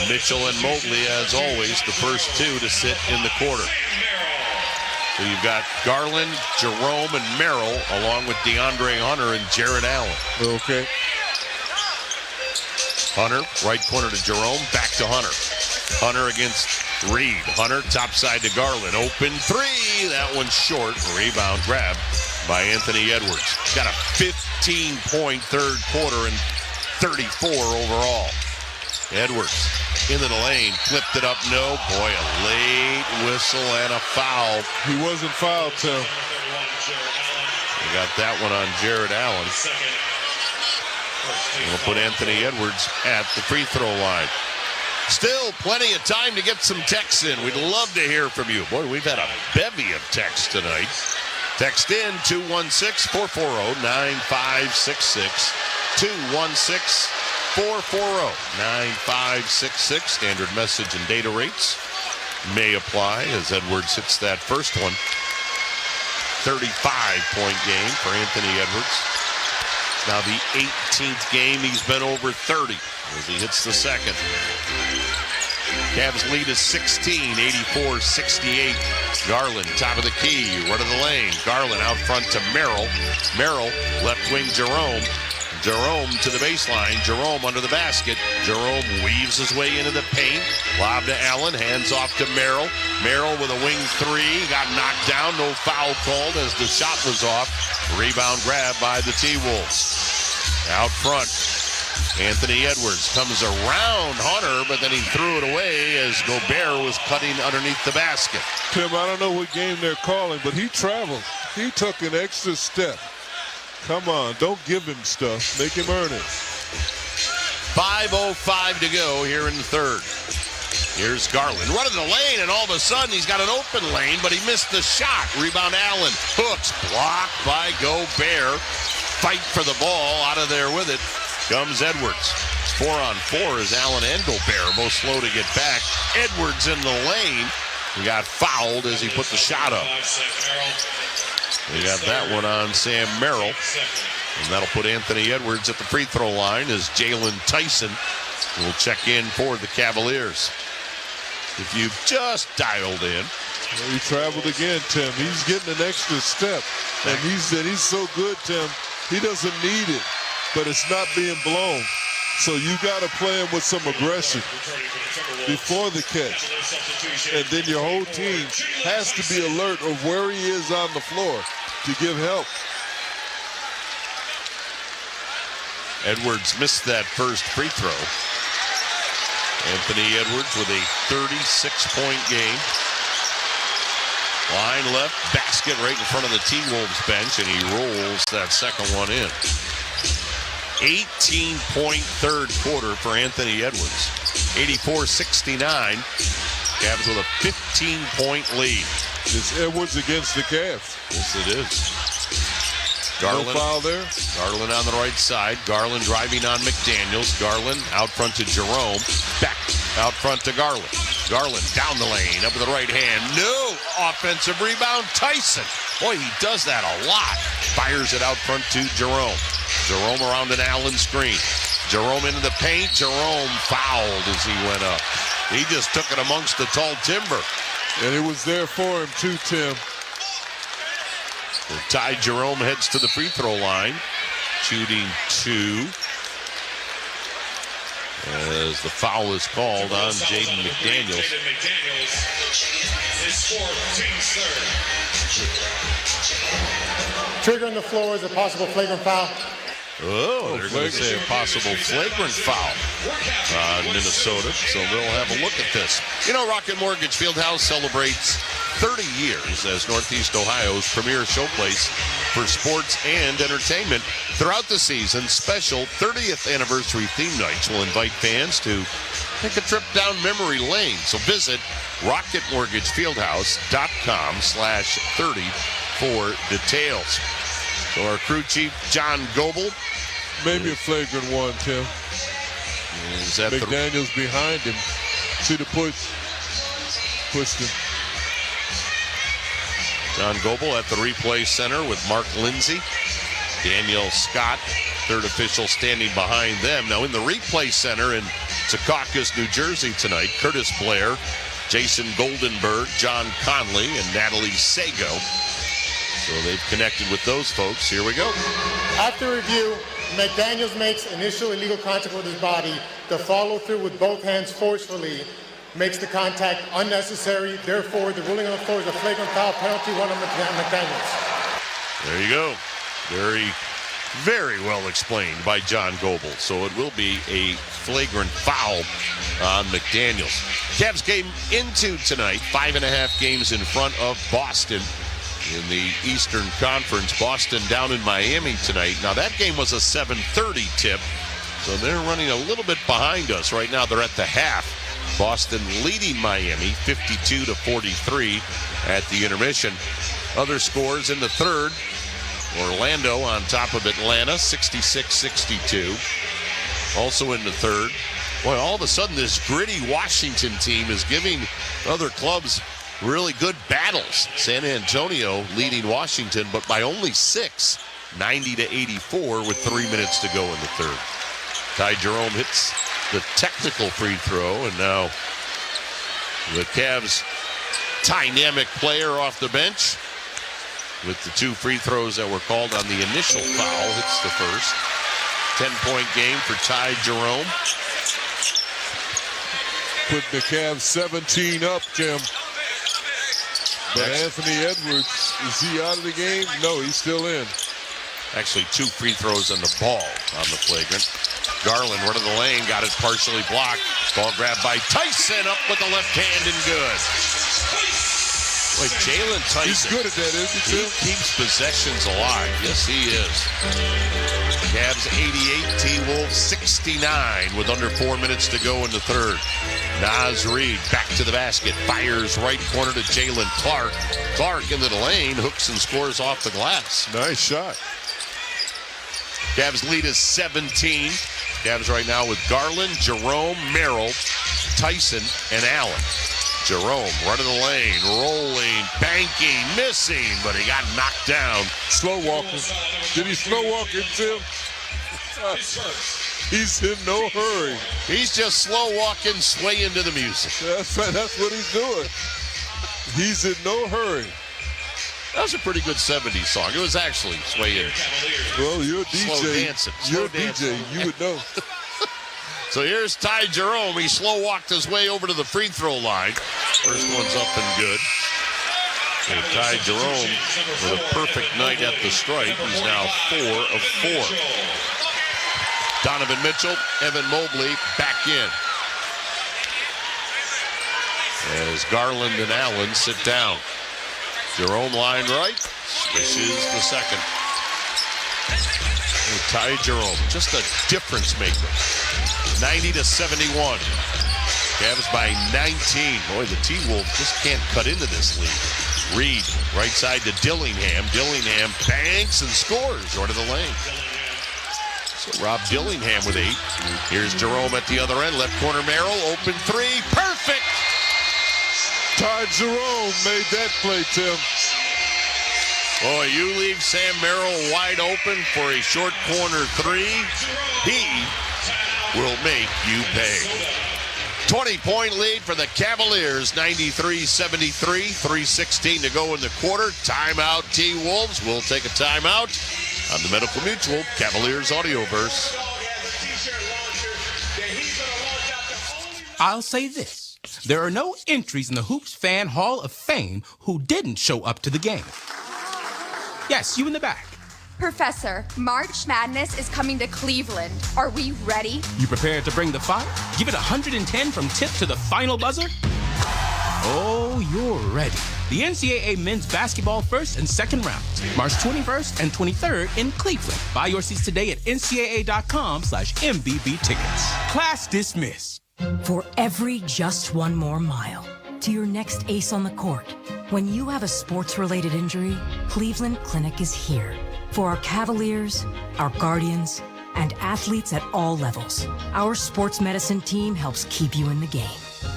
Mitchell and Mobley, as always, the first two to sit in the quarter. So you've got Garland, Jerome, and Merrill, along with DeAndre Hunter and Jared Allen. Okay. Hunter, right corner to Jerome, back to Hunter. Hunter against Reed. Hunter, top side to Garland. Open three. That one's short. Rebound grab by Anthony Edwards. Got a 15-point third quarter and 34 overall. Edwards into the lane. Flipped it up. No. Boy, a late whistle and a foul. He wasn't fouled, Tim. We got that one on Jared Allen. We'll put Anthony Edwards at the free throw line. Still plenty of time to get some texts in. We'd love to hear from you. Boy, we've had a bevy of texts tonight. Text in 216-440-9566. 216-440-9566. Standard message and data rates may apply as Edwards hits that first one. 35-point game for Anthony Edwards. Now the 18th game he's been over 30 as he hits the second. Cavs lead is 16, 84-68. Garland, top of the key, run of the lane. Garland out front to Merrill. Merrill, left wing Jerome. Jerome to the baseline. Jerome under the basket. Jerome weaves his way into the paint. Lob to Allen. Hands off to Merrill. Merrill with a wing three. Got knocked down. No foul called as the shot was off. Rebound grab by the T-Wolves. Out front, Anthony Edwards comes around Hunter, but then he threw it away as Gobert was cutting underneath the basket. Tim, I don't know what game they're calling, but he traveled. He took an extra step. Come on, don't give him stuff. Make him earn it. 5:05 to go here in the third. Here's Garland running the lane, and all of a sudden he's got an open lane, but he missed the shot. Rebound Allen. Hooks blocked by Gobert. Fight for the ball. Out of there with it comes Edwards. 4-on-4 is Allen and Gobert, both slow to get back. Edwards in the lane. He got fouled as he put the shot up. We got that one on Sam Merrill. And that'll put Anthony Edwards at the free throw line as Jalen Tyson will check in for the Cavaliers. If you've just dialed in. Well, he traveled again, Tim. He's getting an extra step. And he's so good, Tim. He doesn't need it, but it's not being blown. So you got to play him with some aggression before the catch. And then your whole team has to be alert of where he is on the floor to give help. Edwards missed that first free throw. Anthony Edwards with a 36-point game. Line left, basket right in front of the T-Wolves bench, and he rolls that second one in. 18-point third quarter for Anthony Edwards. 84-69. Cavs with a 15-point lead. It's Edwards against the Cavs. Yes, it is. Garland, no foul there. Garland on the right side. Garland driving on McDaniels. Garland out front to Jerome. Back out front to Garland. Garland down the lane, up with the right hand. No offensive rebound. Tyson. Boy, he does that a lot. Fires it out front to Jerome. Jerome around an Allen screen. Jerome into the paint. Jerome fouled as he went up. He just took it amongst the tall timber. And it was there for him too, Tim. Ty Jerome heads to the free throw line, shooting 2. As the foul is called on Jaden McDaniels. Triggering the floor is a possible flagrant foul. Oh, they're going to say a possible flagrant foul on Minnesota, so they'll have a look at this. You know, Rocket Mortgage Fieldhouse celebrates 30 years as Northeast Ohio's premier showplace for sports and entertainment. Throughout the season, special 30th anniversary theme nights will invite fans to take a trip down memory lane. So visit rocketmortgagefieldhouse.com/30 for details. So our crew chief, John Goebel. Maybe a flagrant one, Tim. Is that McDaniels behind him. See the push. Pushed him. John Goebel at the replay center with Mark Lindsay. Daniel Scott, third official, standing behind them. Now in the replay center in Secaucus, New Jersey tonight, Curtis Blair, Jason Goldenberg, John Conley, and Natalie Sago. So they've connected with those folks. Here we go. After review, McDaniels makes initial illegal contact with his body. The follow through with both hands forcefully makes the contact unnecessary. Therefore, the ruling on the floor is a flagrant foul, penalty 1 on McDaniels. There you go. Very well explained by John Goebel. So it will be a flagrant foul on McDaniels. Cavs game into tonight, 5.5 games in front of Boston in the Eastern Conference. Boston down in Miami tonight. Now that game was a 7:30 tip, so they're running a little bit behind us. Right now they're at the half. Boston leading Miami 52-43 at the intermission. Other scores in the third. Orlando on top of Atlanta, 66-62. Also in the third. Boy, all of a sudden this gritty Washington team is giving other clubs really good battles. San Antonio leading Washington, but by only 6, 90-84 with 3 minutes to go in the third. Ty Jerome hits the technical free throw, and now the Cavs' dynamic player off the bench with the 2 free throws that were called on the initial foul hits the first. 10-point game for Ty Jerome. Put the Cavs 17 up, Jim. But Anthony Edwards, is he out of the game? No, he's still in. Actually, 2 free throws on the ball on the flagrant. Garland, run of the lane, got it partially blocked. Ball grabbed by Tyson, up with the left hand and good. Wait, Jalen Tyson. He's good at that, isn't he? He keeps possessions alive. Yes, he is. Cavs 88, T-Wolves 69 with under 4 minutes to go in the third. Naz Reid back to the basket, fires right corner to Jalen Clark. Clark into the lane, hooks and scores off the glass. Nice shot. Cavs lead is 17. Cavs right now with Garland, Jerome, Merrill, Tyson, and Allen. Jerome running the lane, rolling, banking, missing, but he got knocked down. Slow walking. Did he slow walk him, Tim? He's in no hurry. He's just slow walking, swaying to the music. That's right. That's what he's doing. He's in no hurry. That was a pretty good 70s song. It was actually swaying. Well, you're a DJ. Slow dancing. You're a DJ. You would know. So here's Ty Jerome. He slow walked his way over to the free throw line. First one's up and good. And Ty Jerome with a perfect night at the stripe. He's now 4 of 4. Donovan Mitchell, Evan Mobley back in. As Garland and Allen sit down. Jerome line right. Swishes the second. And Ty Jerome, just a difference maker. 90-71. Cavs by 19. Boy, the T-Wolves just can't cut into this lead. Reed, right side to Dillingham. Dillingham banks and scores short of the lane. So Rob Dillingham with 8. Here's Jerome at the other end. Left corner Merrill, open 3. Perfect! Ty Jerome made that play, Tim. Boy, you leave Sam Merrill wide open for a short corner 3. He will make you pay. 20-point lead for the Cavaliers, 93-73, 3:16 to go in the quarter. Timeout, T-Wolves. We'll take a timeout on the Medical Mutual Cavaliers Audioverse. I'll say this. There are no entries in the Hoops Fan Hall of Fame who didn't show up to the game. Yes, you in the back. Professor, March Madness is coming to Cleveland. Are we ready? You prepared to bring the fire? Give it 110 from tip to the final buzzer? Oh, you're ready. The NCAA men's basketball first and second rounds, March 21st and 23rd in Cleveland. Buy your seats today at ncaa.com/MBB tickets. Class dismissed. For every just one more mile to your next ace on the court, when you have a sports-related injury, Cleveland Clinic is here. For our Cavaliers, our Guardians, and athletes at all levels, our sports medicine team helps keep you in the game.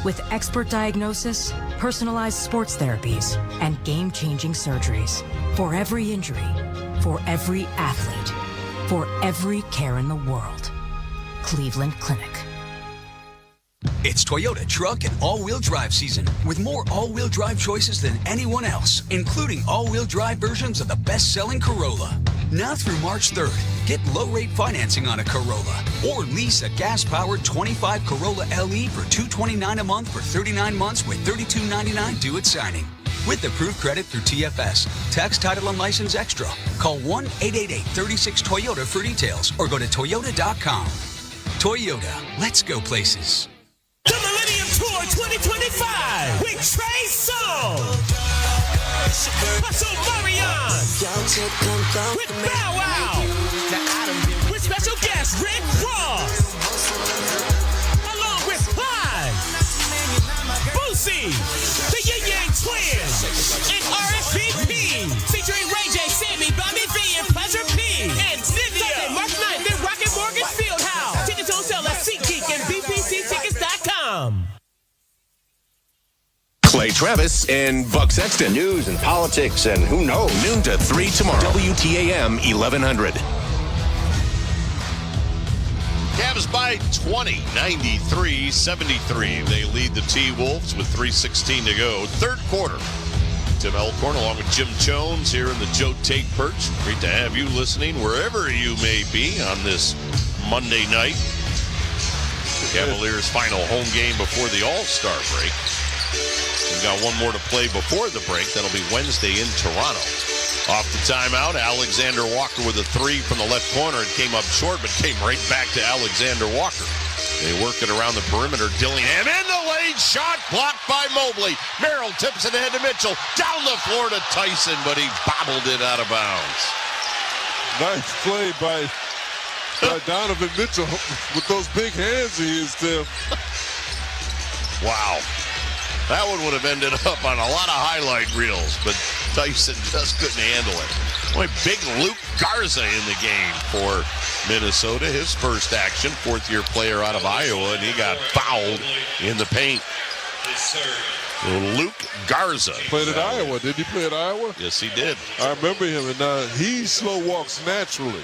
With expert diagnosis, personalized sports therapies, and game-changing surgeries. For every injury, for every athlete, for every care in the world. Cleveland Clinic. It's Toyota truck and all-wheel drive season with more all-wheel drive choices than anyone else, including all-wheel drive versions of the best-selling Corolla. Now through March 3rd, get low-rate financing on a Corolla or lease a gas-powered 25 Corolla LE for $229 a month for 39 months with $32.99 due at signing. With approved credit through TFS, tax, title, and license extra. Call 1-888-36-TOYOTA for details or go to toyota.com. Toyota, let's go places. The Millennium Tour 2025 with Trey Songz, Hustle Marion, with Bow Wow, with special guest Rick Ross, along with Plies, Boosie, the Yin Yang Twins, and RSVP, featuring Ray J, Sammy, Bobby V, and Pleasure P, and Cynthia. March 9th at Rocket Mortgage Fieldhouse. Tickets on sale at SeatGeek and BPCtickets.com. Clay Travis and Buck Sexton. News and politics and who knows. Noon to 3 tomorrow. WTAM 1100. Cavs by 20, 93-73. They lead the T-Wolves with 3:16 to go. Third quarter. Tim Elkhorn along with Jim Jones here in the Joe Tate Perch. Great to have you listening wherever you may be on this Monday night. The Cavaliers' final home game before the All-Star break. We've got one more to play before the break. That'll be Wednesday in Toronto. Off the timeout, Alexander Walker with a 3 from the left corner. It came up short, but came right back to Alexander Walker. They work it around the perimeter. Dillingham in the lane, shot blocked by Mobley. Merrill tips it ahead to Mitchell. Down the floor to Tyson, but he bobbled it out of bounds. Nice play by Donovan Mitchell with those big hands he is, Tim. Wow. That one would have ended up on a lot of highlight reels, but Tyson just couldn't handle it. Boy, big Luke Garza in the game for Minnesota. His first action, fourth-year player out of Iowa, and he got fouled in the paint. Luke Garza. Played at Iowa. Did he play at Iowa? Yes, he did. I remember him, and he slow walks naturally.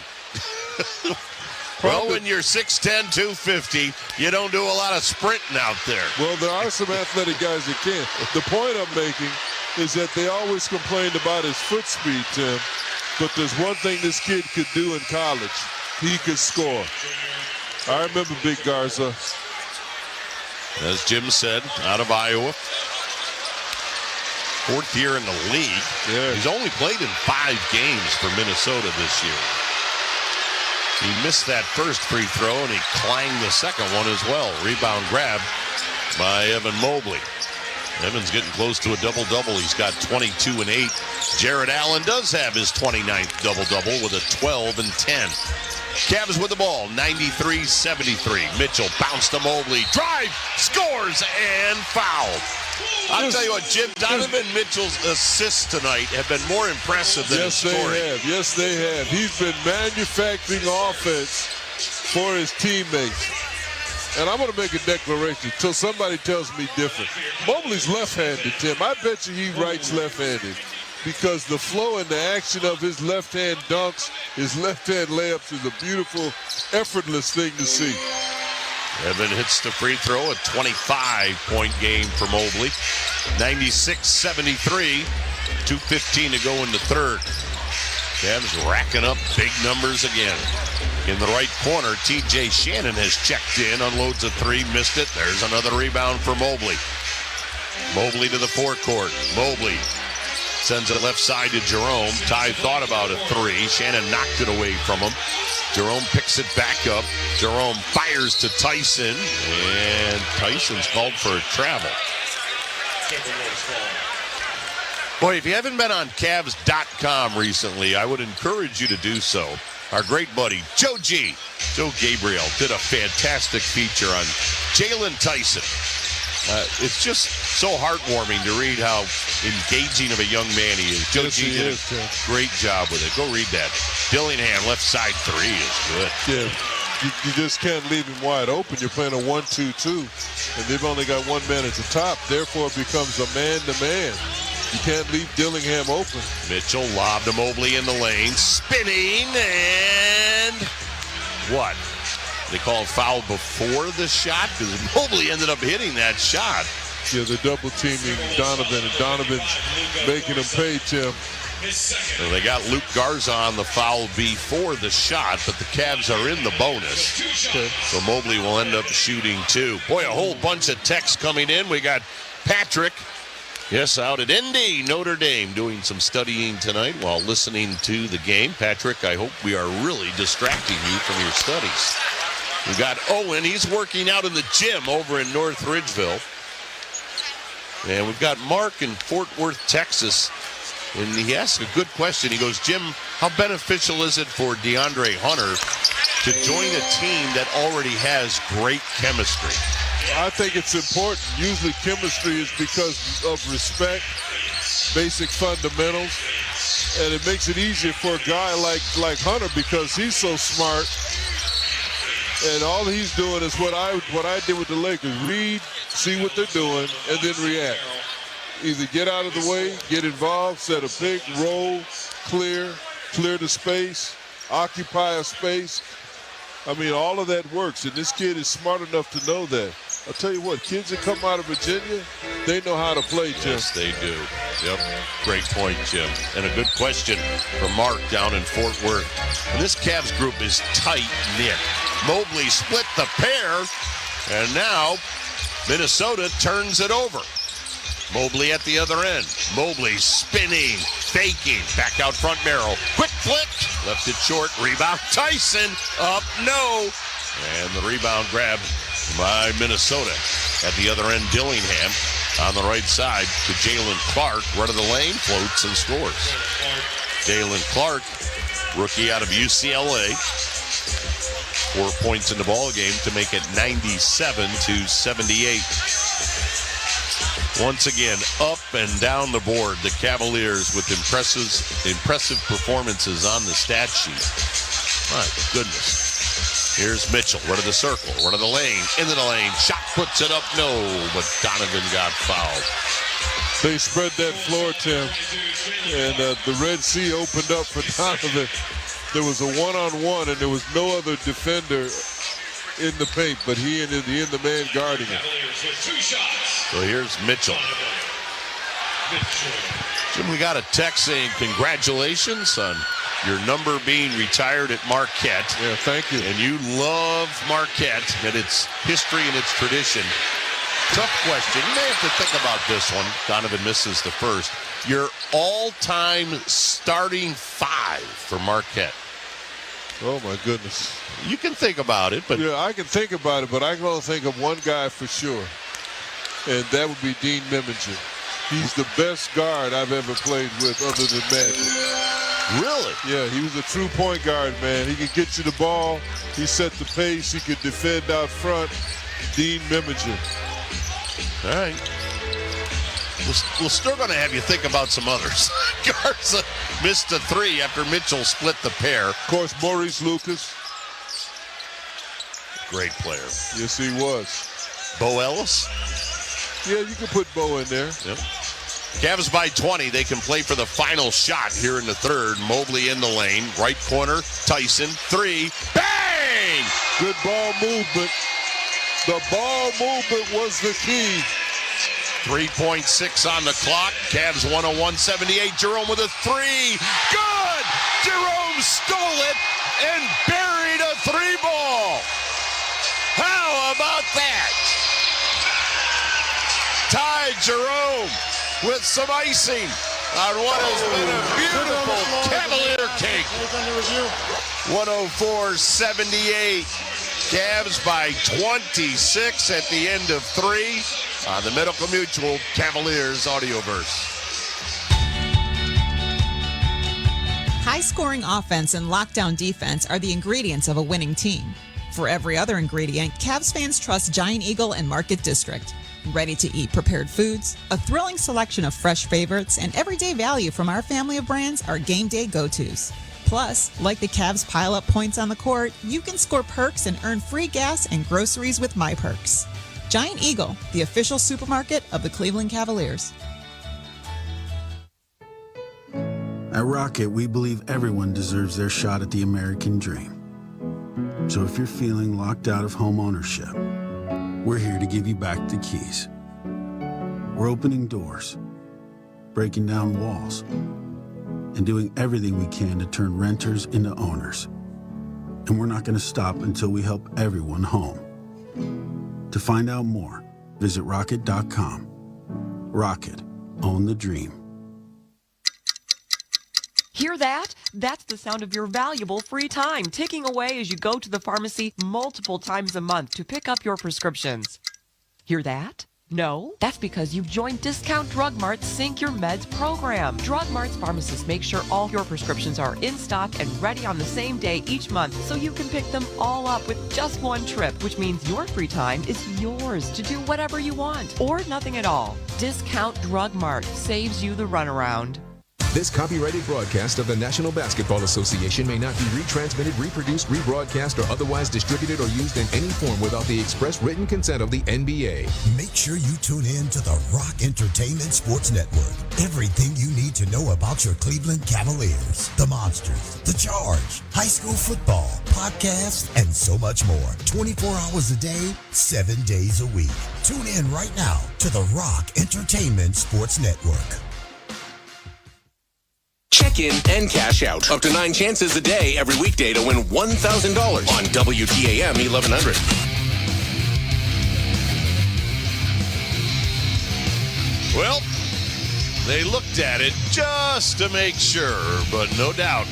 Well, when you're 6'10", 250, you don't do a lot of sprinting out there. Well, there are some athletic guys that can. The point I'm making is that they always complained about his foot speed, Tim. But there's one thing this kid could do in college. He could score. I remember Big Garza. As Jim said, out of Iowa. Fourth year in the league. Yeah. He's only played in 5 games for Minnesota this year. He missed that first free throw, and he clanged the second one as well. Rebound grab by Evan Mobley. Evan's getting close to a double-double. He's got 22 and 8. Jared Allen does have his 29th double-double with a 12 and 10. Cavs with the ball, 93-73. Mitchell bounced to Mobley. Drive, scores, and foul. I'll tell you what, Jim, Donovan Mitchell's assists tonight have been more impressive than his scoring. Yes, they have. He's been manufacturing offense for his teammates. And I'm going to make a declaration until somebody tells me different. Mobley's left-handed, Tim. I bet you he writes left-handed because the flow and the action of his left-hand dunks, his left-hand layups is a beautiful, effortless thing to see. Evan hits the free throw, a 25-point game for Mobley. 96-73, 2:15 to go in the third. Cavs racking up big numbers again. In the right corner, T.J. Shannon has checked in, unloads a three, missed it. There's another rebound for Mobley. Mobley to the forecourt. Mobley sends it left side to Jerome. Ty thought about a three. Shannon knocked it away from him. Jerome picks it back up. Jerome fires to Tyson, and Tyson's called for a travel. Boy, if you haven't been on Cavs.com recently, I would encourage you to do so. Our great buddy, Joe Gabriel, did a fantastic feature on Jalen Tyson. It's just so heartwarming to read how engaging of a young man he is. Joe G did a great job with it. Go read that. Dillingham, left side three is good. Yeah, you just can't leave him wide open. You're playing a 1-2-2, and they've only got one man at the top. Therefore, it becomes a man-to-man. You can't leave Dillingham open. Mitchell lobbed to Mobley in the lane, spinning, and what? They called foul before the shot because Mobley ended up hitting that shot. Yeah, they're double teaming Donovan, and Donovan's making him pay, Tim. So they got Luke Garza on the foul before the shot, but the Cavs are in the bonus. Okay. So Mobley will end up shooting two. Boy, a whole bunch of texts coming in. We got Patrick, yes, out at Indy, Notre Dame, doing some studying tonight while listening to the game. Patrick, I hope we are really distracting you from your studies. We got Owen. He's working out in the gym over in North Ridgeville. And we've got Mark in Fort Worth, Texas. And he asked a good question. He goes, Jim, how beneficial is it for DeAndre Hunter to join a team that already has great chemistry? I think it's important. Usually chemistry is because of respect, basic fundamentals. And it makes it easier for a guy like Hunter because he's so smart. And all he's doing is what I did with the Lakers. Read, see what they're doing, and then react. Either get out of the way, get involved, set a pick, roll, clear the space, occupy a space. I mean, all of that works, and this kid is smart enough to know that. I'll tell you what, kids that come out of Virginia, they know how to play, Jim. Yes, they do. Yep. Great point, Jim. And a good question from Mark down in Fort Worth. And this Cavs group is tight-knit. Mobley split the pair, and now Minnesota turns it over. Mobley at the other end. Mobley spinning, faking, back out front Merrill. Quick flick, left it short, rebound. Tyson, up, no. And the rebound grab by Minnesota. At the other end, Dillingham on the right side to Jalen Clark. Run of the lane, floats and scores. Jalen Clark, rookie out of UCLA. 4 points in the ball game to make it 97-78. Once again, up and down the board, the Cavaliers with impressive performances on the stat sheet. My goodness. Here's Mitchell. One to the circle. One to the lane. Into the lane. Shot puts it up. No, but Donovan got fouled. They spread that floor, Tim, and the Red Sea opened up for Donovan. There was a one-on-one, and there was no other defender in the paint, but he and the man guarding him. So here's Mitchell. Jim, we got a text saying congratulations on your number being retired at Marquette. Yeah, thank you. And you love Marquette and its history and its tradition. Tough question. You may have to think about this one. Donovan misses the first. Your all-time starting five for Marquette. Oh, my goodness. You can think about it, but... Yeah, I can think about it, but I can only think of one guy for sure, and that would be Dean Meminger. He's the best guard I've ever played with other than Magic. Really? Yeah, he was a true point guard, man. He could get you the ball. He set the pace. He could defend out front. Dean Meminger. All right. We're still going to have you think about some others. Garza missed a three after Mitchell split the pair. Of course, Maurice Lucas. Great player. Yes, he was. Bo Ellis? Yeah, you can put Bo in there. Yep. Cavs by 20. They can play for the final shot here in the third. Mobley in the lane. Right corner. Tyson. Three. Bang! Good ball movement. The ball movement was the key. 3.6 on the clock. Cavs 101-78. Jerome with a three. Good! Jerome stole it and buried a three ball. How about that? Ty Jerome with some icing on what has been a beautiful Cavalier cake. 104-78. Cavs by 26 at the end of three on the Medical Mutual Cavaliers Audioverse. High-scoring offense and lockdown defense are the ingredients of a winning team. For every other ingredient, Cavs fans trust Giant Eagle and Market District. Ready-to-eat prepared foods, a thrilling selection of fresh favorites, and everyday value from our family of brands are game day go-tos. Plus, like the Cavs pile up points on the court, you can score perks and earn free gas and groceries with My Perks. Giant Eagle, the official supermarket of the Cleveland Cavaliers. At Rocket, we believe everyone deserves their shot at the American dream. So if you're feeling locked out of home ownership, we're here to give you back the keys. We're opening doors, breaking down walls, and doing everything we can to turn renters into owners. And we're not going to stop until we help everyone home. To find out more, visit rocket.com. Rocket, own the dream. Hear that? That's the sound of your valuable free time ticking away as you go to the pharmacy multiple times a month to pick up your prescriptions. Hear that? No? That's because you've joined Discount Drug Mart's Sync Your Meds program. Drug Mart's pharmacists make sure all your prescriptions are in stock and ready on the same day each month so you can pick them all up with just one trip, which means your free time is yours to do whatever you want or nothing at all. Discount Drug Mart saves you the runaround. This copyrighted broadcast of the National Basketball Association may not be retransmitted, reproduced, rebroadcast, or otherwise distributed or used in any form without the express written consent of the NBA. Make sure you tune in to the Rock Entertainment Sports Network. Everything you need to know about your Cleveland Cavaliers, the Monsters, the Charge, high school football, podcasts, and so much more. 24 hours a day, 7 days a week. Tune in right now to the Rock Entertainment Sports Network. Check in and cash out. Up to 9 chances a day every weekday to win $1,000 on WTAM 1100. Well, they looked at it just to make sure, but no doubt,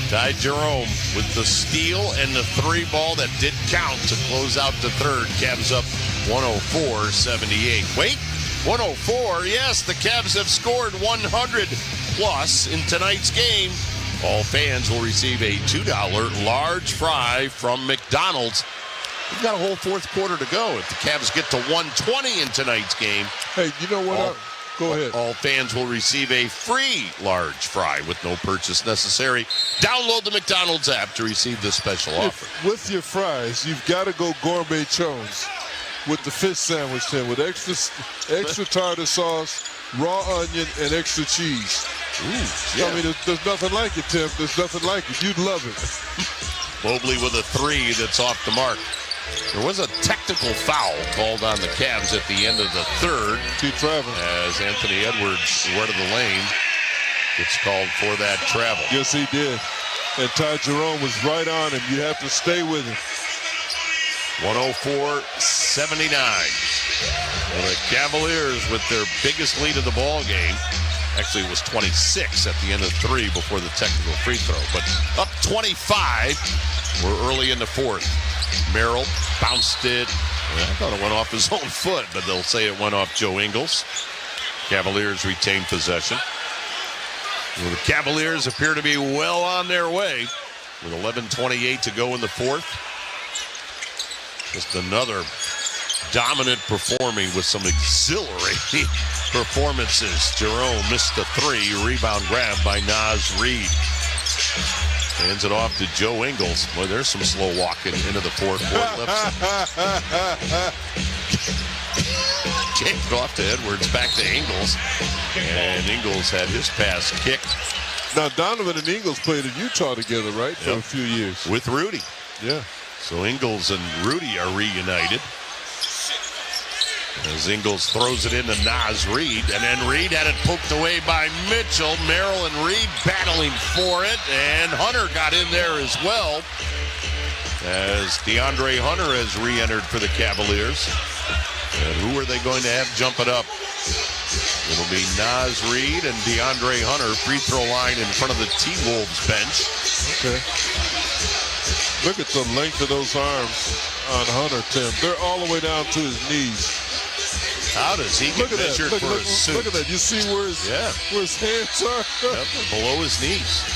Ty Jerome with the steal and the three ball that did count to close out the third. Cavs up 104-78. Wait, 104? Yes, the Cavs have scored 100 plus in tonight's game. All fans will receive a $2 large fry from McDonald's. We've got a whole fourth quarter to go. If the Cavs get to 120 in tonight's game, hey, you know what? Go ahead. All fans will receive a free large fry with no purchase necessary. Download the McDonald's app to receive this special offer. With your fries, you've got to go gourmet Jones with the fish sandwich, Tim, with extra tartar sauce, raw onion, and extra cheese. Ooh, yeah. I mean, there's nothing like it, Tim. There's nothing like it. You'd love it. Mobley with a three that's off the mark. There was a technical foul called on the Cavs at the end of the third. Keep traveling. As Anthony Edwards went to the lane. It's called for that travel. Yes, he did. And Ty Jerome was right on him. You have to stay with him. 104-79. Well, the Cavaliers with their biggest lead of the ball game. Actually, it was 26 at the end of three before the technical free throw. But up 25. We're early in the fourth. Merrill bounced it. I thought it went off his own foot, but they'll say it went off Joe Ingles. Cavaliers retain possession. Well, the Cavaliers appear to be well on their way with 11:28 to go in the fourth. Just another dominant performing with some exhilarating performances. Jerome missed the three. Rebound grab by Naz Reid. Hands it off to Joe Ingles. Boy, there's some slow walking into the fourth quarter. Gave it off to Edwards, back to Ingles. And Ingles had his pass kicked. Now, Donovan and Ingles played in Utah together, right? For a few years. With Rudy. Yeah. So Ingles and Rudy are reunited. As Ingles throws it into Naz Reid, and then Reid had it poked away by Mitchell. Merrill and Reid battling for it, and Hunter got in there as well. As DeAndre Hunter has re-entered for the Cavaliers. And who are they going to have jump it up? It'll be Naz Reid and DeAndre Hunter. Free throw line in front of the T-Wolves bench. Okay. Look at the length of those arms on Hunter, Tim. They're all the way down to his knees. How does he get measured for his suit? Look at that. You see where his hands are? Below his knees.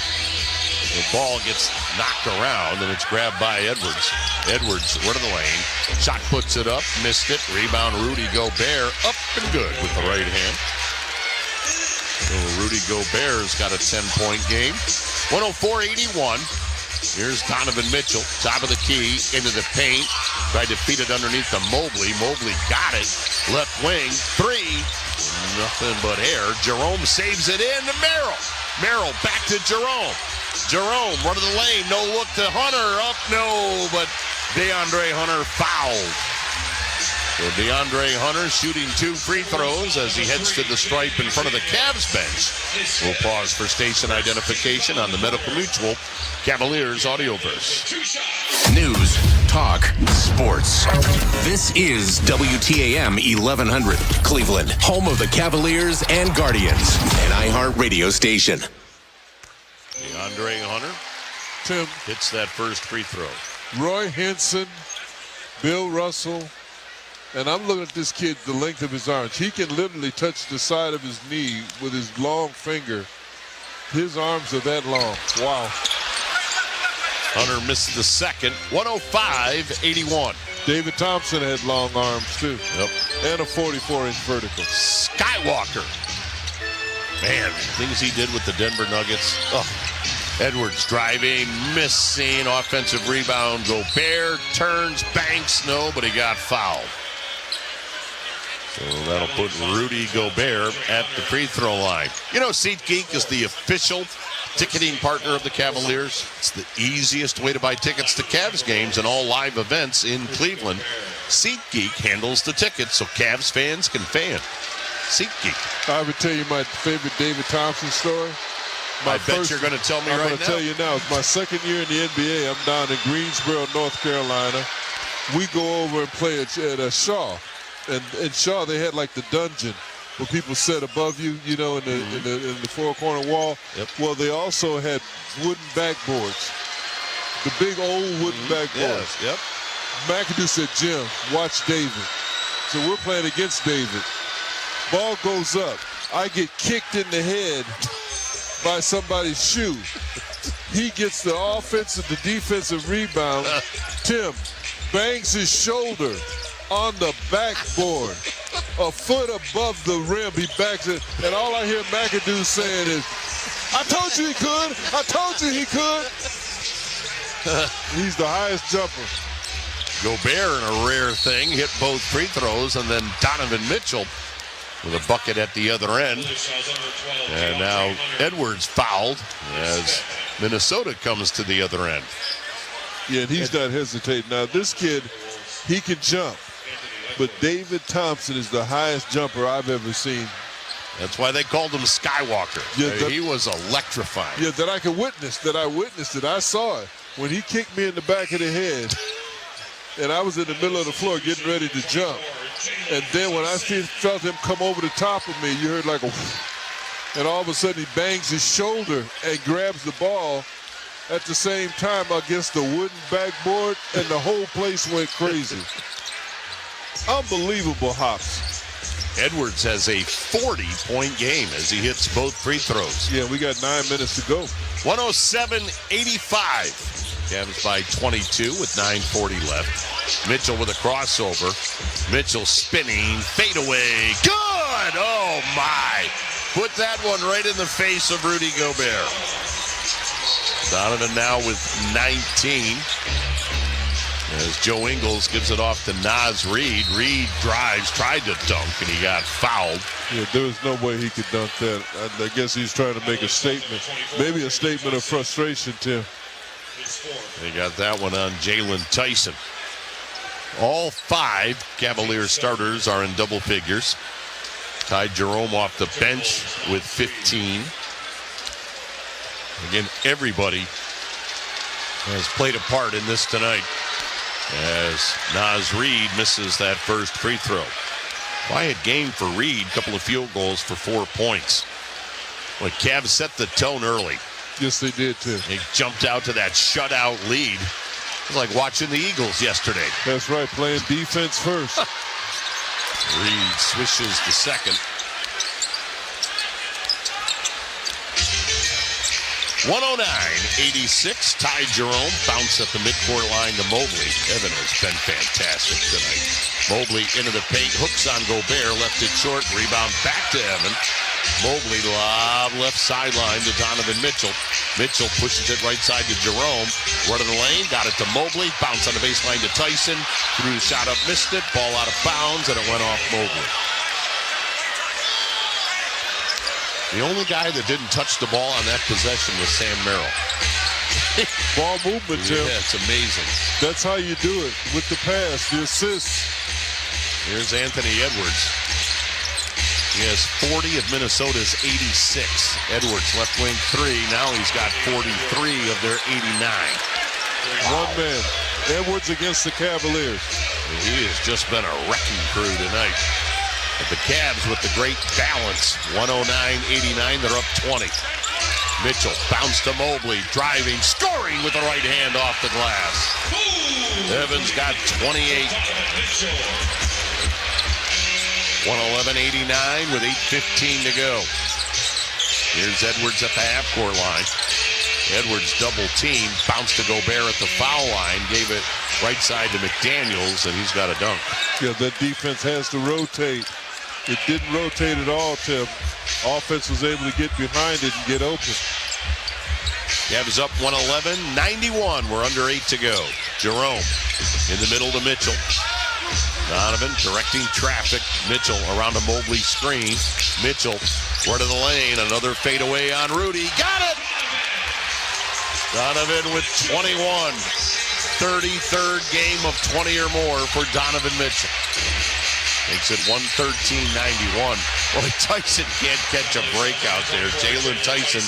The ball gets knocked around, and it's grabbed by Edwards. Edwards, right of the lane. Shot puts it up, missed it. Rebound, Rudy Gobert, up and good with the right hand. So Rudy Gobert's got a 10-point game. 104-81. Here's Donovan Mitchell, top of the key, into the paint. Tried to feed it underneath to Mobley. Mobley got it. Left wing, three. Nothing but air. Jerome saves it in to Merrill. Merrill back to Jerome. Jerome, run to the lane. No look to Hunter. Up, no, but DeAndre Hunter fouled. So DeAndre Hunter shooting 2 free throws as he heads to the stripe in front of the Cavs bench. We'll pause for station identification on the Medical Mutual Cavaliers Audioverse. News, talk, sports. This is WTAM 1100, Cleveland, home of the Cavaliers and Guardians, an iHeartRadio station. DeAndre Hunter, Tim, hits that first free throw. Roy Henson, Bill Russell, and I'm looking at this kid, the length of his arms. He can literally touch the side of his knee with his long finger. His arms are that long. Wow. Hunter missed the second. 105-81. David Thompson had long arms, too. Yep. And a 44-inch vertical. Skywalker. Man, things he did with the Denver Nuggets. Oh. Edwards driving, missing, offensive rebound. Gobert turns, banks, no, but he got fouled. So that'll put Rudy Gobert at the free throw line. You know, SeatGeek is the official ticketing partner of the Cavaliers. It's the easiest way to buy tickets to Cavs games and all live events in Cleveland. SeatGeek handles the tickets so Cavs fans can fan. SeatGeek. I would tell you my favorite David Thompson story. I bet you're going to tell me right now. I'm going to tell you now. It's my second year in the NBA. I'm down in Greensboro, North Carolina. We go over and play at Shaw. And in Shaw, they had like the dungeon where people sat above you, you know, in the four-corner wall. Yep. Well, they also had wooden backboards. The big old wooden backboards. Yes, yep. McAdoo said, Jim, watch David. So we're playing against David. Ball goes up. I get kicked in the head by somebody's shoe. He gets the offensive, the defensive rebound. Tim, bangs his shoulder on the backboard. A foot above the rim, he backs it. And all I hear McAdoo saying is, I told you he could. I told you he could. He's the highest jumper. Gobert, in a rare thing, hit both free throws, and then Donovan Mitchell with a bucket at the other end. And now Edwards fouled as Minnesota comes to the other end. Yeah, and he's not hesitating. Now, this kid, he can jump. But David Thompson is the highest jumper I've ever seen. That's why they called him Skywalker. Yeah, he was electrifying. Yeah, that I could witness, that I witnessed it. I saw it. When he kicked me in the back of the head, and I was in the middle of the floor getting ready to jump. And then when I felt him come over the top of me, you heard like a, and all of a sudden he bangs his shoulder and grabs the ball at the same time against the wooden backboard, and the whole place went crazy. Unbelievable hops. Edwards has a 40-point game as he hits both free throws. Yeah, we got 9 minutes to go. 107-85. Cavs by 22 with 9:40 left. Mitchell with a crossover. Mitchell spinning, fadeaway. Good! Oh, my. Put that one right in the face of Rudy Gobert. Donovan now with 19. As Joe Ingles gives it off to Naz Reid. Reid drives, tried to dunk, and he got fouled. Yeah, there was no way he could dunk that. I guess he's trying to make a statement. Maybe a statement of frustration, Tim. They got that one on Jalen Tyson. All 5 Cavaliers starters are in double figures. Ty Jerome off the bench with 15. Again, everybody has played a part in this tonight as Naz Reid misses that first free throw. Quiet game for Reid, couple of field goals for 4 points. Well, Cavs set the tone early. Yes, they did, too. They jumped out to that shutout lead. It was like watching the Eagles yesterday. That's right, playing defense first. Reid swishes the second. 109-86. Ty Jerome bounce at the midcourt line to Mobley. Evan has been fantastic tonight. Mobley into the paint, hooks on Gobert, left it short, rebound back to Evan. Mobley lob left sideline to Donovan Mitchell. Mitchell pushes it right side to Jerome. Run in the lane, got it to Mobley. Bounce on the baseline to Tyson. Threw the shot up, missed it. Ball out of bounds, and it went off Mobley. The only guy that didn't touch the ball on that possession was Sam Merrill. Ball movement, Tim. Yeah, it's amazing. That's how you do it, with the pass, the assist. Here's Anthony Edwards. He has 40 of Minnesota's 86. Edwards, left wing 3. Now he's got 43 of their 89. Wow. One man. Edwards against the Cavaliers. He has just been a wrecking crew tonight. But the Cavs with the great balance. 109-89. They're up 20. Mitchell bounce to Mobley. Driving, scoring with the right hand off the glass. Evans got 28. 111-89 with 8:15 to go. Here's Edwards at the half-court line. Edwards double team, bounced to Gobert at the foul line, gave it right side to McDaniels, and he's got a dunk. Yeah, that defense has to rotate. It didn't rotate at all, Tim. Offense was able to get behind it and get open. Cavs up 111-91. We're under 8 to go. Jerome in the middle to Mitchell. Donovan directing traffic. Mitchell around a Mobley screen. Mitchell, right of the lane. Another fadeaway on Rudy. Got it! Donovan with 21. 33rd game of 20 or more for Donovan Mitchell. Makes it 113-91. Boy, Tyson can't catch a break out there. Jalen Tyson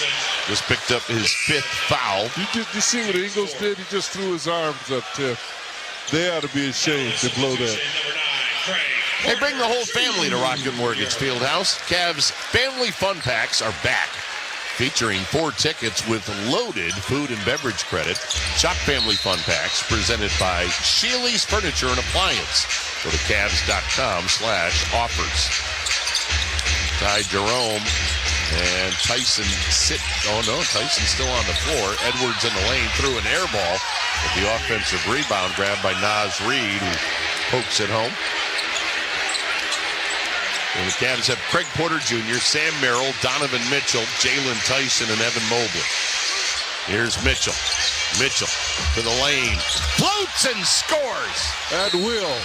just picked up his 5th foul. You see what Ingles did? He just threw his arms up, Tim. They ought to be ashamed to blow that. Hey, bring the whole family to Rocket Mortgage Fieldhouse. Cavs Family Fun Packs are back, featuring 4 tickets with loaded food and beverage credit. Shop Family Fun Packs presented by Shealy's Furniture and Appliance. Go to Cavs.com/offers. Ty Jerome And Tyson Tyson's still on the floor. Edwards in the lane, threw an air ball. With the offensive rebound grabbed by Naz Reid, who pokes it home. And the Cavs have Craig Porter Jr., Sam Merrill, Donovan Mitchell, Jalen Tyson, and Evan Mobley. Here's Mitchell. Mitchell to the lane. Floats and scores. At will.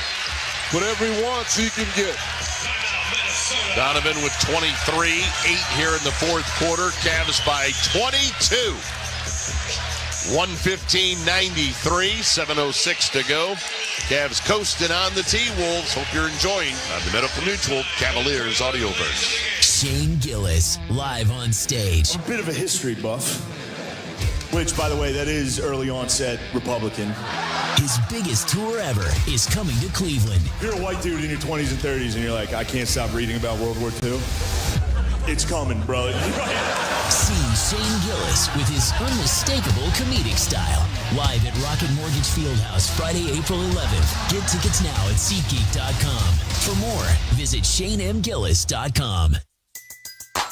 Whatever he wants, he can get. Donovan with 23, 8 here in the fourth quarter. Cavs by 22. 115-93, 7:06 to go. Cavs coasting on the T-Wolves. Hope you're enjoying on the Medical Mutual Cavaliers Audioverse. Shane Gillis, live on stage. I'm a bit of a history buff, which, by the way, that is early onset Republican. His biggest tour ever is coming to Cleveland. If you're a white dude in your 20s and 30s and you're like, I can't stop reading about World War II, it's coming, bro. See Shane Gillis with his unmistakable comedic style. Live at Rocket Mortgage Fieldhouse, Friday, April 11th. Get tickets now at SeatGeek.com. For more, visit ShaneMGillis.com.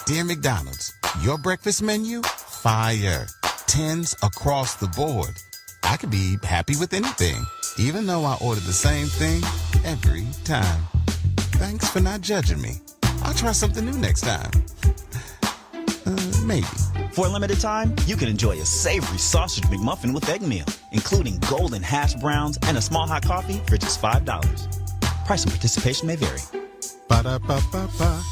Dear McDonald's, your breakfast menu? Fire. 10s across the board. I could be happy with anything, even though I ordered the same thing every time. Thanks for not judging me. I'll try something new next time. Maybe. For a limited time, you can enjoy a savory sausage McMuffin with egg meal, including golden hash browns and a small hot coffee for just $5. Price and participation may vary. Ba-da-ba-ba-ba.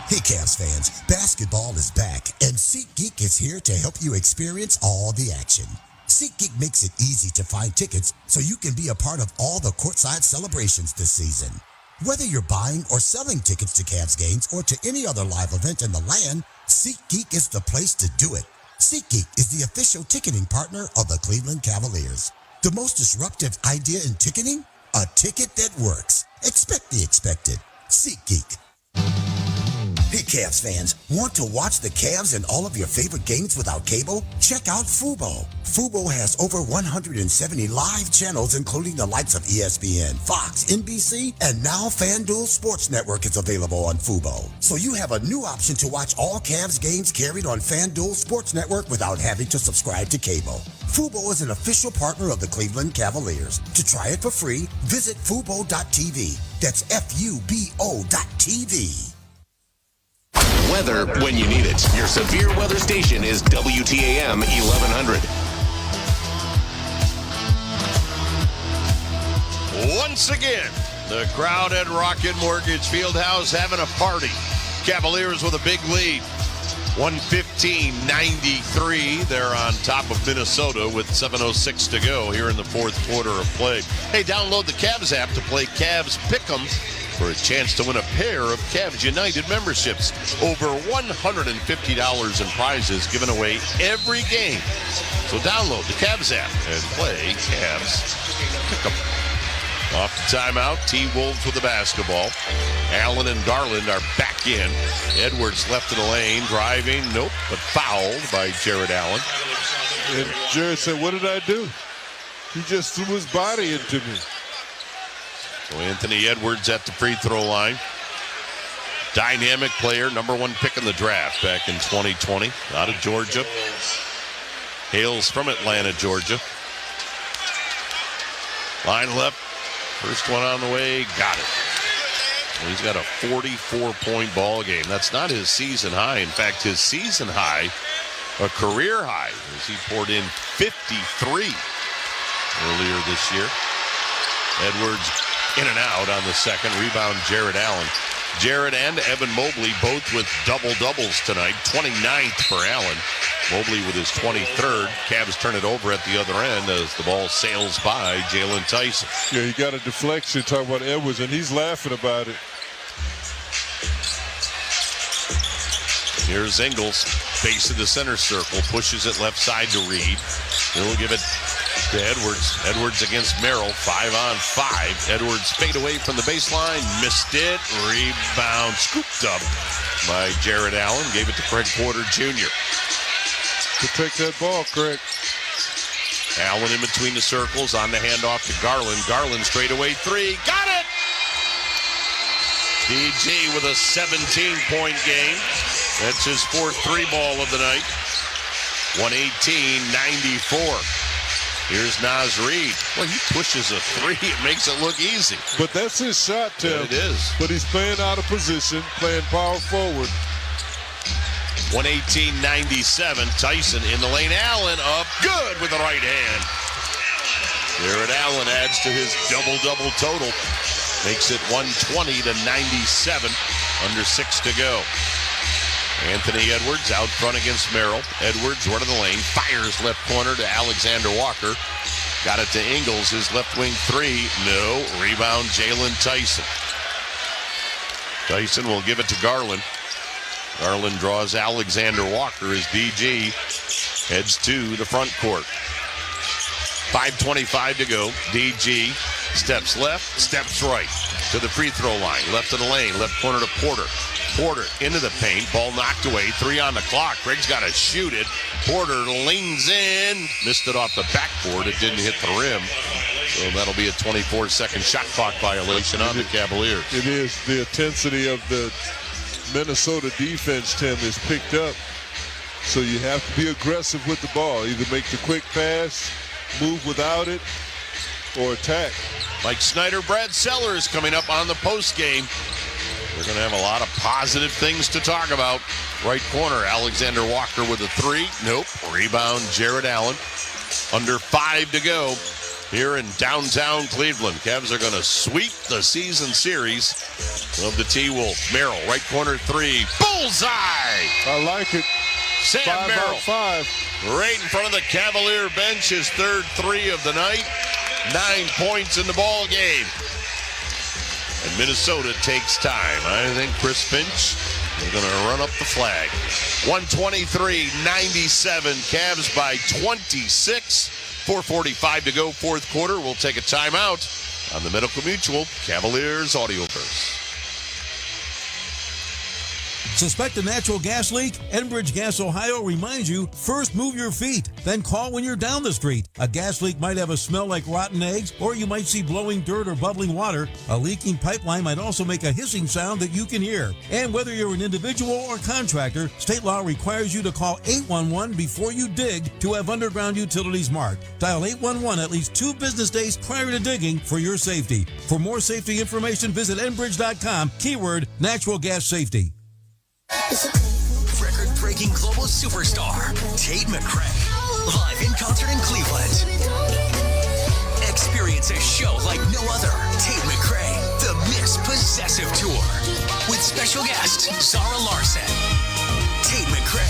Hey, Cavs fans, basketball is back, and SeatGeek is here to help you experience all the action. SeatGeek makes it easy to find tickets so you can be a part of all the courtside celebrations this season. Whether you're buying or selling tickets to Cavs games or to any other live event in the land, SeatGeek is the place to do it. SeatGeek is the official ticketing partner of the Cleveland Cavaliers. The most disruptive idea in ticketing? A ticket that works. Expect the expected. SeatGeek. Hey, Cavs fans, want to watch the Cavs and all of your favorite games without cable? Check out Fubo. Fubo has over 170 live channels, including the likes of ESPN, Fox, NBC, and now FanDuel Sports Network is available on Fubo. So you have a new option to watch all Cavs games carried on FanDuel Sports Network without having to subscribe to cable. Fubo is an official partner of the Cleveland Cavaliers. To try it for free, visit Fubo.tv. That's FUBO.tv. Weather when you need it. Your severe weather station is WTAM 1100. Once again, the crowd at Rocket Mortgage Fieldhouse having a party. Cavaliers with a big lead. 115-93. They're on top of Minnesota with 7:06 to go here in the fourth quarter of play. Hey, download the Cavs app to play Cavs Pick'em for a chance to win a pair of Cavs United memberships. Over $150 in prizes given away every game. So download the Cavs app and play Cavs Pick'em. Off the timeout, T-Wolves with the basketball. Allen and Garland are back in. Edwards left in the lane, driving, nope, but fouled by Jared Allen. And Jared said, what did I do? He just threw his body into me. So Anthony Edwards at the free throw line. Dynamic player, number one pick in the draft back in 2020. Out of Georgia. Hails from Atlanta, Georgia. Line left. First one on the way, got it. And he's got a 44-point ball game. That's not his season high. In fact, his season high, a career high, as he poured in 53 earlier this year. Edwards in and out on the second. Rebound, Jared Allen. Jared and Evan Mobley both with double-doubles tonight. 29th for Allen. Mobley with his 23rd. Cavs turn it over at the other end as the ball sails by Jalen Tyson. Yeah, he got a deflection, talking about Edwards, and he's laughing about it. Here's Ingles, base of the center circle, pushes it left side to Reed. He'll give it to Edwards. Edwards against Merrill, 5-on-5. Edwards fade away from the baseline, missed it. Rebound scooped up by Jared Allen. Gave it to Craig Porter Jr. Protect that ball, Craig. Allen in between the circles on the handoff to Garland. Garland straight away three. Got it! DG with a 17-point game. That's his fourth three-ball of the night. 118-94. Here's Naz Reid. Well, he pushes a three. It makes it look easy. But that's his shot, Tim. Yeah, it is. But he's playing out of position, playing power forward. 118-97. Tyson in the lane. Allen up good with the right hand. Jared Allen adds to his double-double total. Makes it 120-97. Under 6 to go. Anthony Edwards out front against Merrill. Edwards running the lane. Fires left corner to Alexander Walker. Got it to Ingles. His left wing three. No. Rebound Jalen Tyson. Tyson will give it to Garland. Garland draws Alexander Walker as DG heads to the front court. 5:25 to go. DG steps left, steps right to the free throw line. Left of the lane, left corner to Porter. Porter into the paint. Ball knocked away. 3 on the clock. Greg's got to shoot it. Porter leans in. Missed it off the backboard. It didn't hit the rim. So that'll be a 24-second shot clock violation on the Cavaliers. It is. The intensity of the Minnesota defense, Tim, is picked up. So you have to be aggressive with the ball. Either make the quick pass, move without it, or attack. Mike Snyder, Brad Sellers coming up on the post game. We're going to have a lot of positive things to talk about. Right corner, Alexander Walker with a three. Nope. Rebound, Jared Allen. Under 5 to go here in downtown Cleveland. Cavs are going to sweep the season series of the T-Wolves. Merrill, right corner three. Bullseye! I like it. Sam 5 Merrill. out 5. Right in front of the Cavalier bench, his third three of the night. 9 points in the ball game. And Minnesota takes time. I think Chris Finch is going to run up the flag. 123-97. Cavs by 26. 4:45 to go, fourth quarter. We'll take a timeout on the Medical Mutual Cavaliers Audioverse. Suspect a natural gas leak? Enbridge Gas Ohio reminds you, first move your feet, then call when you're down the street. A gas leak might have a smell like rotten eggs, or you might see blowing dirt or bubbling water. A leaking pipeline might also make a hissing sound that you can hear. And whether you're an individual or contractor, state law requires you to call 811 before you dig to have underground utilities marked. Dial 811 at least 2 business days prior to digging for your safety. For more safety information, visit enbridge.com, keyword natural gas safety. Record-breaking global superstar, Tate McRae, live in concert in Cleveland. Experience a show like no other. Tate McRae, the Miss Possessive Tour, with special guest Zara Larson. Tate McRae,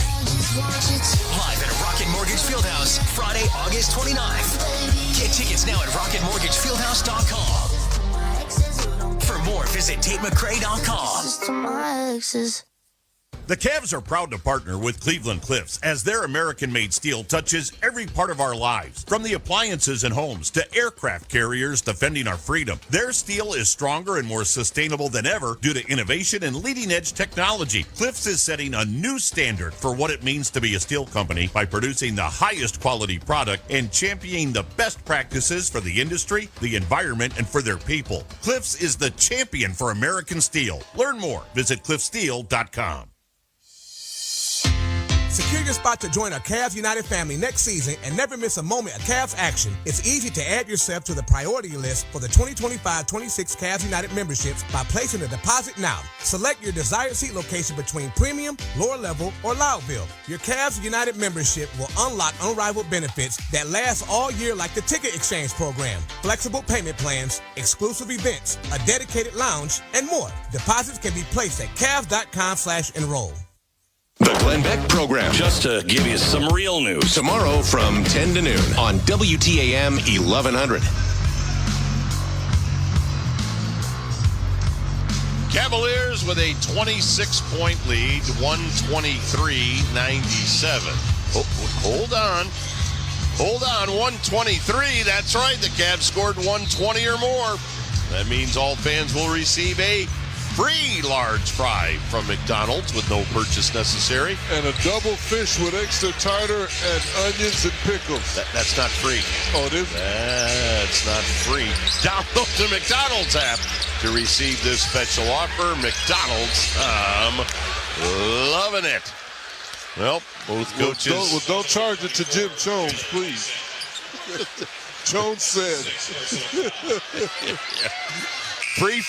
live at Rocket Mortgage Fieldhouse, Friday, August 29th. Get tickets now at rocketmortgagefieldhouse.com. For more, visit TateMcRae.com. The Cavs are proud to partner with Cleveland Cliffs as their American-made steel touches every part of our lives. From the appliances and homes to aircraft carriers defending our freedom, their steel is stronger and more sustainable than ever due to innovation and leading-edge technology. Cliffs is setting a new standard for what it means to be a steel company by producing the highest quality product and championing the best practices for the industry, the environment, and for their people. Cliffs is the champion for American steel. Learn more. Visit cliffsteel.com. Secure your spot to join our Cavs United family next season and never miss a moment of Cavs action. It's easy to add yourself to the priority list for the 2025-26 Cavs United memberships by placing a deposit now. Select your desired seat location between premium, lower level, or Loudville. Your Cavs United membership will unlock unrivaled benefits that last all year, like the ticket exchange program, flexible payment plans, exclusive events, a dedicated lounge, and more. Deposits can be placed at Cavs.com/enroll. The Glenn Beck Program. Just to give you some real news. Tomorrow from 10 to noon on WTAM 1100. Cavaliers with a 26-point lead, 123-97. Oh, hold on. Hold on, 123. That's right, the Cavs scored 120 or more. That means all fans will receive a free large fry from McDonald's with no purchase necessary. And a double fish with extra tartar and onions and pickles. That's not free. Oh, it is? That's not free. Download the McDonald's app to receive this special offer. McDonald's, loving it. Well, both coaches. Don't charge it to Jim Jones, please. Jones said. Free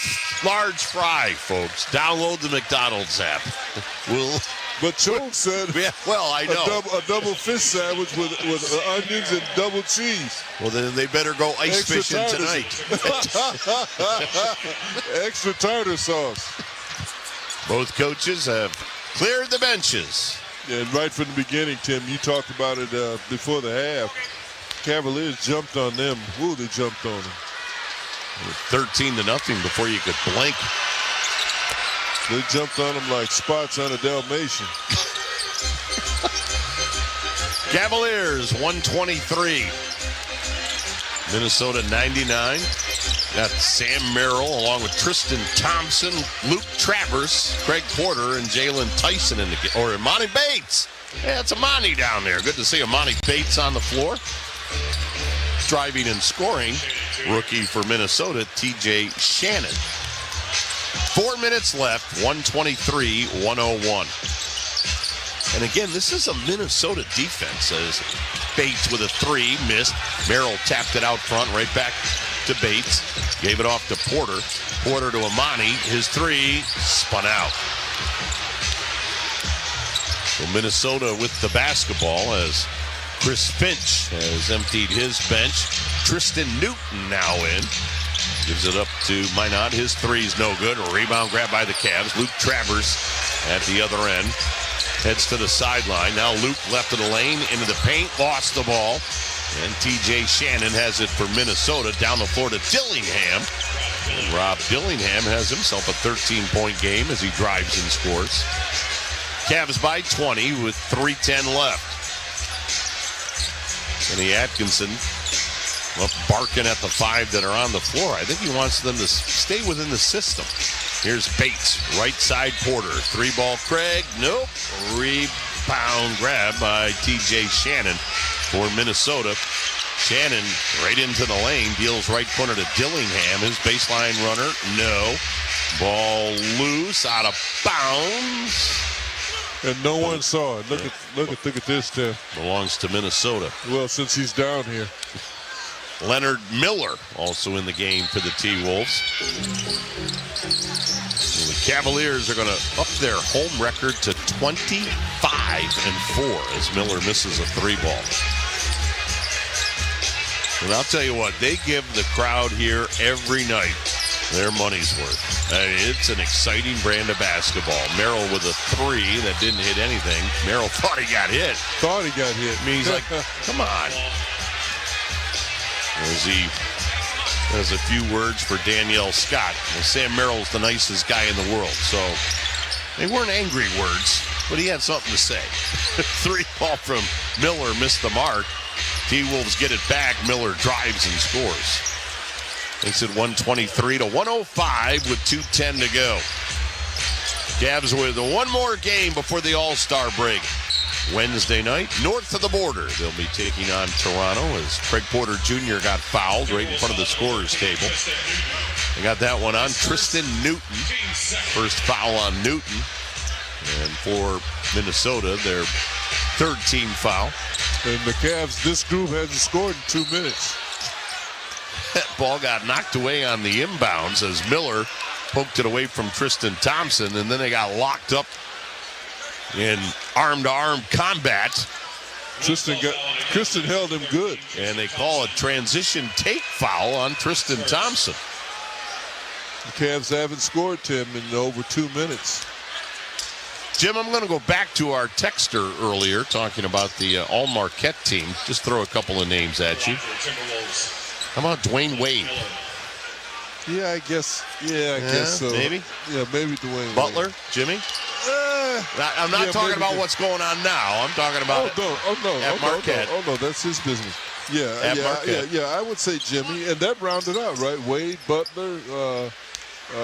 large fry, folks. Download the McDonald's app. But Jones said, yeah, well, I know. A double fish sandwich with onions and double cheese. Well, then they better go ice fishing tonight. Extra tartar sauce. Both coaches have cleared the benches. Yeah, and right from the beginning, Tim, you talked about it before the half. Cavaliers jumped on them. Ooh, they jumped on them. 13-0 before you could blink. They jumped on them like spots on a Dalmatian. Cavaliers 123. Minnesota 99. Got Sam Merrill along with Tristan Thompson, Luke Travers, Craig Porter, and Jalen Tyson or Imani Bates. Yeah, it's Imani down there. Good to see Imani Bates on the floor. Driving and scoring, rookie for Minnesota, TJ Shannon. 4 minutes left, 123-101. And again, this is a Minnesota defense as Bates with a three, missed. Merrill tapped it out front, right back to Bates. Gave it off to Porter. Porter to Imani. His three spun out. So Minnesota with the basketball as Chris Finch has emptied his bench. Tristan Newton now in. Gives it up to Minot. His three's no good. A rebound grab by the Cavs. Luke Travers at the other end. Heads to the sideline. Now Luke left of the lane into the paint. Lost the ball. And TJ Shannon has it for Minnesota. Down the floor to Dillingham. And Rob Dillingham has himself a 13-point game as he drives and scores. Cavs by 20 with 3:10 left. Kenny Atkinson barking at the five that are on the floor. I think he wants them to stay within the system. Here's Bates, right side Porter. Three ball Craig, nope. Rebound grab by TJ Shannon for Minnesota. Shannon right into the lane, deals right corner to Dillingham. His baseline runner, no. Ball loose, out of bounds. And no one saw it. Look at this, Tim. Belongs to Minnesota. Well, since he's down here. Leonard Miller also in the game for the T-Wolves. The Cavaliers are going to up their home record to 25-4 as Miller misses a three ball. And I'll tell you what, they give the crowd here every night their money's worth. I mean, it's an exciting brand of basketball. Merrill with a three that didn't hit anything. Merrill thought he got hit. Thought he got hit. I mean, he's like, come on. As he has a few words for Danielle Scott. Well, Sam Merrill's the nicest guy in the world, so they weren't angry words, but he had something to say. Three ball from Miller missed the mark. T-Wolves get it back. Miller drives and scores. Makes it 123-105 with 2:10 to go. Cavs with one more game before the All-Star break. Wednesday night, north of the border. They'll be taking on Toronto as Craig Porter Jr. got fouled right in front of the scorer's table. They got that one on Tristan Newton. First foul on Newton. And for Minnesota, their third team foul. And the Cavs, this group hasn't scored in 2 minutes. That ball got knocked away on the inbounds as Miller poked it away from Tristan Thompson, and then they got locked up in arm-to-arm combat. Tristan held him good. And they call a transition take foul on Tristan Thompson. The Cavs haven't scored, Tim, in over 2 minutes. Jim, I'm going to go back to our texter earlier talking about the All-Marquette team. Just throw a couple of names at you. How about Dwayne Wade? Yeah, I guess so. Maybe? Yeah, maybe Dwayne Butler, Wade. Jimmy? I'm not talking about what's going on now. I'm talking about at Marquette. Oh, no, that's his business. Marquette. Yeah, I would say Jimmy. And that rounded out, right? Wade, Butler,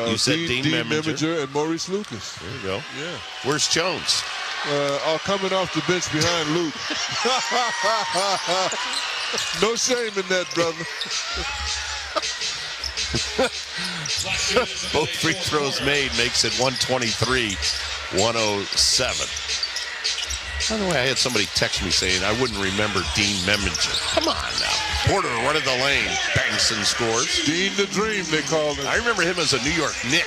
You said Dean Memminger. and Maurice Lucas. There you go. Yeah. Where's Jones? Coming off the bench behind Luke. No shame in that, brother. Both free throws made makes it 123-107. By the way, I had somebody text me saying I wouldn't remember Dean Memminger. Come on now. Porter running the lane. Banks and scores. Dean the Dream, they called him. I remember him as a New York Knick.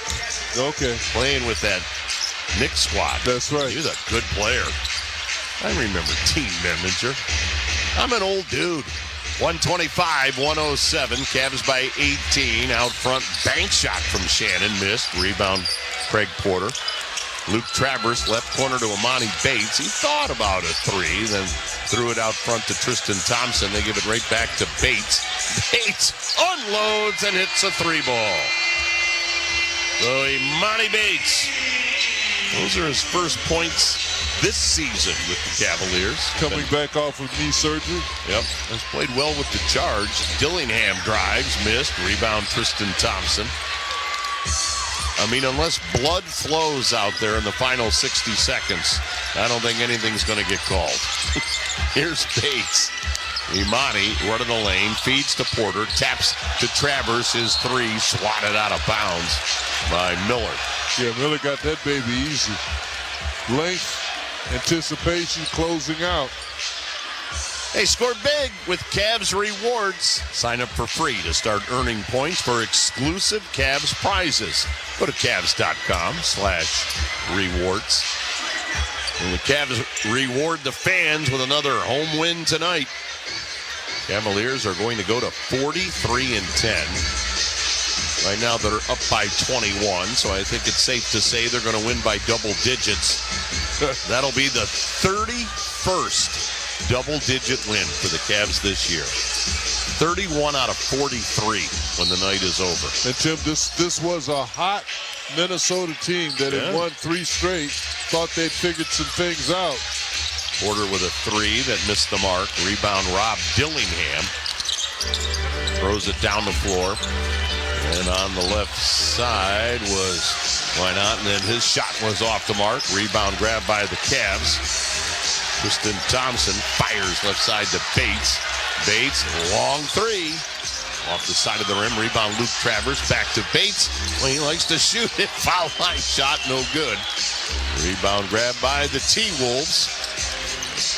Okay. Playing with that Knicks squad. That's right. He was a good player. I remember Dean Memminger. I'm an old dude. 125-107. Cavs by 18. Out front, bank shot from Shannon. Missed. Rebound, Craig Porter. Luke Travers, left corner to Amani Bates. He thought about a three, then threw it out front to Tristan Thompson. They give it right back to Bates. Bates unloads and hits a three ball. So Amani Bates. Those are his first points this season with the Cavaliers. Coming back off of knee surgery. Yep, has played well with the charge. Dillingham drives, missed. Rebound, Tristan Thompson. I mean, unless blood flows out there in the final 60 seconds, I don't think anything's going to get called. Here's Bates. Imani running the lane, feeds to Porter, taps to Travers, his three, swatted out of bounds by Miller. Yeah, Miller got that baby easy. Length, anticipation, closing out. They scored big with Cavs rewards. Sign up for free to start earning points for exclusive Cavs prizes. Go to Cavs.com/rewards. And the Cavs reward the fans with another home win tonight. Cavaliers are going to go to 43-10. Right now they're up by 21, so I think it's safe to say they're going to win by double digits. That'll be the 31st double-digit win for the Cavs this year. 31 out of 43 when the night is over. And Tim, this was a hot Minnesota team that had won 3 straight. Thought they'd figured some things out. Porter with a three that missed the mark. Rebound, Rob Dillingham. Throws it down the floor. And on the left side was, why not? And then his shot was off the mark. Rebound grabbed by the Cavs. Tristan Thompson fires left side to Bates. Bates, long three. Off the side of the rim. Rebound, Luke Travers. Back to Bates. Well, he likes to shoot it. Foul line shot, no good. Rebound grabbed by the T-Wolves.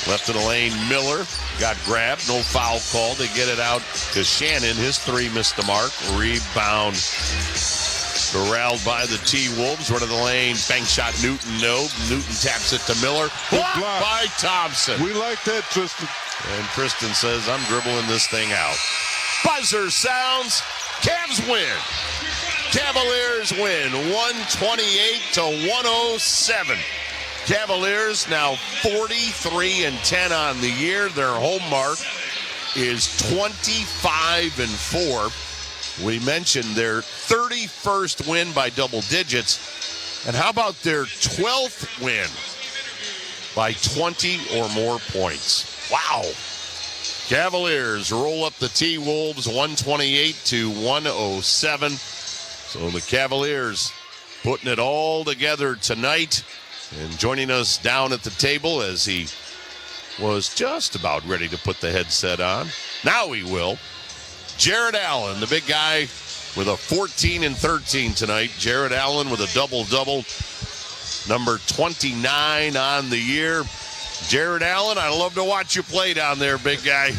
Left in the lane, Miller. Got grabbed. No foul call. They get it out to Shannon. His three missed the mark. Rebound corralled by the T-Wolves. Run of the lane. Bank shot, Newton. No. Newton taps it to Miller. Blocked by Thompson. We like that, Tristan. And Tristan says, I'm dribbling this thing out. Buzzer sounds. Cavs win. Cavaliers win 128-107. Cavaliers now 43-10 on the year. Their home mark is 25-4. We mentioned their 31st win by double digits. And how about their 12th win by 20 or more points? Wow. Cavaliers roll up the T-Wolves 128-107. So the Cavaliers putting it all together tonight. And joining us down at the table as he was just about ready to put the headset on. Now he will. Jared Allen, the big guy with a 14 and 13 tonight. Jared Allen with a double-double. Number 29 on the year. Jared Allen, I love to watch you play down there, big guy.